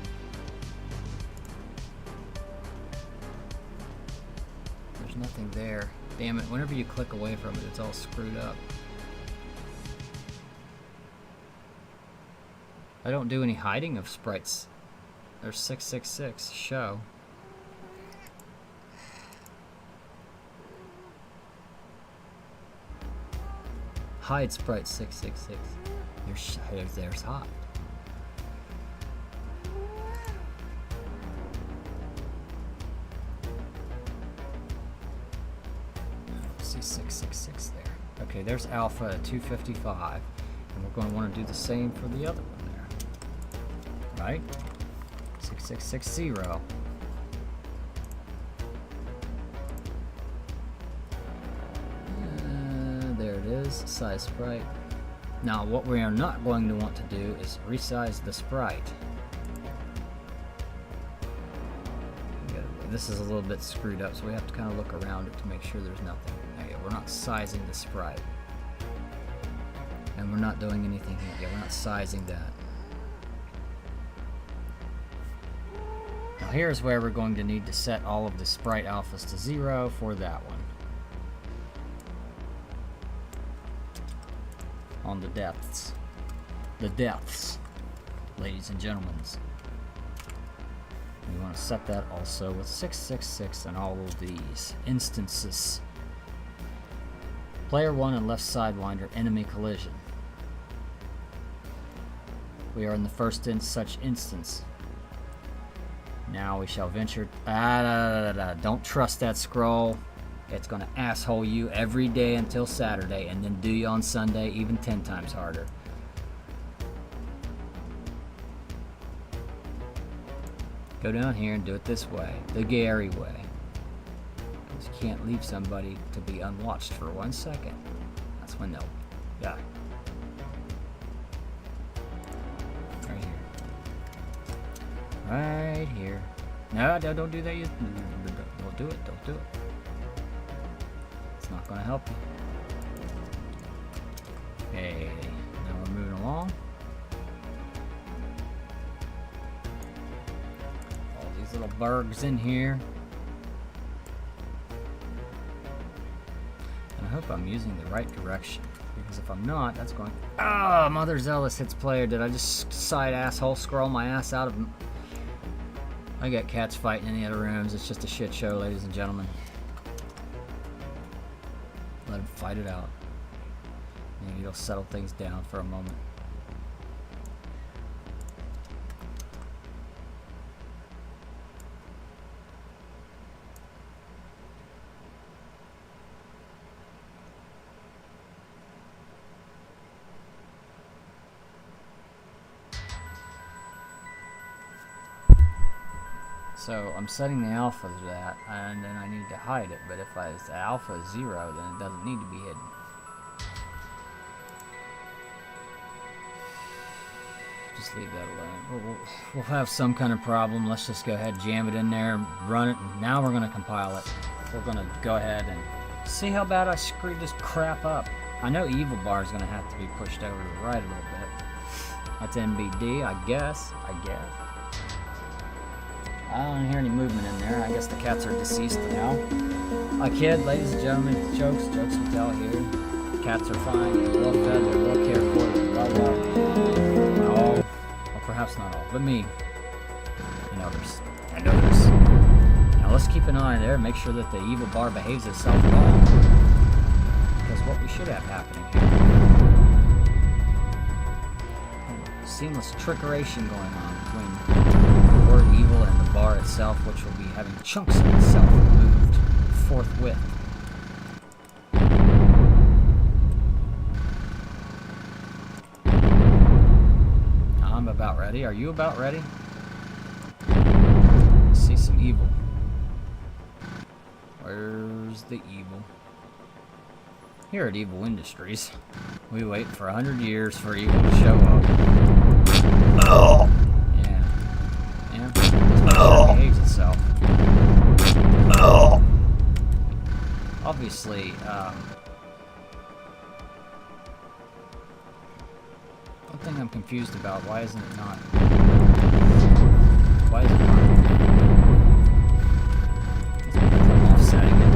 There's nothing there. Damn it, whenever you click away from it, it's all screwed up. I don't do any hiding of sprites. There's 666, show. Hide sprite 666. There's hot. See 666 there. Okay, there's alpha at 255, and we're going to want to do the same for the other one there. Right? 6660. There it is, size sprite. Now what we are not going to want to do is resize the sprite. This is a little bit screwed up, so we have to kind of look around it to make sure there's nothing. Okay, we're not sizing the sprite. And we're not doing anything here. Yeah, we're not sizing that. Now here's where we're going to need to set all of the sprite alphas to 0 for that one. On the depths. The depths, ladies and gentlemen. We want to set that also with 666 and all of these instances. Player 1 and left sidewinder enemy collision. We are in the first such instance. Now we shall venture. Don't trust that scroll. It's going to asshole you every day until Saturday, and then do you on Sunday even 10 times harder. Go down here and do it this way, the Gary way. You can't leave somebody to be unwatched for 1 second. That's when they'll die. Right here. Right here. No, don't do that. Don't do it. Don't do it. It's not going to help you. Okay, now we're moving along. little burgs in here. And I hope I'm using the right direction, because if I'm not, that's going... Ah, Mother Zealous hits player. Did I just side asshole scroll my ass out of... I got cats fighting in the other rooms. It's just a shit show, ladies and gentlemen. Let them fight it out. Maybe it'll settle things down for a moment. So I'm setting the alpha to that, and then I need to hide it. But if the alpha is 0, then it doesn't need to be hidden. Just leave that alone. We'll have some kind of problem. Let's just go ahead, jam it in there, run it, and now we're going to compile it. We're going to go ahead and see how bad I screwed this crap up. I know evil bar is going to have to be pushed over to the right a little bit. That's NBD, I guess. I don't hear any movement in there. I guess the cats are deceased now. I kid, ladies and gentlemen. Jokes we tell here. Cats are fine. They're well fed. They're well cared for. They're well loved. All, well, perhaps not all, but me and others. Now let's keep an eye there. Make sure that the evil bar behaves itself well. Because what we should have happening here. Seamless trickeration going on between the word evil and the bar itself, which will be having chunks of itself removed forthwith. I'm about ready. Are you about ready? See some evil. Where's the evil? Here at Evil Industries, we wait for 100 years for evil to show up. Oh. Yeah. It behaves itself. Oh. Obviously, one thing I'm confused about, why isn't it not? Why is it not? It's because I'm offsetting it.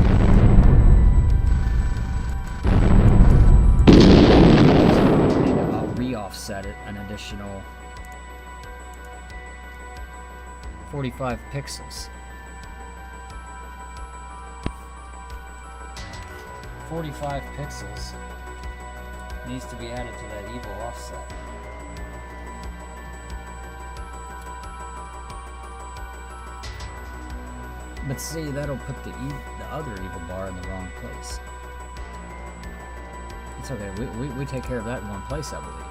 I'll re-offset it an additional 45 pixels. 45 pixels needs to be added to that evil offset. But see, that'll put the other evil bar in the wrong place. It's okay, we take care of that in one place, I believe.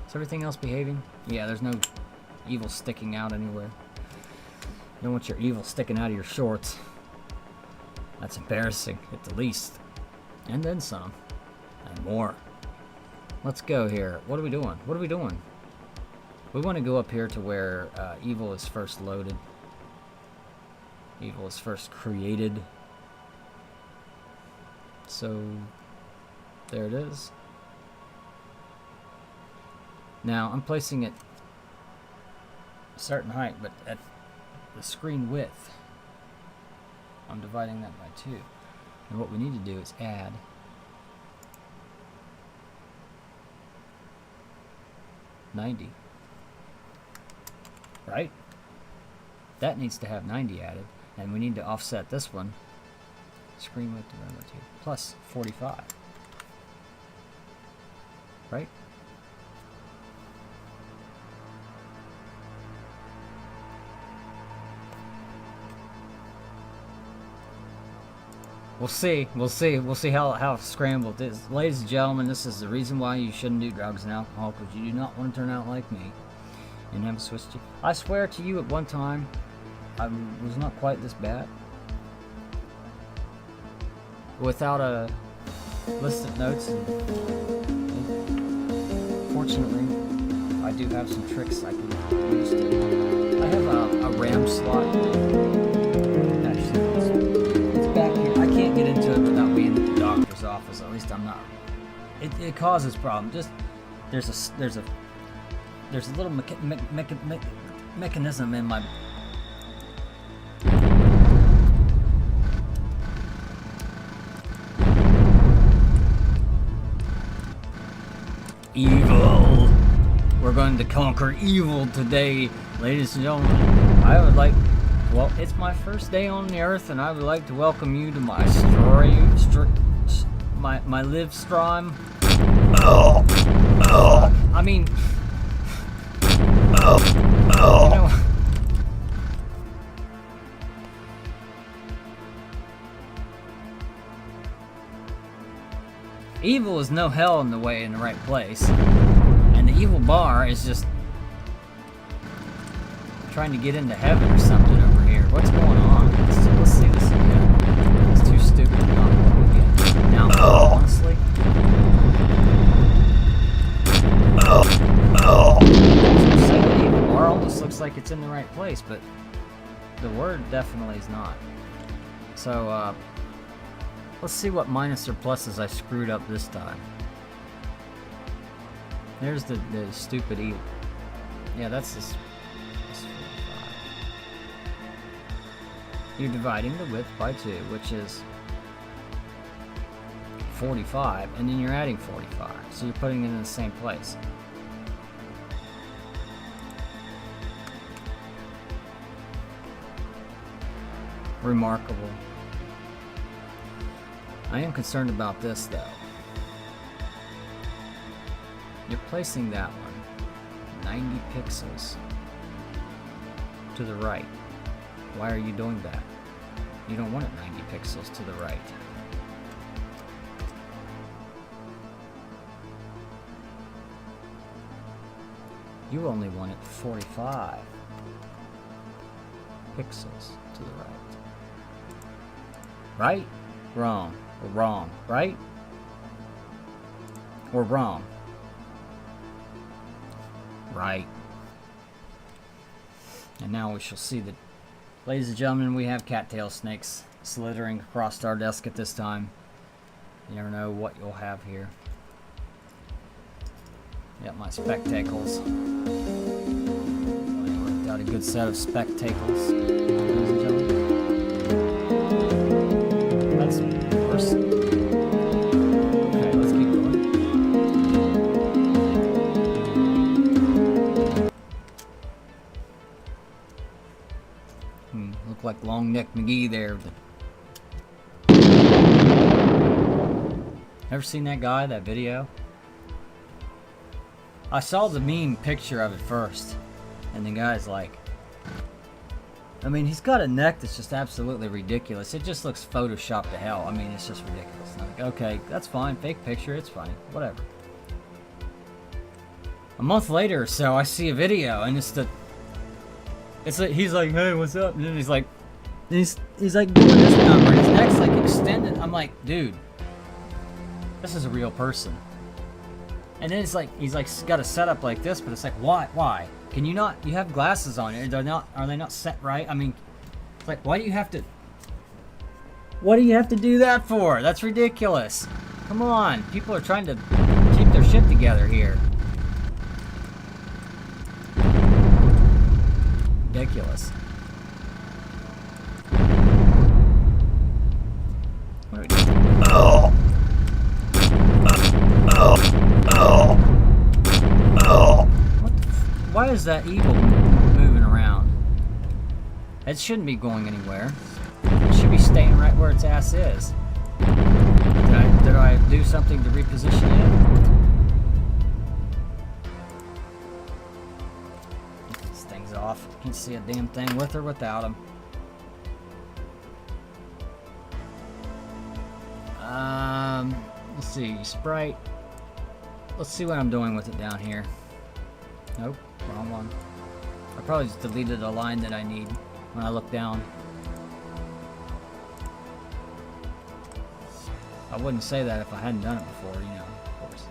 Is everything else behaving? Yeah, there's no evil sticking out anywhere. You don't want your evil sticking out of your shorts. That's embarrassing, at the least. And then some. And more. Let's go here. What are we doing? We want to go up here to where evil is first loaded. Evil is first created. So, there it is. Now, I'm placing it a certain height, but at the screen width, I'm dividing that by 2. And what we need to do is add $90. Right? That needs to have 90 added, and we need to offset this one. Screen width divided by 2 plus 45. Right? We'll see how scrambled it is. Ladies and gentlemen, this is the reason why you shouldn't do drugs and alcohol, because you do not want to turn out like me. You never switched to. I swear to you, at one time, I was not quite this bad. Without a list of notes, and fortunately, I do have some tricks I can use to. I have a RAM slot. Actually, it's back here. I can't get into it without being at the doctor's office. At least I'm not. It causes problems. Just there's a little mechanism in my... Evil! We're going to conquer evil today, ladies and gentlemen. I would like... Well, it's my first day on the earth, and I would like to welcome you to my my LIVESTREAM. I mean... You know, evil is no hell in the way in the right place, and the evil bar is just trying to get into heaven or something over here. What's going on? Let's see this again. It's too stupid to not look again. Now, honestly, the evil bar almost looks like it's in the right place, but the word definitely is not. So, let's see what minus or pluses I screwed up this time. There's the stupid evil. Yeah, that's this. You're dividing the width by 2, which is 45, and then you're adding 45. So you're putting it in the same place. Remarkable. I am concerned about this, though. You're placing that one 90 pixels to the right. Why are you doing that? You don't want it 90 pixels to the right. You only want it 45 pixels to the right. Right? Wrong. Or wrong. Right? Or wrong. Right. And now we shall see that, ladies and gentlemen, we have cattail snakes slithering across our desk at this time. You never know what you'll have here. Got my spectacles. I worked out a good set of spectacles, ladies and gentlemen. That's worse. Okay, let's keep going. Look like Long Neck McGee there. Ever seen that guy, that video? I saw the meme picture of it first, and the guy's like, I mean, he's got a neck that's just absolutely ridiculous. It just looks photoshopped to hell. I mean, it's just ridiculous. And I'm like, okay, that's fine, fake picture, it's fine, whatever. A month later or so, I see a video, and it's like, he's like, hey, what's up? And then he's like doing this number, and his neck's like extended. I'm like, dude, this is a real person. And then it's like, he's like got a setup like this, but it's like, why? Can you not, you have glasses on, are they not set right? I mean, it's like, what do you have to do that for? That's ridiculous. Come on, people are trying to keep their shit together here. Ridiculous. What are we doing? Why is that evil moving around? It shouldn't be going anywhere. It should be staying right where its ass is. Did I do something to reposition it? Get these things off. Can't see a damn thing with or without them. Let's see, sprite. Let's see what I'm doing with it down here. Nope, wrong one. I probably just deleted a line that I need when I look down. I wouldn't say that if I hadn't done it before, you know, of course.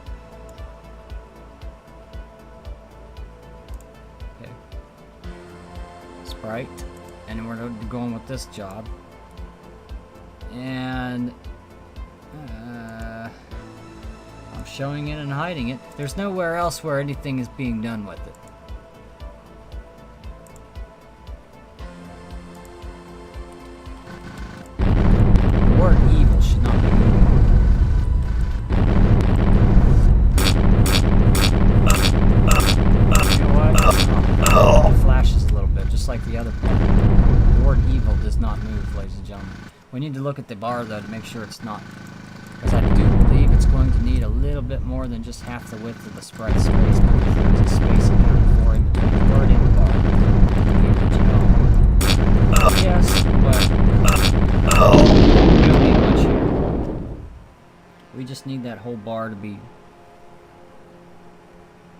Okay. Sprite. And then we're going with this job. And I'm showing it and hiding it. There's nowhere else where anything is being done with it. We need to look at the bar though to make sure it's not, because I do believe it's going to need a little bit more than just half the width of the sprite space, because there's a space accounted for in between the word and the bar. Yes, but we don't need much here. We just need that whole bar to be.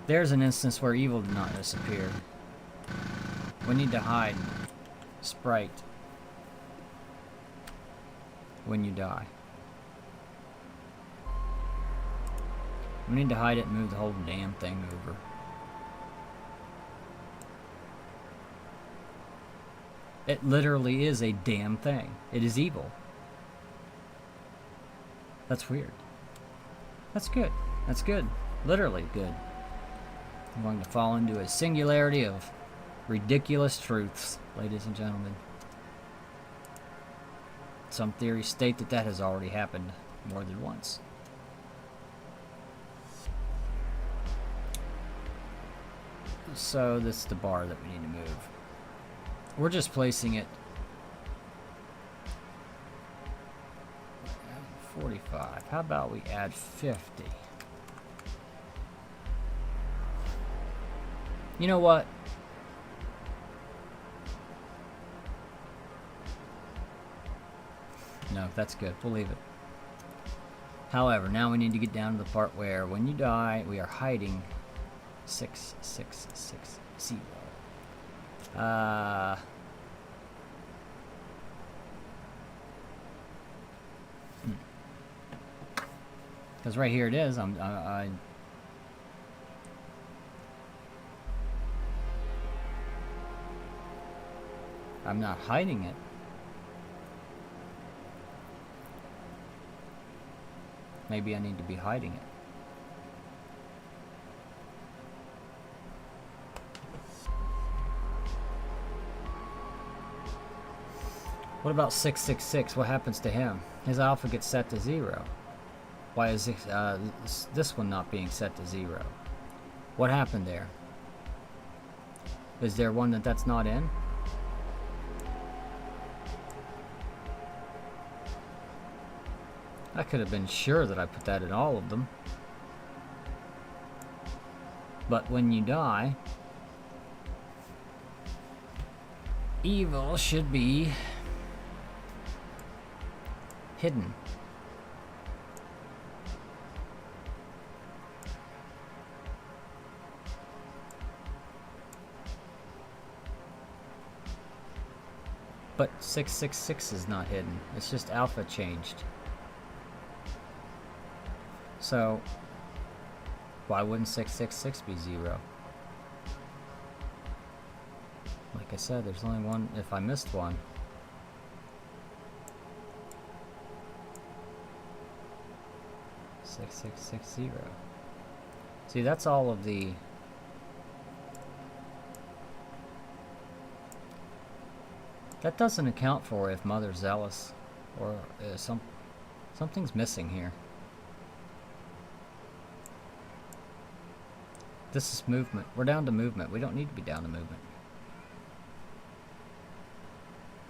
There's an instance where evil did not disappear. We need to hide sprite when you die. We need to hide it and move the whole damn thing over. It literally is a damn thing. It is evil. That's weird. That's good. That's good. Literally good. I'm going to fall into a singularity of ridiculous truths, ladies and gentlemen. Some theories state that that has already happened more than once. So this is the bar that we need to move. We're just placing it 45. How about we add 50? You know what? No, that's good. We'll leave it. However, now we need to get down to the part where when you die, we are hiding 6660. Because right here it is. I'm not hiding it. Maybe I need to be hiding it. What about 666? What happens to him? His alpha gets set to 0. Why is this one not being set to 0? What happened there? Is there one that's not in? I could have been sure that I put that in all of them. But when you die, evil should be hidden. But 666 is not hidden. It's just alpha changed. So, why wouldn't 666 be 0? Like I said, there's only one. If I missed one. Six, 660. See, that's all of the. That doesn't account for if Mother's Zealous or something's missing here. This is movement. We're down to movement. We don't need to be down to movement.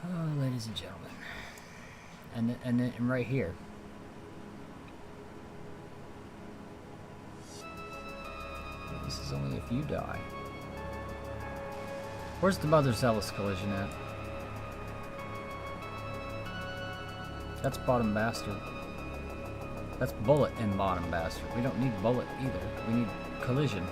Oh, ladies and gentlemen. And then right here. This is only if you die. Where's the Mother Zealous collision at? That's bottom bastard. That's bullet and bottom bastard. We don't need bullet either. We need collision.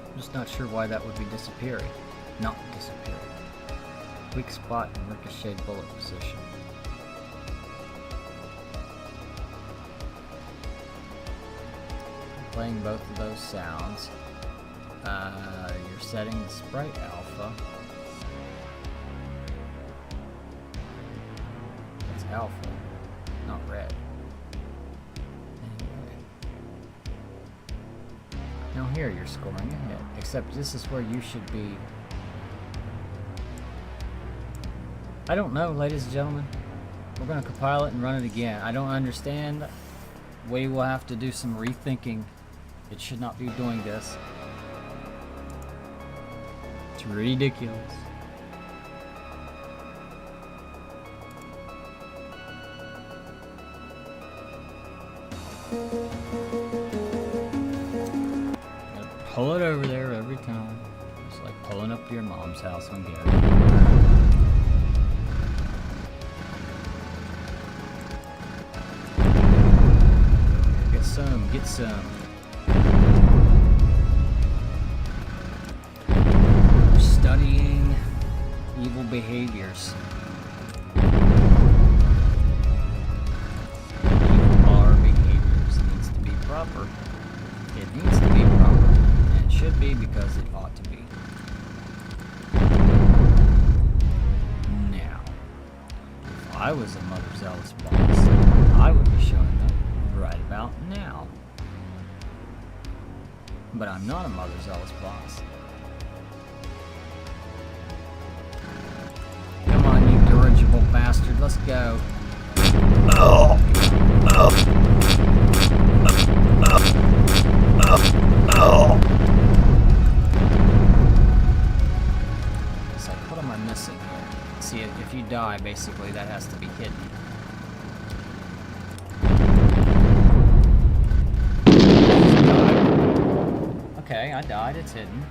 I'm just not sure why that would be disappearing. Not disappearing. Weak spot and ricochet bullet position. Playing both of those sounds. You're setting the sprite alpha. That's alpha, not red. Anyway. Now here you're scoring ahead, except this is where you should be. I don't know, ladies and gentlemen. We're going to compile it and run it again. I don't understand. We will have to do some rethinking. It should not be doing this. It's ridiculous. Pull it over there every time. It's like pulling up to your mom's house on Gary. Get some. We're studying evil behaviors. Our behaviors needs to be proper. It needs to be proper. And it should be because it ought to be. Now, if I was a Mother Zealous boss, I would be showing up right about now. But I'm not a Mother Zealous boss. Come on, you dirigible bastard, let's go. So what am I missing here? See, if you die, basically that has to be hidden. Okay, I died, it's hidden.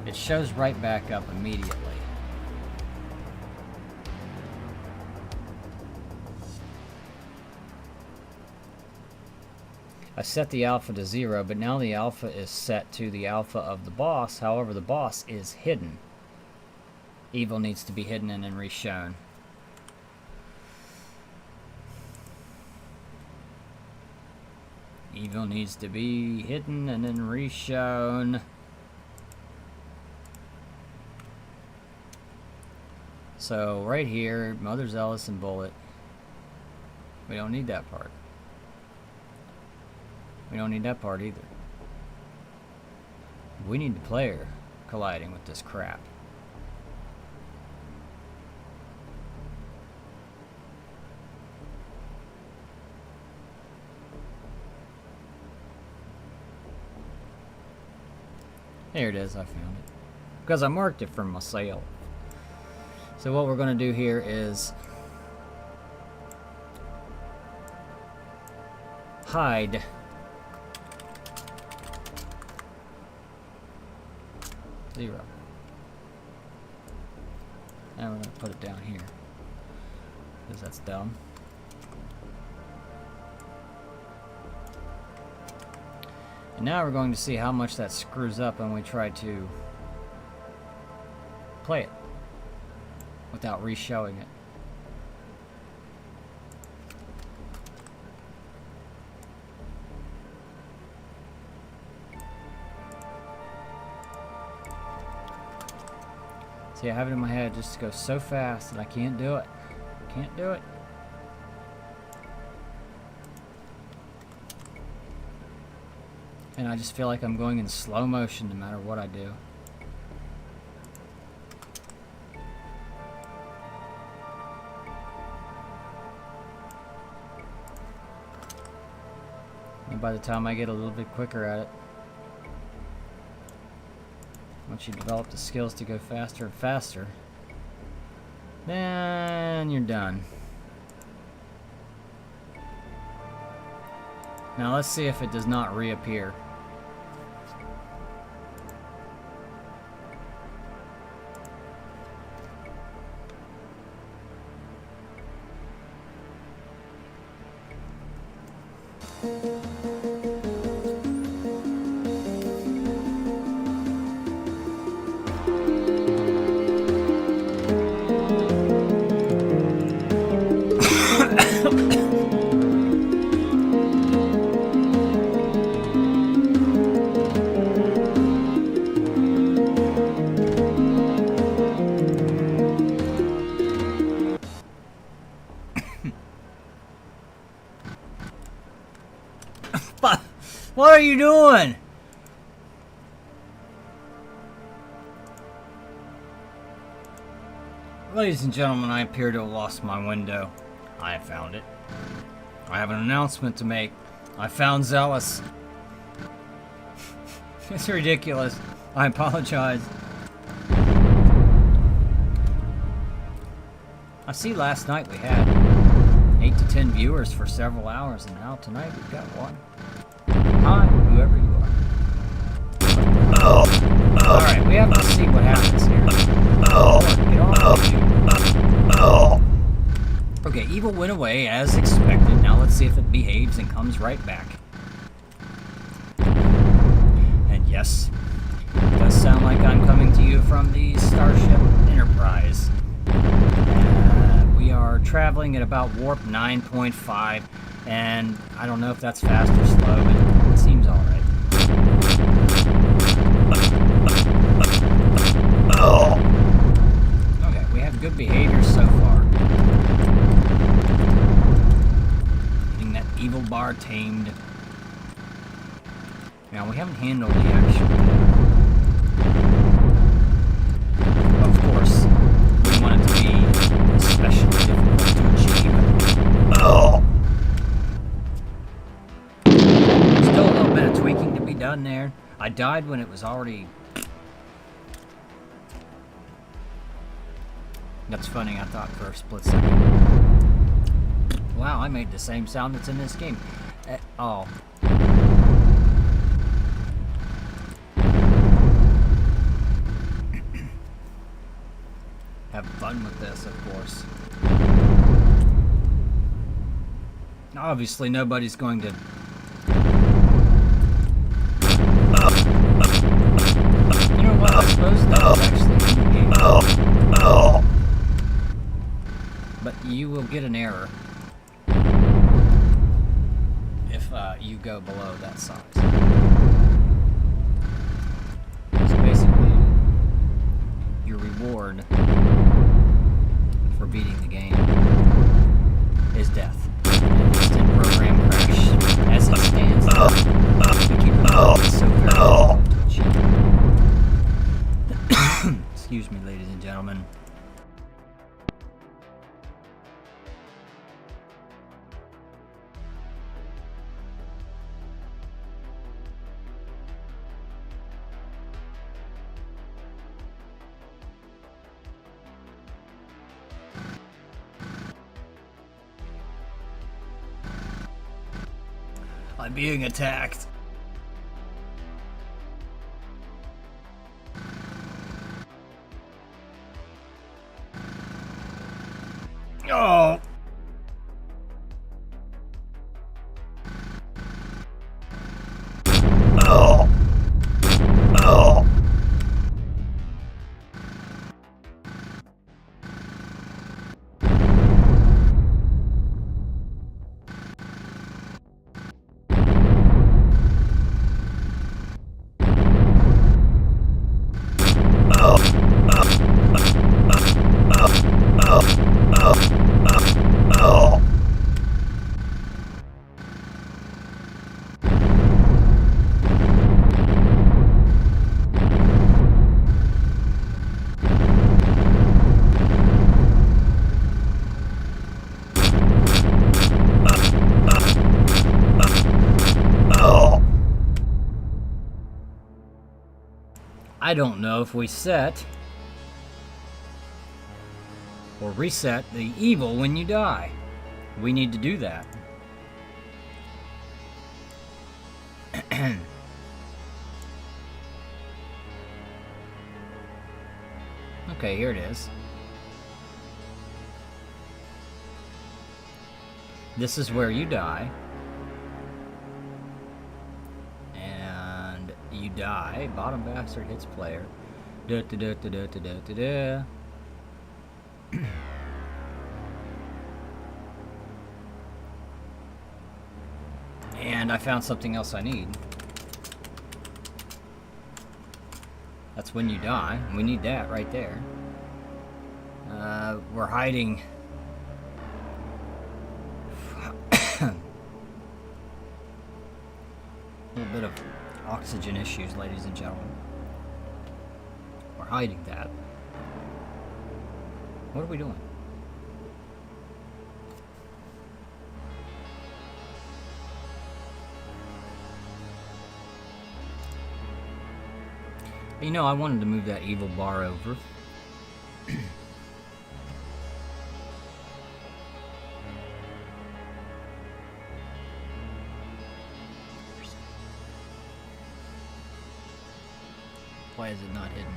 It shows right back up immediately. I set the alpha to 0, but now the alpha is set to the alpha of the boss. However, the boss is hidden. Evil needs to be hidden and then reshown. Evil needs to be hidden and then reshown. So right here, Mother Zealous and Bullet. We don't need that part. We don't need that part either. We need the player colliding with this crap. There it is, I found it. Because I marked it for myself. So what we're going to do here is hide. Zero. Now we're going to put it down here. Because that's dumb. And now we're going to see how much that screws up when we try to play it without re-showing it. See, I have it in my head just to go so fast that I can't do it. Can't do it. And I just feel like I'm going in slow motion no matter what I do. And by the time I get a little bit quicker at it, once you develop the skills to go faster and faster, then you're done. Now let's see if it does not reappear. What are you doing? Ladies and gentlemen, I appear to have lost my window. I have found it. I have an announcement to make. I found Zealous. It's ridiculous. I apologize. I see last night we had 8 to 10 viewers for several hours, and now tonight we've got one. Hi, whoever you are. Alright, we have to see what happens here. Get on, dude. Okay, evil went away as expected. Now let's see if it behaves and comes right back. And yes, it does sound like I'm coming to you from the Starship Enterprise. We are traveling at about warp 9.5, and I don't know if that's fast or slow, but it seems alright. Okay, we have good behavior so far. Getting that evil bar tamed. Now, we haven't handled the actual Of course, we want it to be especially difficult to achieve. Still a little bit of tweaking to be done there. I died when it was already... That's funny, I thought for a split second. Wow, I made the same sound that's in this game. Oh. Have fun with this, of course. Obviously, nobody's going to... You know what, I suppose that was actually in the game. But you will get an error if you go below that size. So basically, your reward for beating the game is death. An instant program crash. As it stands now, we keep in mind it's so very difficult to achieve. Excuse me, ladies and gentlemen. I'm being attacked. Oh. I don't know if we set or reset the evil when you die. We need to do that. Okay, here it is. This is where you die. And you die. Bottom bastard hits player. Da da da da da da da da. And I found something else I need. That's when you die. We need that right there. We're hiding. A little bit of oxygen issues, ladies and gentlemen. We're hiding that. What are we doing? You know, I wanted to move that evil bar over. Why is it not hidden?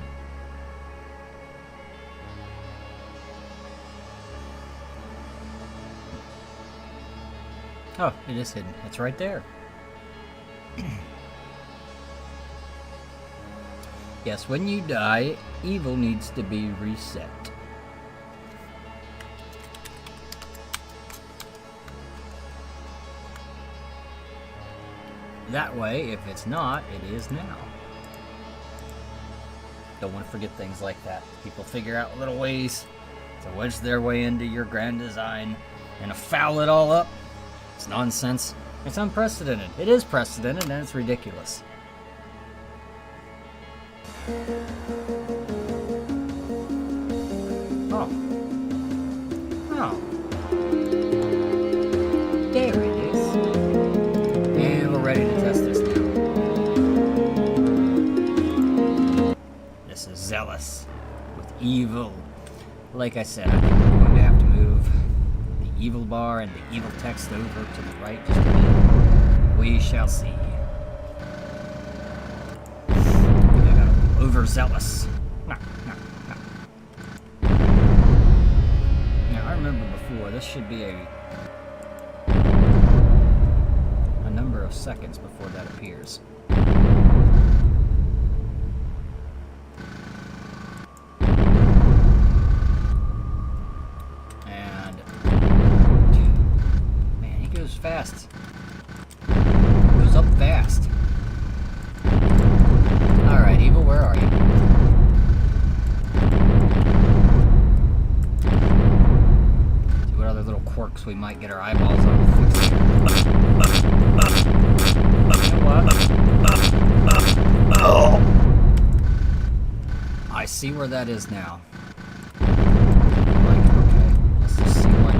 Oh, it is hidden. It's right there. Yes, when you die, evil needs to be reset. That way, if it's not, it is now. Don't want to forget things like that. People figure out little ways to wedge their way into your grand design and to foul it all up. It's nonsense. It's unprecedented. It is precedented and it's ridiculous. Oh. Oh. There it is. And we're ready to test this now. This is Zealous with evil. Like I said, I think we're going to have to move the evil bar and the evil text over to the right just a bit. We shall see. Overzealous. No. Now, I remember before, this should be a number of seconds before that appears. And, man, he goes fast. He goes up fast. Alright, Evil, where are you? See what other little quirks we might get our eyeballs on to fix here. You know what? I see where that is now. Like, okay, let's just see like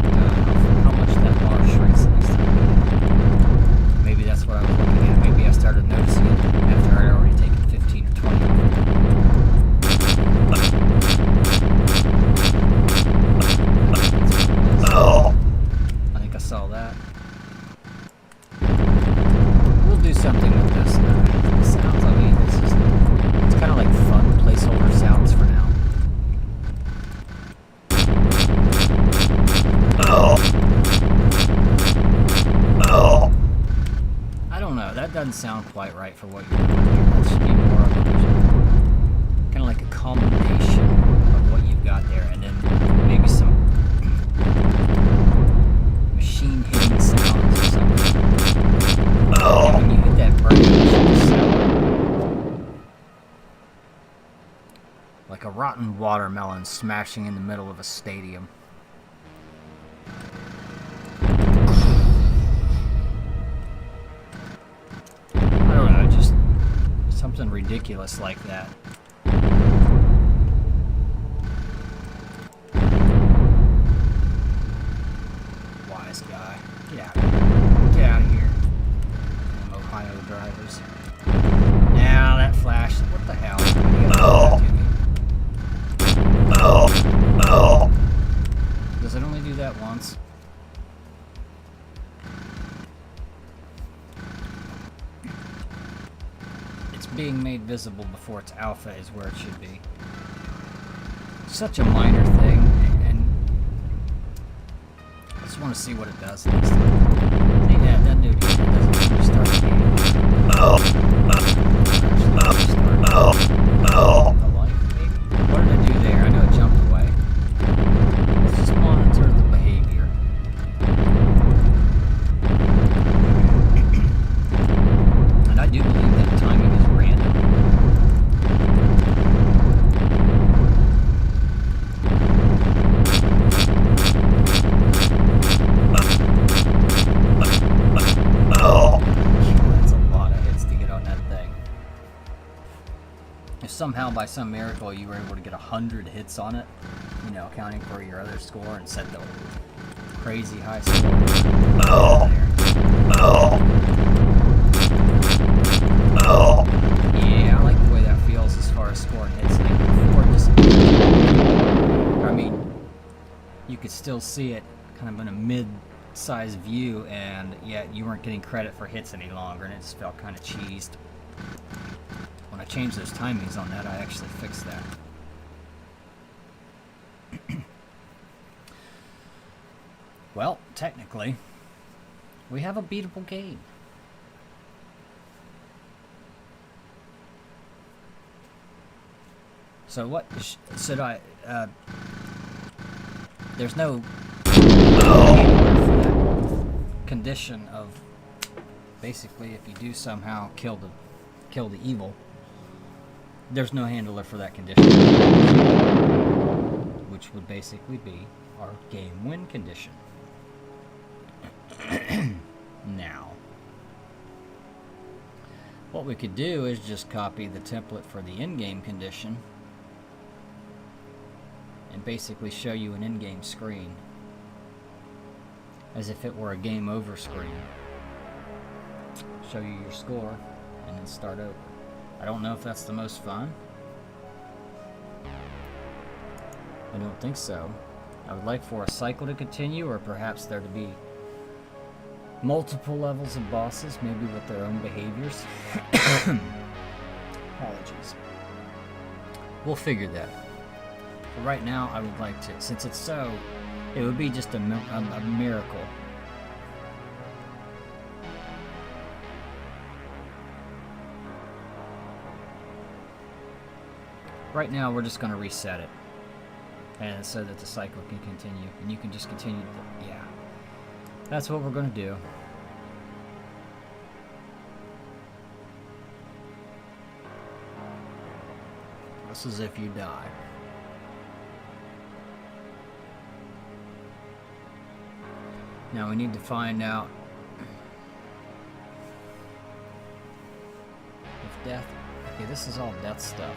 how much that bar shrinks next time. Maybe that's what I was looking at. Maybe I started noticing it after I'd already taken 15 or 20 off. I think I saw that. We'll do something with this. The sounds, I mean, it's kind of like fun placeholder sounds for now. I don't know, that doesn't sound quite right for what you're doing here. That should be more of a kind of like a combination of what you've got there, and then maybe some machine hitting sounds or something. And when you hit that button, it should sound like a rotten watermelon smashing in the middle of a stadium. I don't know, just something ridiculous like that. Wise guy. Get out of here. Get out of here. Damn Ohio drivers. Now that flash. What the hell? Does it only do that once? It's being made visible before its alpha is where it should be. Such a minor thing, and I just want to see what it does next time. See, yeah, that dude, it doesn't let me start the game. The life, maybe? What did I do there? I know it jumped away. Let's just monitor the behavior. And I do believe that timing is random. That's a lot of hits to get on that thing. If somehow by some miracle you were able to get 100 hits on it, you know, accounting for your other score and set the crazy high score. Yeah, I like the way that feels as far as still see it kind of in a mid-sized view, and yet you weren't getting credit for hits any longer, and it just felt kind of cheesed. When I changed those timings on that, I actually fixed that. Well, technically, we have a beatable game. So what should I, there's no condition of, basically, if you do somehow kill the evil, there's no handler for that condition, which would basically be our game win condition. Now, what we could do is just copy the template for the in-game condition and basically show you an in-game screen as if it were a game over screen. Show you your score and then start over. I don't know if that's the most fun. I don't think so. I would like for a cycle to continue, or perhaps there to be multiple levels of bosses, maybe with their own behaviors. Apologies. We'll figure that out. But right now, I would like to, since it's so, it would be just a miracle. Right now, we're just going to reset it, and so that the cycle can continue, and you can just continue. Yeah, that's what we're going to do. This is if you die. Now we need to find out if death. Okay, this is all death stuff.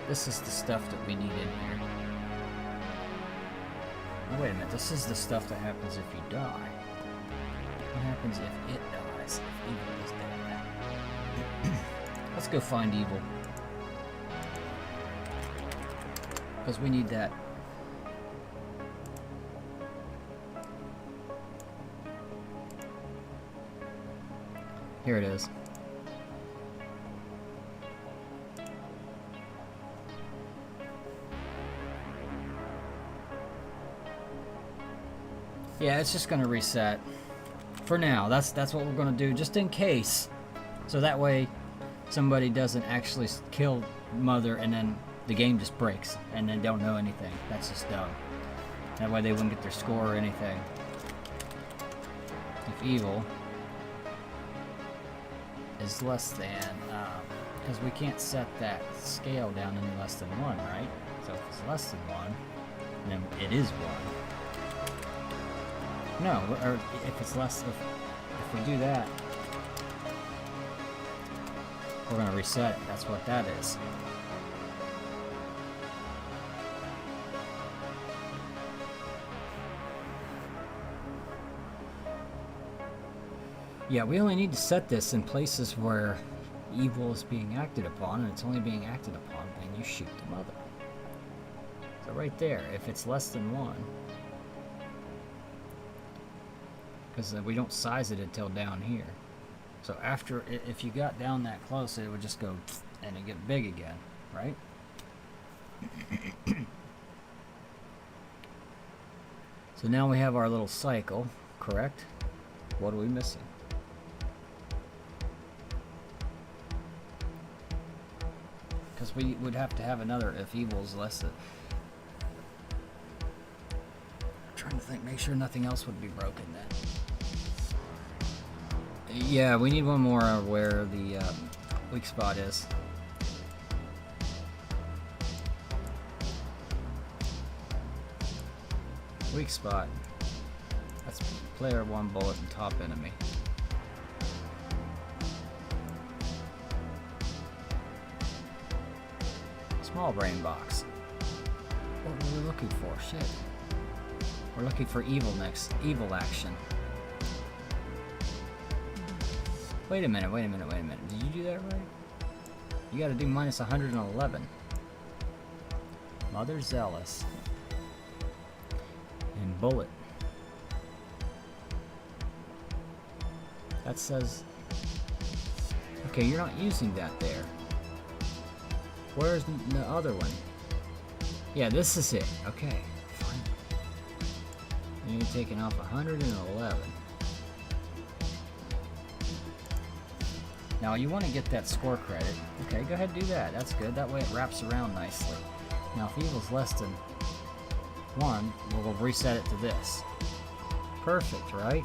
This is the stuff that we need in here. Oh, wait a minute, this is the stuff that happens if you die. What happens if it dies? If evil is dead? Let's go find evil. Because we need that. Here it is. Yeah, it's just gonna reset. For now, that's what we're gonna do, just in case. So that way, somebody doesn't actually kill Mother and then the game just breaks and they don't know anything. That's just dumb. That way they wouldn't get their score or anything. If evil is less than, because we can't set that scale down any less than 1, right? So if it's less than 1, then it is 1. No, or if it's less, if we do that, we're going to reset it. That's what that is. Yeah, we only need to set this in places where evil is being acted upon, and it's only being acted upon when you shoot the Mother. So right there, if it's less than 1, because we don't size it until down here. So after, if you got down that close, it would just go and it get big again, right? So now we have our little cycle, correct? What are we missing? Because we would have to have another if evil is less than. I'm trying to think, make sure nothing else would be broken then. Yeah, we need one more where the weak spot is. Weak spot. That's player 1 bullet and top enemy. Small brain box. What were we looking for? Shit. We're looking for evil next. Evil action. Wait a minute. Did you do that right? You gotta do minus 111. Mother Zealous. And Bullet. That says... Okay, you're not using that there. Where's the other one? Yeah, this is it. Okay, fine. And you're taking off 111. Now you want to get that score credit. Okay, go ahead and do that. That's good. That way it wraps around nicely. Now if evil's less than 1, we'll reset it to this. Perfect, right?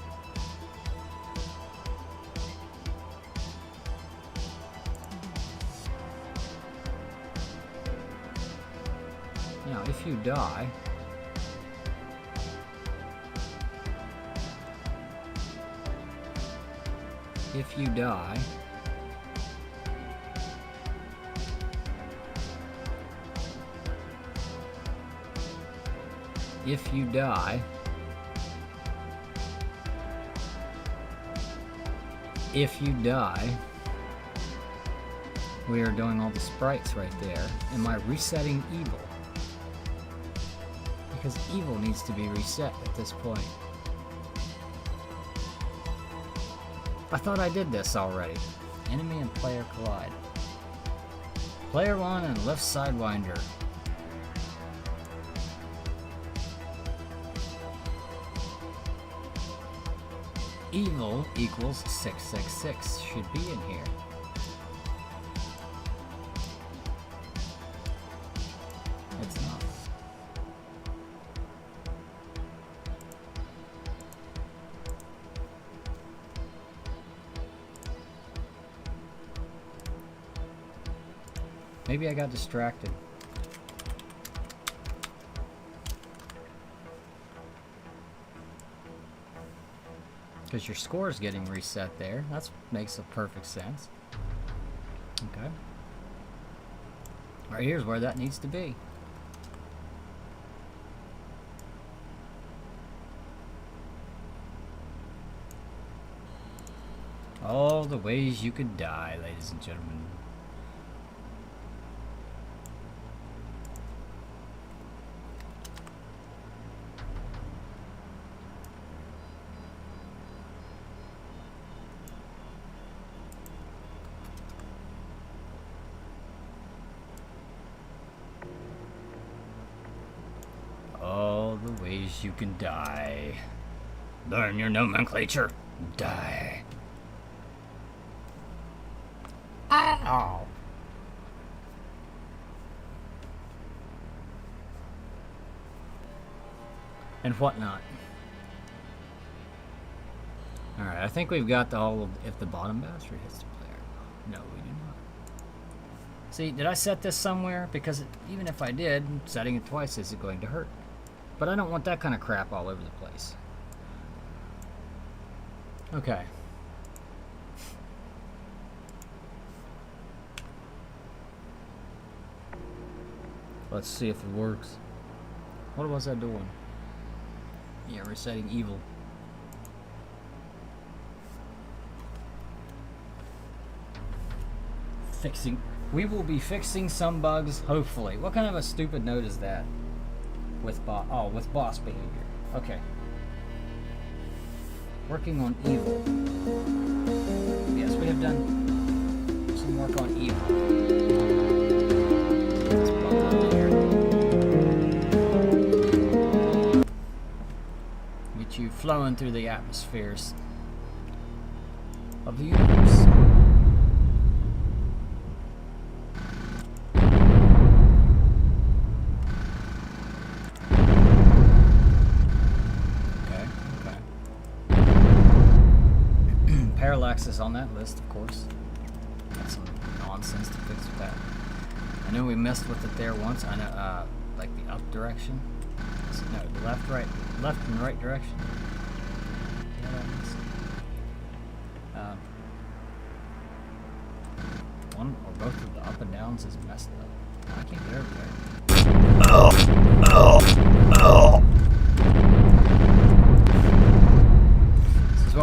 Now if you die, if you die, we are doing all the sprites right there. Am I resetting evil? Because evil needs to be reset at this point. I thought I did this already. Enemy and player collide. Player 1 and left sidewinder. Evil equals 666. Should be in here. It's not. Maybe I got distracted. Because your score is getting reset there. That makes a perfect sense. Okay. Right here's where that needs to be. All the ways you could die, ladies and gentlemen. All the ways you can die. Learn your nomenclature. Die. Ow. And whatnot. Alright, I think we've got the whole of if the bottom bastard hits the player. No, we do not. See, did I set this somewhere? Because even if I did, setting it twice isn't going to hurt. But I don't want that kind of crap all over the place. Okay. Let's see if it works. What was I doing? Yeah, resetting evil. Fixing. We will be fixing some bugs, hopefully. What kind of a stupid note is that? With boss behavior. Okay. Working on evil. Yes, we have done some work on evil. Let's plug that here. Get you flowing through the atmospheres of the universe. Parallax is on that list, of course. That's some nonsense to fix with that. I know we messed with it there once. I know, like the up direction. No, the left and right direction. Yeah, that is. One or both of the up and downs is messed up. I can't get over there.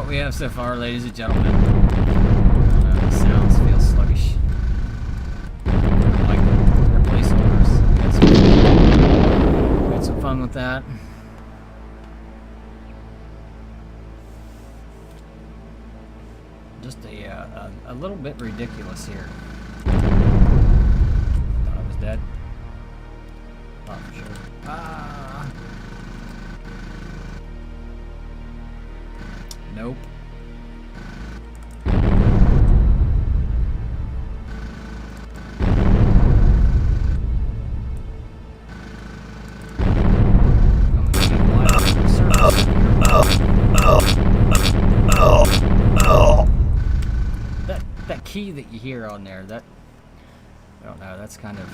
we have so far, ladies and gentlemen. The sounds feel sluggish. Like their placeholders. We had some fun with that. Just a little bit ridiculous here. Thought I was dead. Thought for sure. Ah. Nope. That key that you hear on there, that I don't know, that's kind of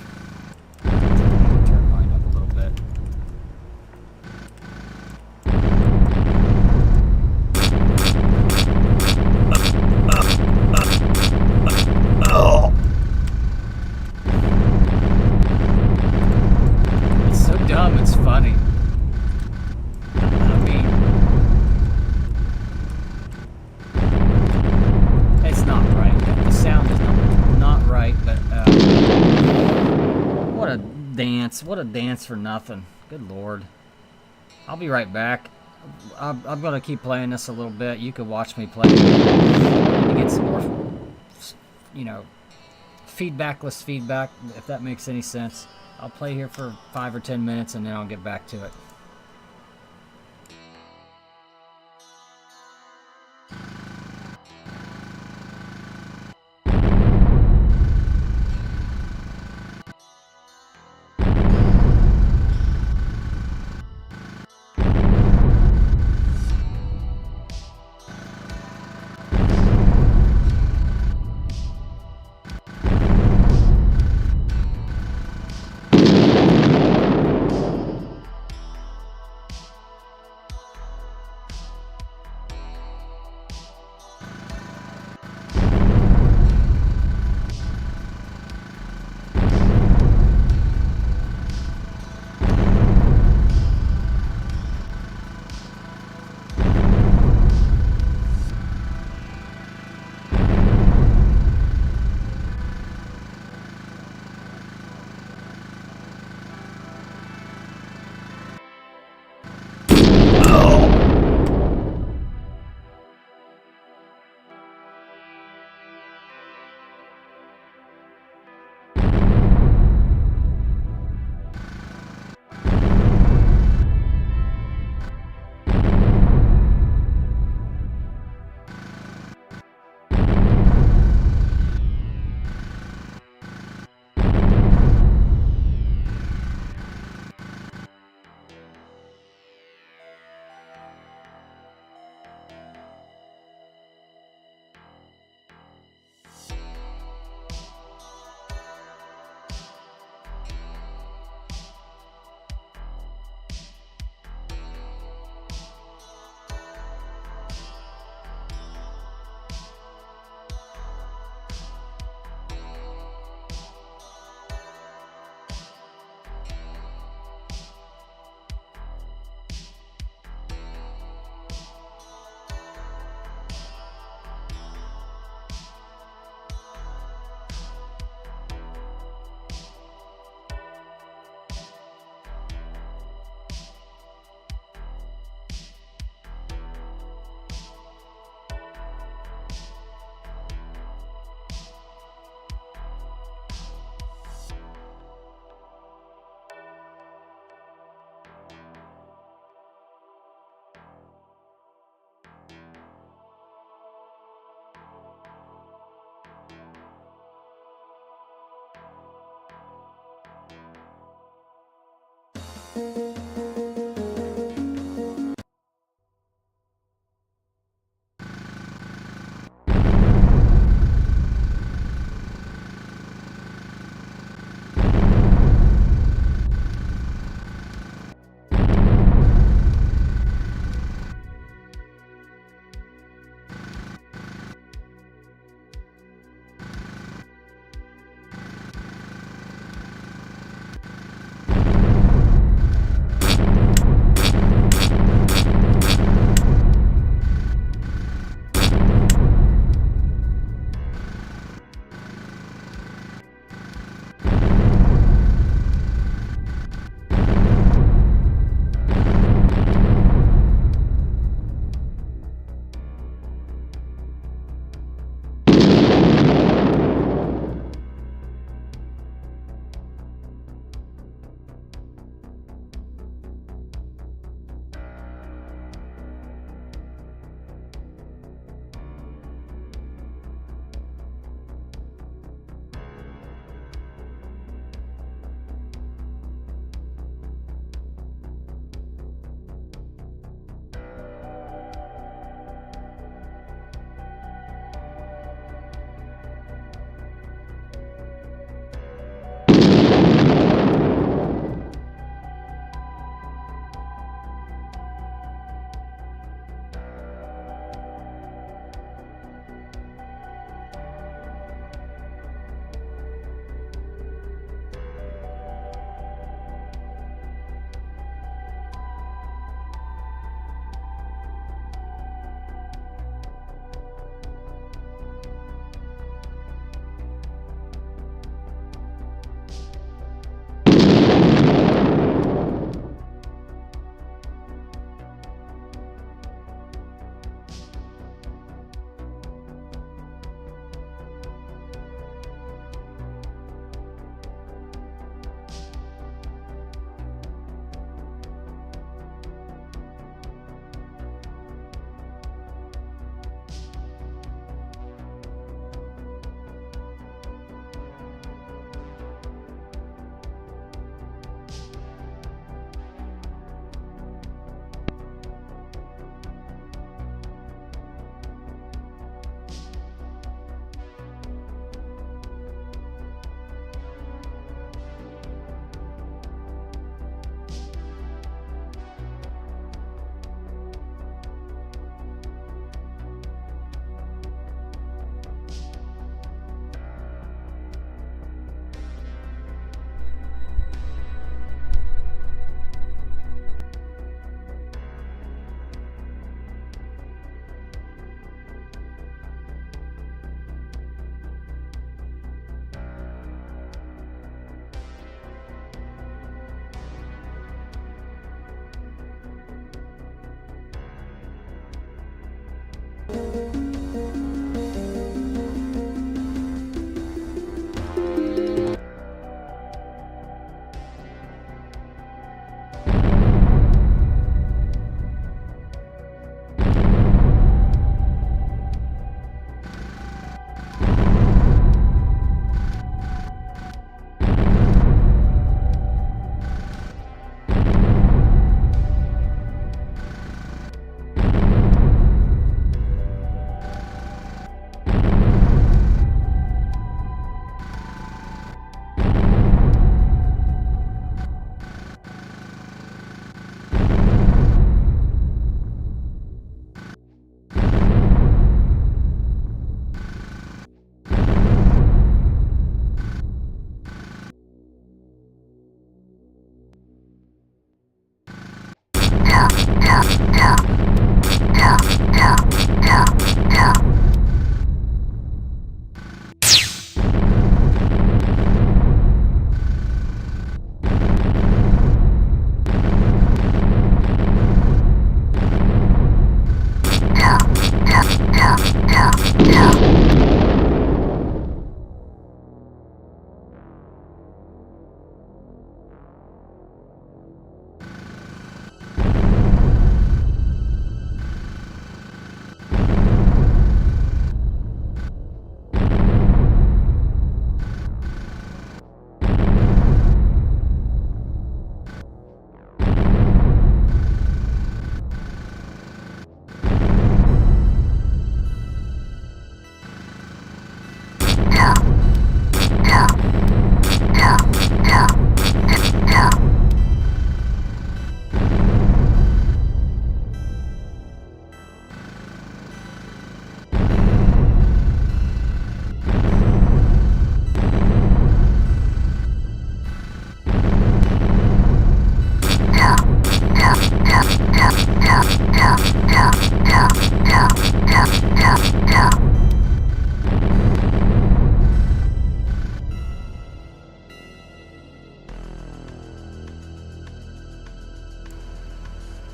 turn mine up a little bit. It's so dumb, it's funny. I mean, it's not right. The sound is not right, but what a dance. What a dance for nothing. Good Lord. I'll be right back. I'm going to keep playing this a little bit. You can watch me play to get some more, you know, feedbackless feedback, if that makes any sense. I'll play here for 5 or 10 minutes and then I'll get back to it.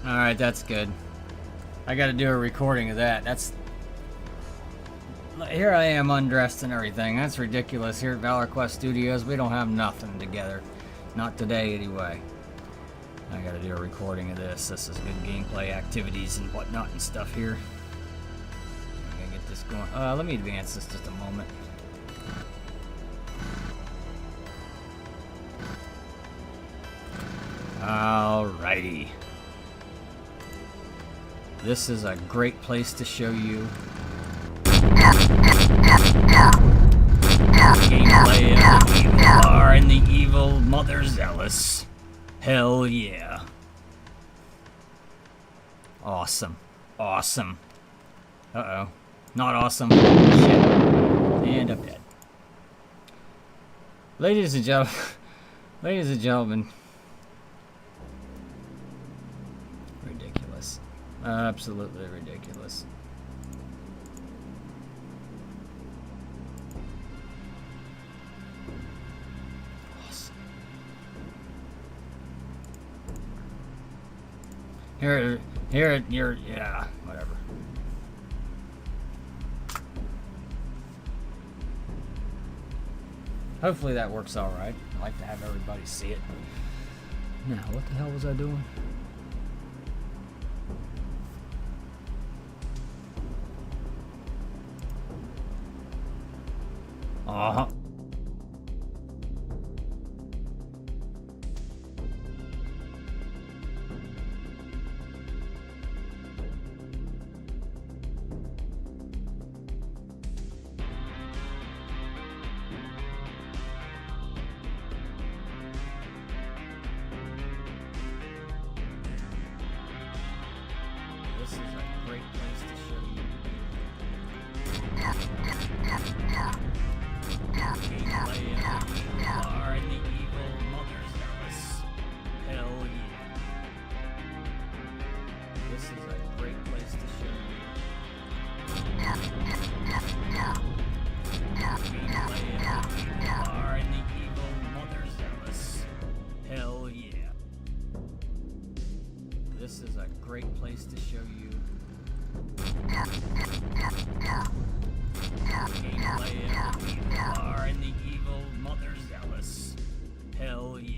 Alright, that's good. I gotta do a recording of that. That's... Here I am undressed and everything. That's ridiculous. Here at Valor Quest Studios, we don't have nothing together. Not today, anyway. I gotta do a recording of this. This is good gameplay activities and whatnot and stuff here. I'm gonna get this going. Let me advance this just a moment. Alrighty. This is a great place to show you gameplay of the evil Bar and the evil Mother Zealous. Hell yeah. Awesome. Awesome. Uh-oh. Not awesome. Shit. And I'm dead. Ladies and gentlemen. Ladies and gentlemen. Ridiculous. Absolutely ridiculous. Awesome. Here, you're, yeah, whatever. Hopefully that works all right. I like to have everybody see it. Now, what the hell was I doing? Uh-huh. This is a great place to show you. Gameplay of the evil Bar and the evil Mother Zealous. Hell yeah. This is a great place to show you. Gameplay of the evil Bar and the evil Mother Zealous. Hell yeah. This is a great place to show you. Gameplay of the evil Bar and the evil Mother Zealous. Hell yeah.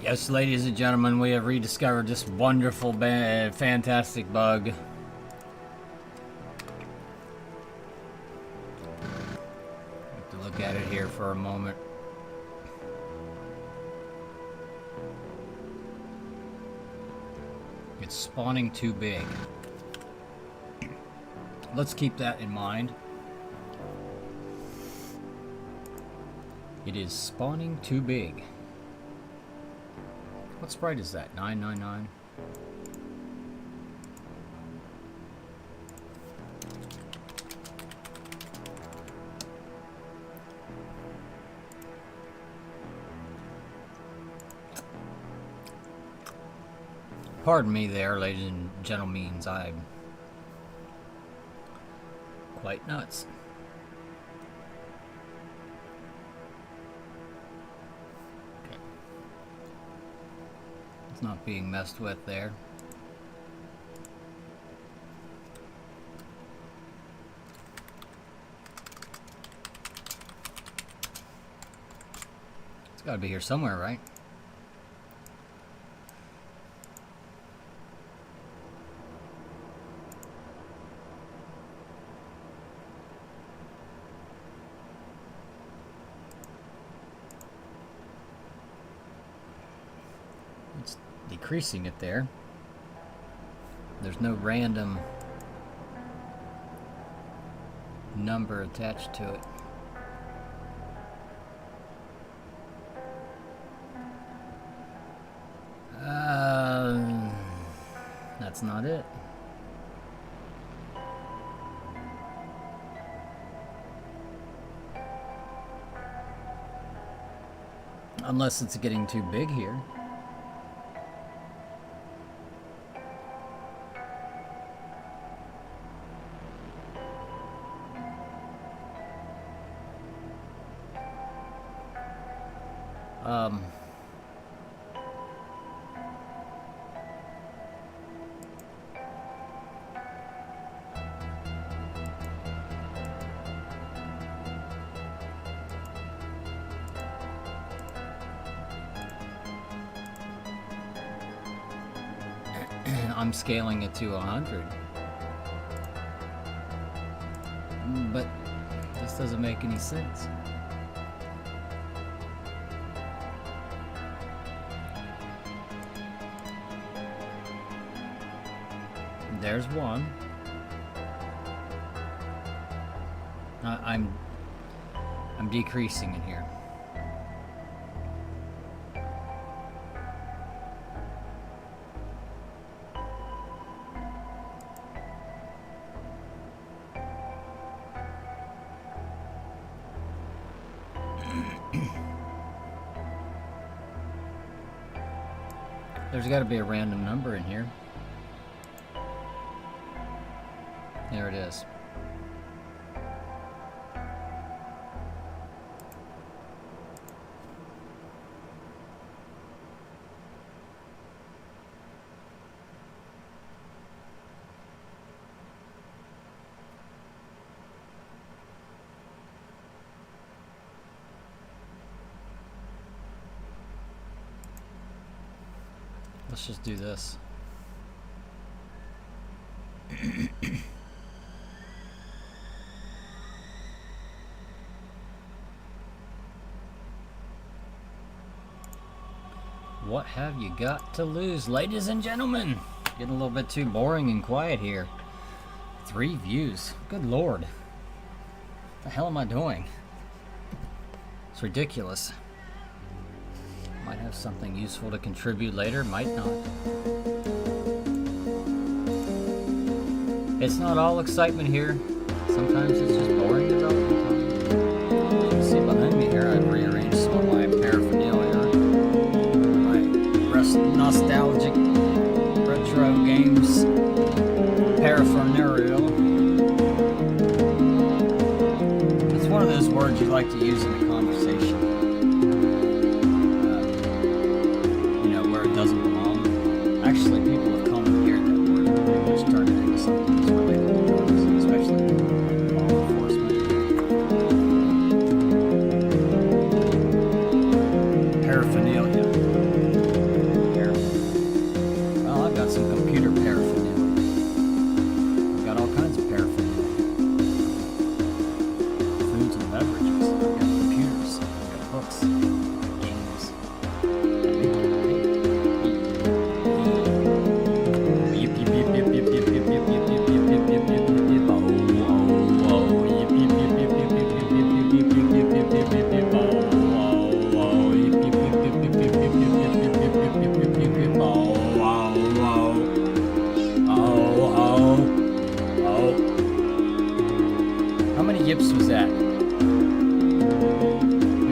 Yes, ladies and gentlemen, we have rediscovered this wonderful, fantastic bug. Have to look at it here for a moment. It's spawning too big. Let's keep that in mind. It is spawning too big. What sprite is that? 999? Pardon me there, ladies and gentlemen, I'm quite nuts. It's not being messed with there. It's got to be here somewhere, right? It's decreasing it there. There's no random number attached to it. That's not it. Unless it's getting too big here. I'm scaling it to 100. But this doesn't make any sense. There's one. I'm decreasing it here. There's got to be a random number in here. There it is. Let's just do this. What have you got to lose, ladies and gentlemen? Getting a little bit too boring and quiet here. 3 views. Good lord. What the hell am I doing? It's ridiculous. Might have something useful to contribute later, might not. It's not all excitement here. Sometimes it's just boring development time. You can see behind me here, I've rearranged some of my paraphernalia. My nostalgic retro games paraphernalia. It's one of those words you like to use in a conversation. Doesn't belong. Actually, people have come and heard that word and pretty much turned it into something that's related to drugs, especially law enforcement. Paraphernalia. Here. Well, I've got some computer paraphernalia. I've got all kinds of paraphernalia. Foods and beverages. I've got computers. I've got books. I've got games. How many yips was that? We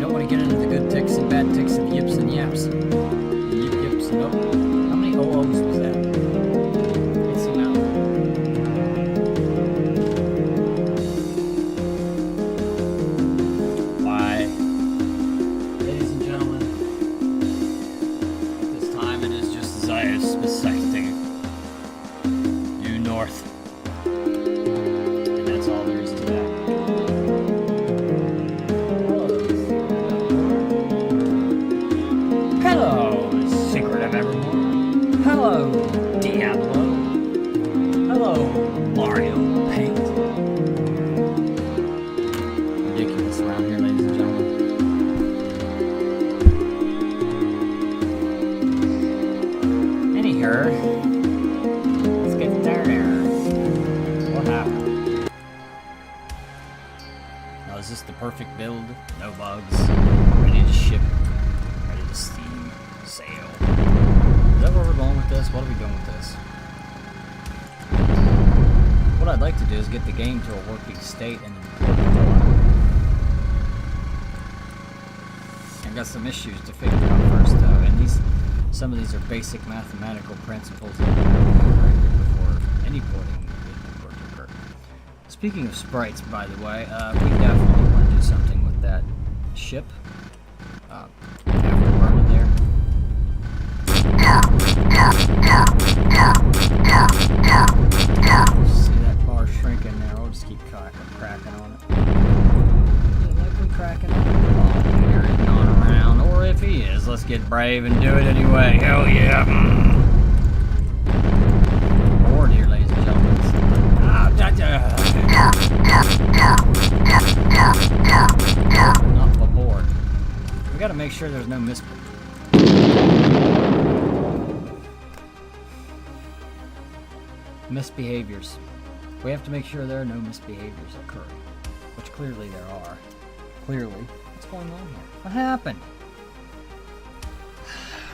don't want to get into the good ticks and bad ticks and yips and yaps. The yip yips and how many OOs was that? It's them out. Why? Ladies and gentlemen, this time it is just as I suspected. Due north. Hello, Diablo. Hello, Mario Paint. Ridiculous around here, ladies and gentlemen. Anyhow, let's get started. What happened? Now, is this the perfect build? No bugs. Ready to ship. Ready to steam. Sail. Is that where we're going with this? What are we doing with this? What I'd like to do is get the game to a working state and I've got some issues to figure out first though, and some of these are basic mathematical principles that we have to correct before any porting would occur. Speaking of sprites, by the way, we definitely want to do something with that ship. Afterburner there. See that bar shrinking there? We'll just keep cracking on it. Like we cracking on it. Oh, Gary's not around. Or if he is, let's get brave and do it anyway. Hell yeah. got to make sure there's no misbehaviors. We have to make sure there are no misbehaviors occurring, which clearly there are. Clearly. What's going on here? What happened?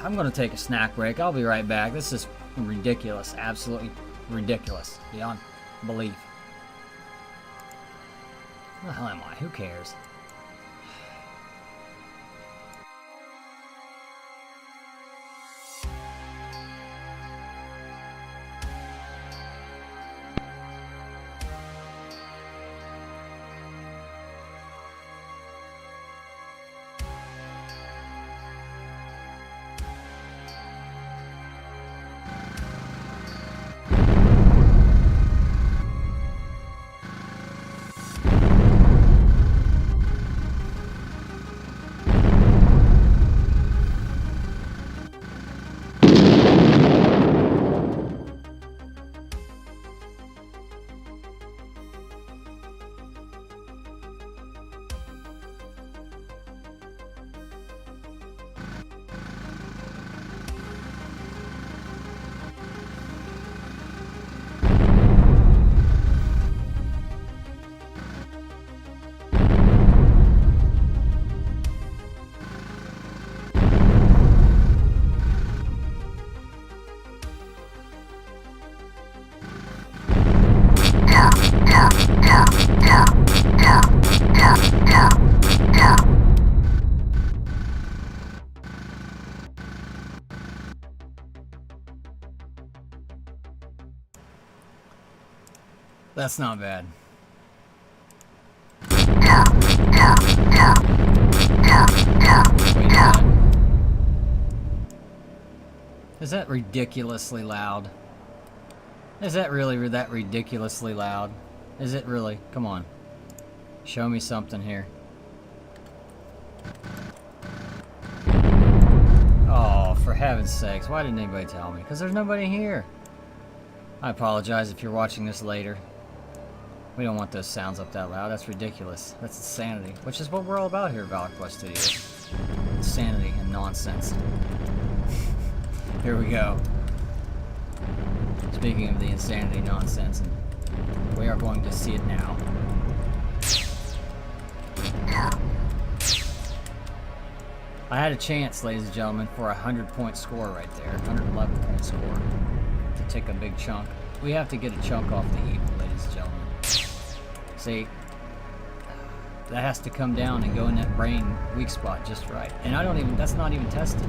I'm going to take a snack break. I'll be right back. This is ridiculous. Absolutely ridiculous. Beyond belief. Where the hell am I? Who cares? That's not bad. Wait a minute. Is that ridiculously loud? Is that really that ridiculously loud? Is it really? Come on. Show me something here. Oh, for heaven's sakes. Why didn't anybody tell me? Because there's nobody here. I apologize if you're watching this later. We don't want those sounds up that loud. That's ridiculous. That's insanity. Which is what we're all about here at Valor Quest Studios. Insanity and nonsense. Here we go. Speaking of the insanity, nonsense, and we are going to see it now. I had a chance, ladies and gentlemen, for a 100-point score right there. 111-point score. To take a big chunk. We have to get a chunk off the heap, ladies and gentlemen. See, that has to come down and go in that brain weak spot just right. And I don't even, that's not even tested.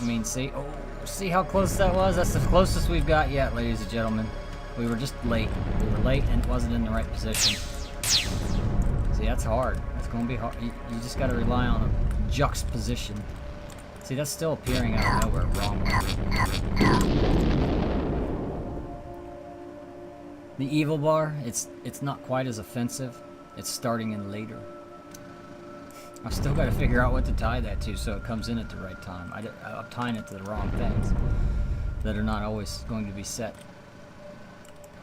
I mean, see, oh, see how close that was? That's the closest we've got yet, ladies and gentlemen. We were just late. We were late and it wasn't in the right position. See, that's hard. That's going to be hard. You just got to rely on a juxtaposition. See, that's still appearing out of nowhere, wrong way. The evil bar, it's not quite as offensive. It's starting in later. I've still got to figure out what to tie that to so it comes in at the right time. I'm tying it to the wrong things that are not always going to be set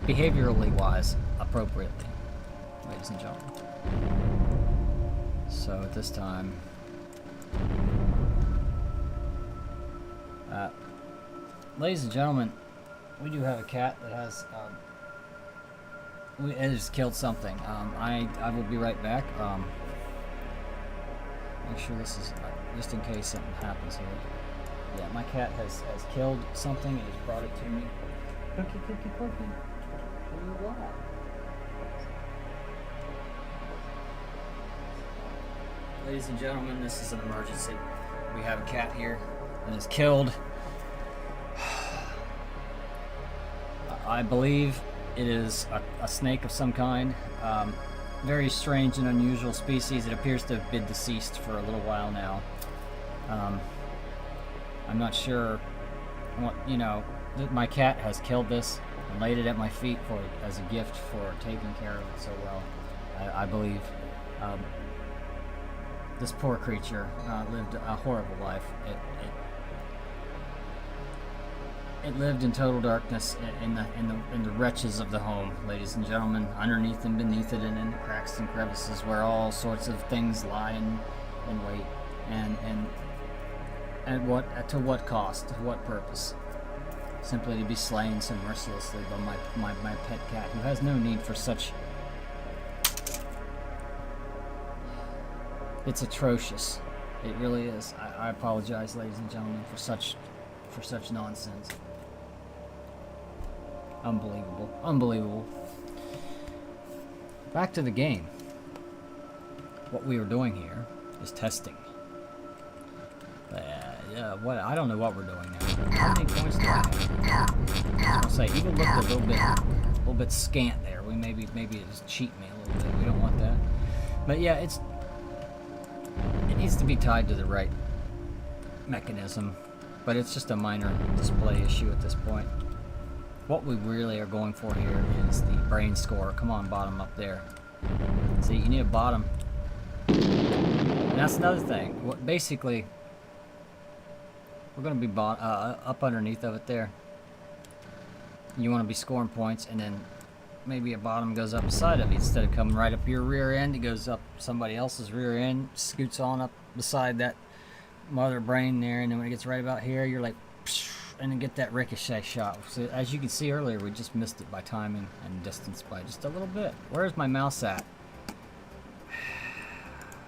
behaviorally wise appropriately, ladies and gentlemen. So at this time, ladies and gentlemen, we do have a cat that has it has killed something. I will be right back. Make sure this is just in case something happens here. Yeah, my cat has killed something and has brought it to me. Cookie, cookie, cookie. What do you want? Ladies and gentlemen, this is an emergency. We have a cat here that is killed. I believe it is a snake of some kind. Very strange and unusual species. It appears to have been deceased for a little while now. I'm not sure what, you know, my cat has killed this and laid it at my feet as a gift for taking care of it so well. I believe this poor creature lived a horrible life. It lived in total darkness in the wretches of the home, ladies and gentlemen, underneath and beneath it, and in the cracks and crevices where all sorts of things lie in wait, and to what cost, to what purpose? Simply to be slain so mercilessly by my pet cat, who has no need for such. It's atrocious. It really is. I apologize, ladies and gentlemen, for such nonsense. Unbelievable. Unbelievable. Back to the game. What we were doing here is testing. Yeah, what? I don't know what we're doing now. How many points do I have? I was gonna say, Eagle looked a little bit scant there. Maybe it was cheating me a little bit. We don't want that. But yeah, it needs to be tied to the right mechanism. But it's just a minor display issue at this point. What we really are going for here is the brain score. Come on, bottom up there. See, you need a bottom. And that's another thing. Basically, we're going to be up underneath of it there. You want to be scoring points, and then maybe a bottom goes up beside of you. Instead of coming right up your rear end, it goes up somebody else's rear end, scoots on up beside that mother brain there, and then when it gets right about here, you're like, and then get that ricochet shot. So as you can see earlier, we just missed it by timing and distance by just a little bit. Where's my mouse at?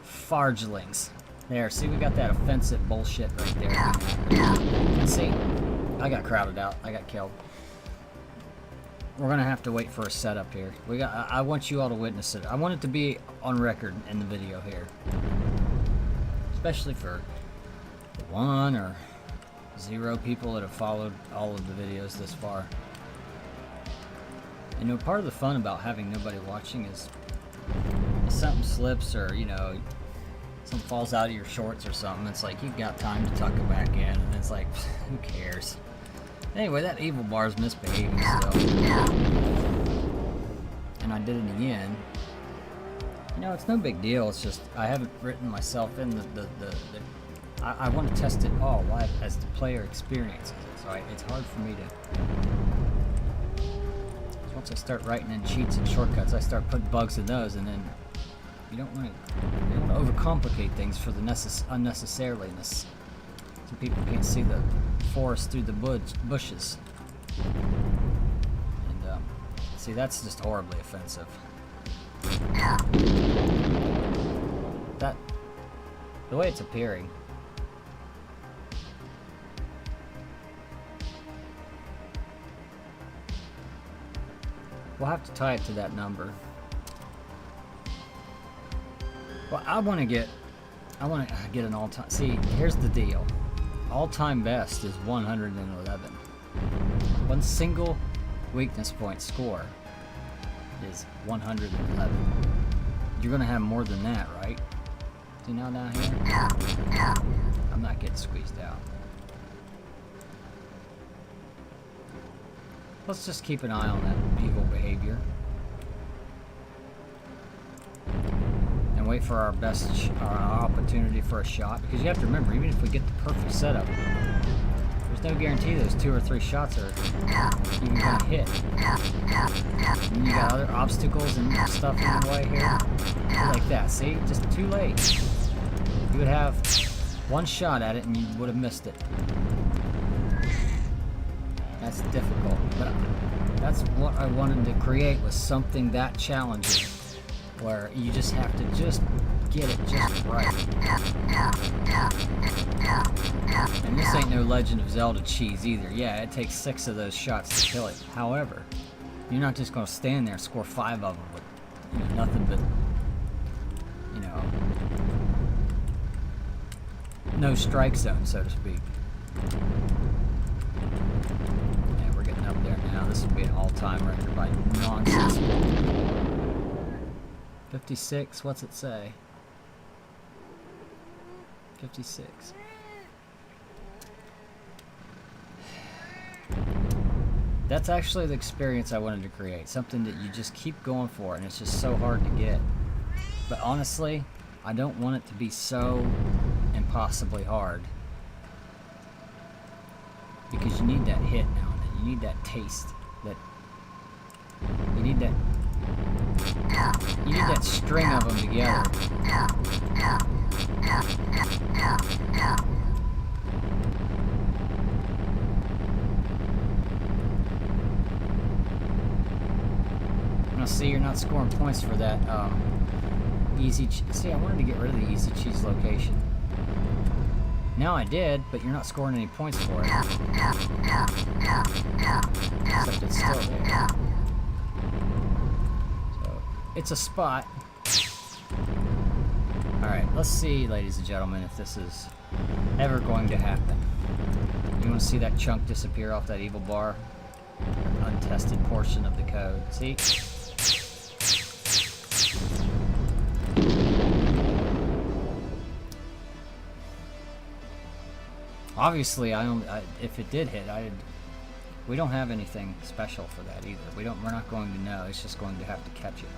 Fargelings. There, see, we got that offensive bullshit right there. And see, I got crowded out. I got killed. We're gonna have to wait for a setup here. I want you all to witness it. I want it to be on record in the video here, especially for 1 or 0 people that have followed all of the videos this far. You know, part of the fun about having nobody watching is if something slips, or you know, something falls out of your shorts or something, it's like you got time to tuck it back in, and it's like, who cares? Anyway, that evil bar's misbehaving still. And I did it again. You know, it's no big deal. It's just I haven't written myself in I want to test it all live as the player experiences it. So it's hard for me to. Once I start writing in cheats and shortcuts, I start putting bugs in those, and then you don't want to overcomplicate things for the unnecessariness, so people can't see the forest through the bushes. And see, that's just horribly offensive. That the way it's appearing. We'll have to tie it to that number. Well, I want to get an all-time. See, here's the deal. All-time best is 111. One single weakness point score is 111. You're gonna have more than that, right? See now down here? I'm not getting squeezed out. Let's just keep an eye on that evil behavior. And wait for our best our opportunity for a shot. Because you have to remember, even if we get the perfect setup, there's no guarantee those 2 or 3 shots are even going to hit. And you got other obstacles and stuff in the way here. Like that, see? Just too late. You would have 1 shot at it and you would have missed it. That's difficult, but that's what I wanted to create, was something that challenging, where you just have to just get it just right. And this ain't no Legend of Zelda cheese either. Yeah, it takes 6 of those shots to kill it. However, you're not just going to stand there and score 5 of them with nothing but, no strike zone, so to speak. This would be an all-time record by nonsense. 56, what's it say? 56. That's actually the experience I wanted to create. Something that you just keep going for, and it's just so hard to get. But honestly, I don't want it to be so impossibly hard. because you need that hit now and then. You need that taste. You need that string of them together. Now see, you're not scoring points for that easy. See, I wanted to get rid of the easy cheese location. Now I did, but you're not scoring any points for it. Except it's still there. So, it's a spot. Alright, let's see, ladies and gentlemen, if this is ever going to happen. You want to see that chunk disappear off that evil bar? Untested portion of the code. See? Obviously, if it did hit, we don't have anything special for that either. We're not going to know. It's just going to have to catch it.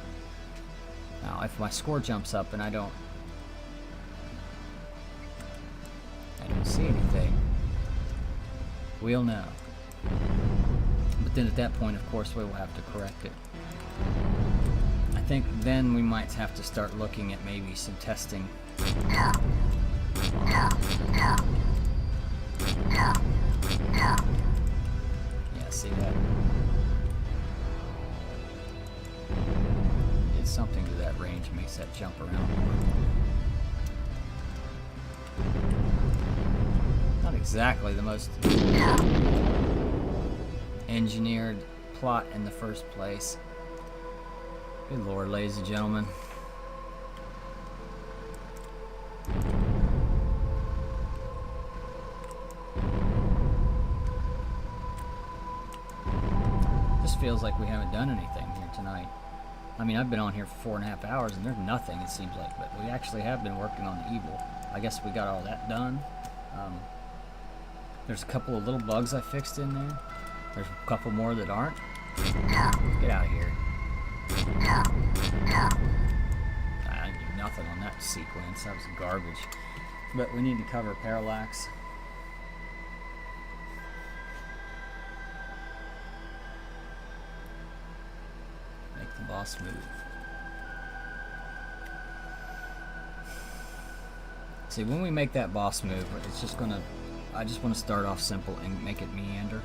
Now, if my score jumps up and I don't see anything, we'll know. But then at that point, of course, we will have to correct it. I think then we might have to start looking at maybe some testing. Yeah, see that? Did something to that range, makes that jump around more. Not exactly the most engineered plot in the first place. Good lord, ladies and gentlemen. Feels like we haven't done anything here tonight. I mean, I've been on here for 4.5 hours and there's nothing, it seems like, but we actually have been working on the evil. I guess we got all that done. There's a couple of little bugs I fixed in there. There's a couple more that aren't. Get out of here. I didn't do nothing on that sequence. That was garbage. But we need to cover parallax. Boss move. See, when we make that boss move, it's just gonna, I just want to start off simple and make it meander.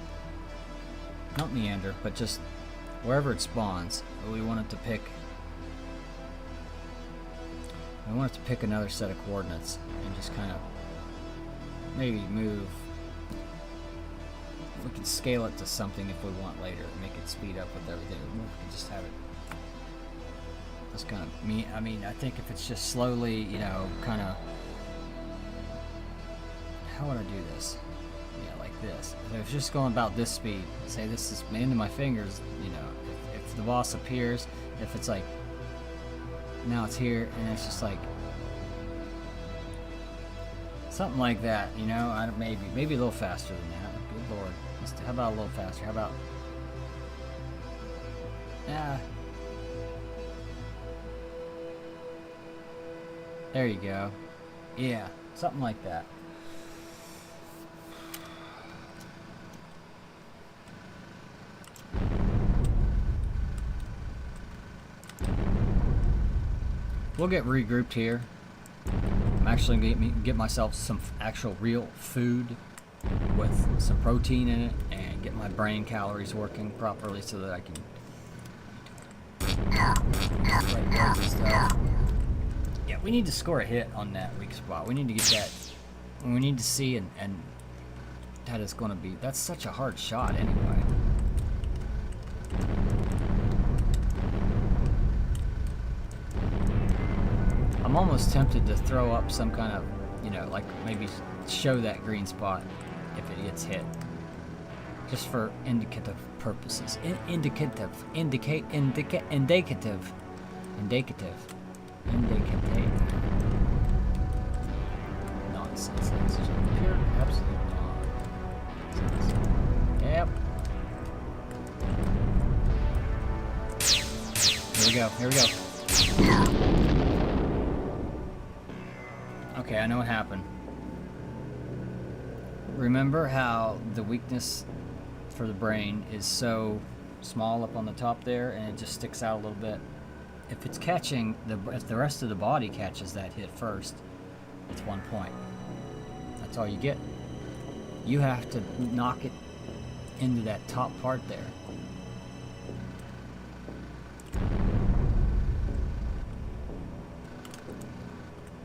Not meander, but just wherever it spawns, we want it to pick another set of coordinates and just kind of maybe move. We can scale it to something if we want later, make it speed up with everything. We can just have it. That's kind of me. I mean, I think if it's just slowly, you know, kind of. How would I do this? Yeah, like this. If it's just going about this speed, say this is into my fingers, you know, if the boss appears, if it's like, now it's here, and it's just like, something like that, you know, maybe a little faster than that. Good lord. How about a little faster? How about, yeah. There you go. Yeah, something like that. We'll get regrouped here. I'm actually going to get myself some actual real food with some protein in it and get my brain calories working properly so that I can stuff. Yeah, we need to score a hit on that weak spot. We need to get that. We need to see and that is going to be. That's such a hard shot anyway. I'm almost tempted to throw up some kind of, you know, like maybe show that green spot if it gets hit. Just for indicative purposes. Indicative. Nonsense. That's just pure absolute nonsense. Yep. Here we go. Okay, I know what happened. remember how the weakness for the brain is so small up on the top there, and it just sticks out a little bit. If it's catching if the rest of the body catches that hit first, it's 1 point. That's all you get. You have to knock it into that top part there.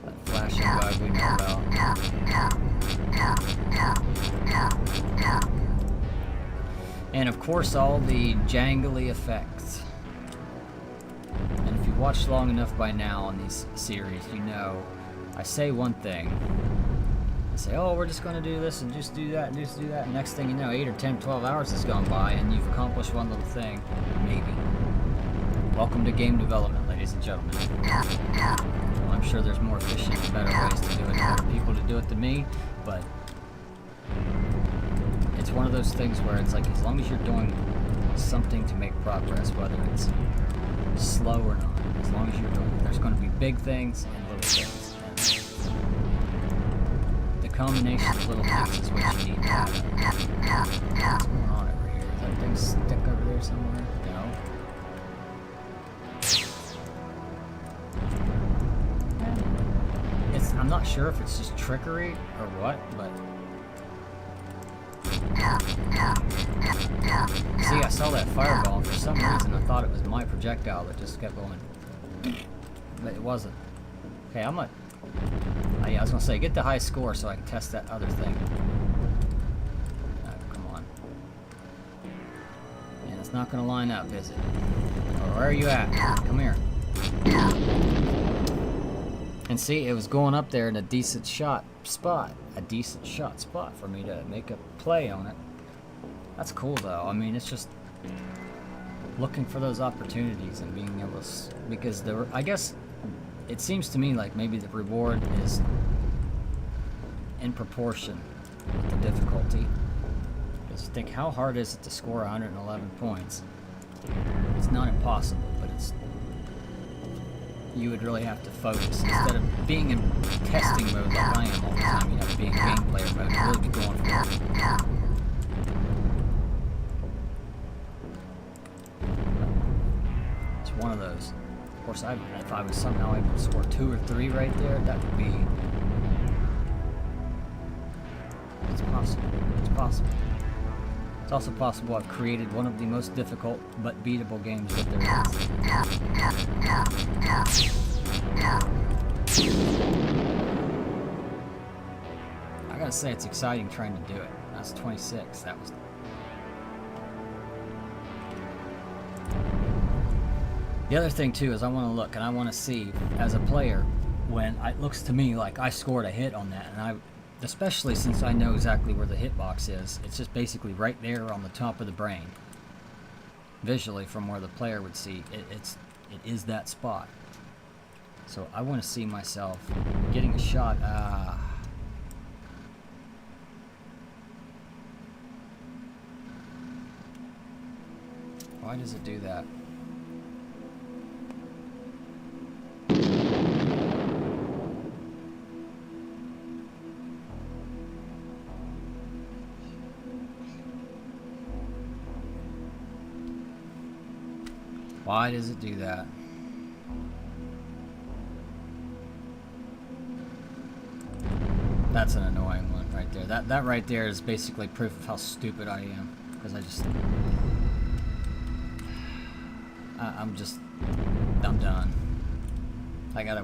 That flashing bug we know about. And of course all the jangly effects. And if you've watched long enough by now on these series, you know I say one thing. I say, oh, we're just going to do this and just do that and just do that. And next thing you know, 8 or 10, 12 hours has gone by and you've accomplished one little thing. Maybe. Welcome to game development, ladies and gentlemen. Well, I'm sure there's more efficient and better ways to do it, better people to do it than me, but it's one of those things where it's like, as long as you're doing something to make progress, whether it's slow or not, as long as you're doing it, there's going to be big things and little things. And the combination of little things is what you need. What's going on over here? Is that thing stuck over there somewhere? No. I'm not sure if it's just trickery or what, but see, I saw that fireball, and for some reason I thought it was my projectile that just kept going. But it wasn't. Okay, I'm gonna... Oh, yeah, I was gonna say, get the high score so I can test that other thing. Come on. And it's not gonna line up, is it? Or where are you at? Come here. And see, it was going up there in a decent shot spot. A decent shot spot for me to make a play on it. That's cool though. I mean, it's just looking for those opportunities and being able to, because I guess it seems to me like maybe the reward is in proportion with the difficulty. Because you think, how hard is it to score 111 points? It's not impossible, but it's, you would really have to focus. Instead of being in testing mode like I am all the time, you have to be in game player mode and really be going for it. It's one of those. Of course, if I was somehow able to score 2 or 3 right there, that would be... It's possible. It's possible. It's also possible I've created one of the most difficult but beatable games that there is. I gotta say, it's exciting trying to do it. That's 26. That was... The other thing too is I want to look and I want to see as a player when it looks to me like I scored a hit on that, and especially since I know exactly where the hitbox is. It's just basically right there on the top of the brain. Visually, from where the player would see, it is that spot. So I want to see myself getting a shot. Why does it do that? Why does it do that? That's an annoying one right there. That right there is basically proof of how stupid I am. Because I'm done. I gotta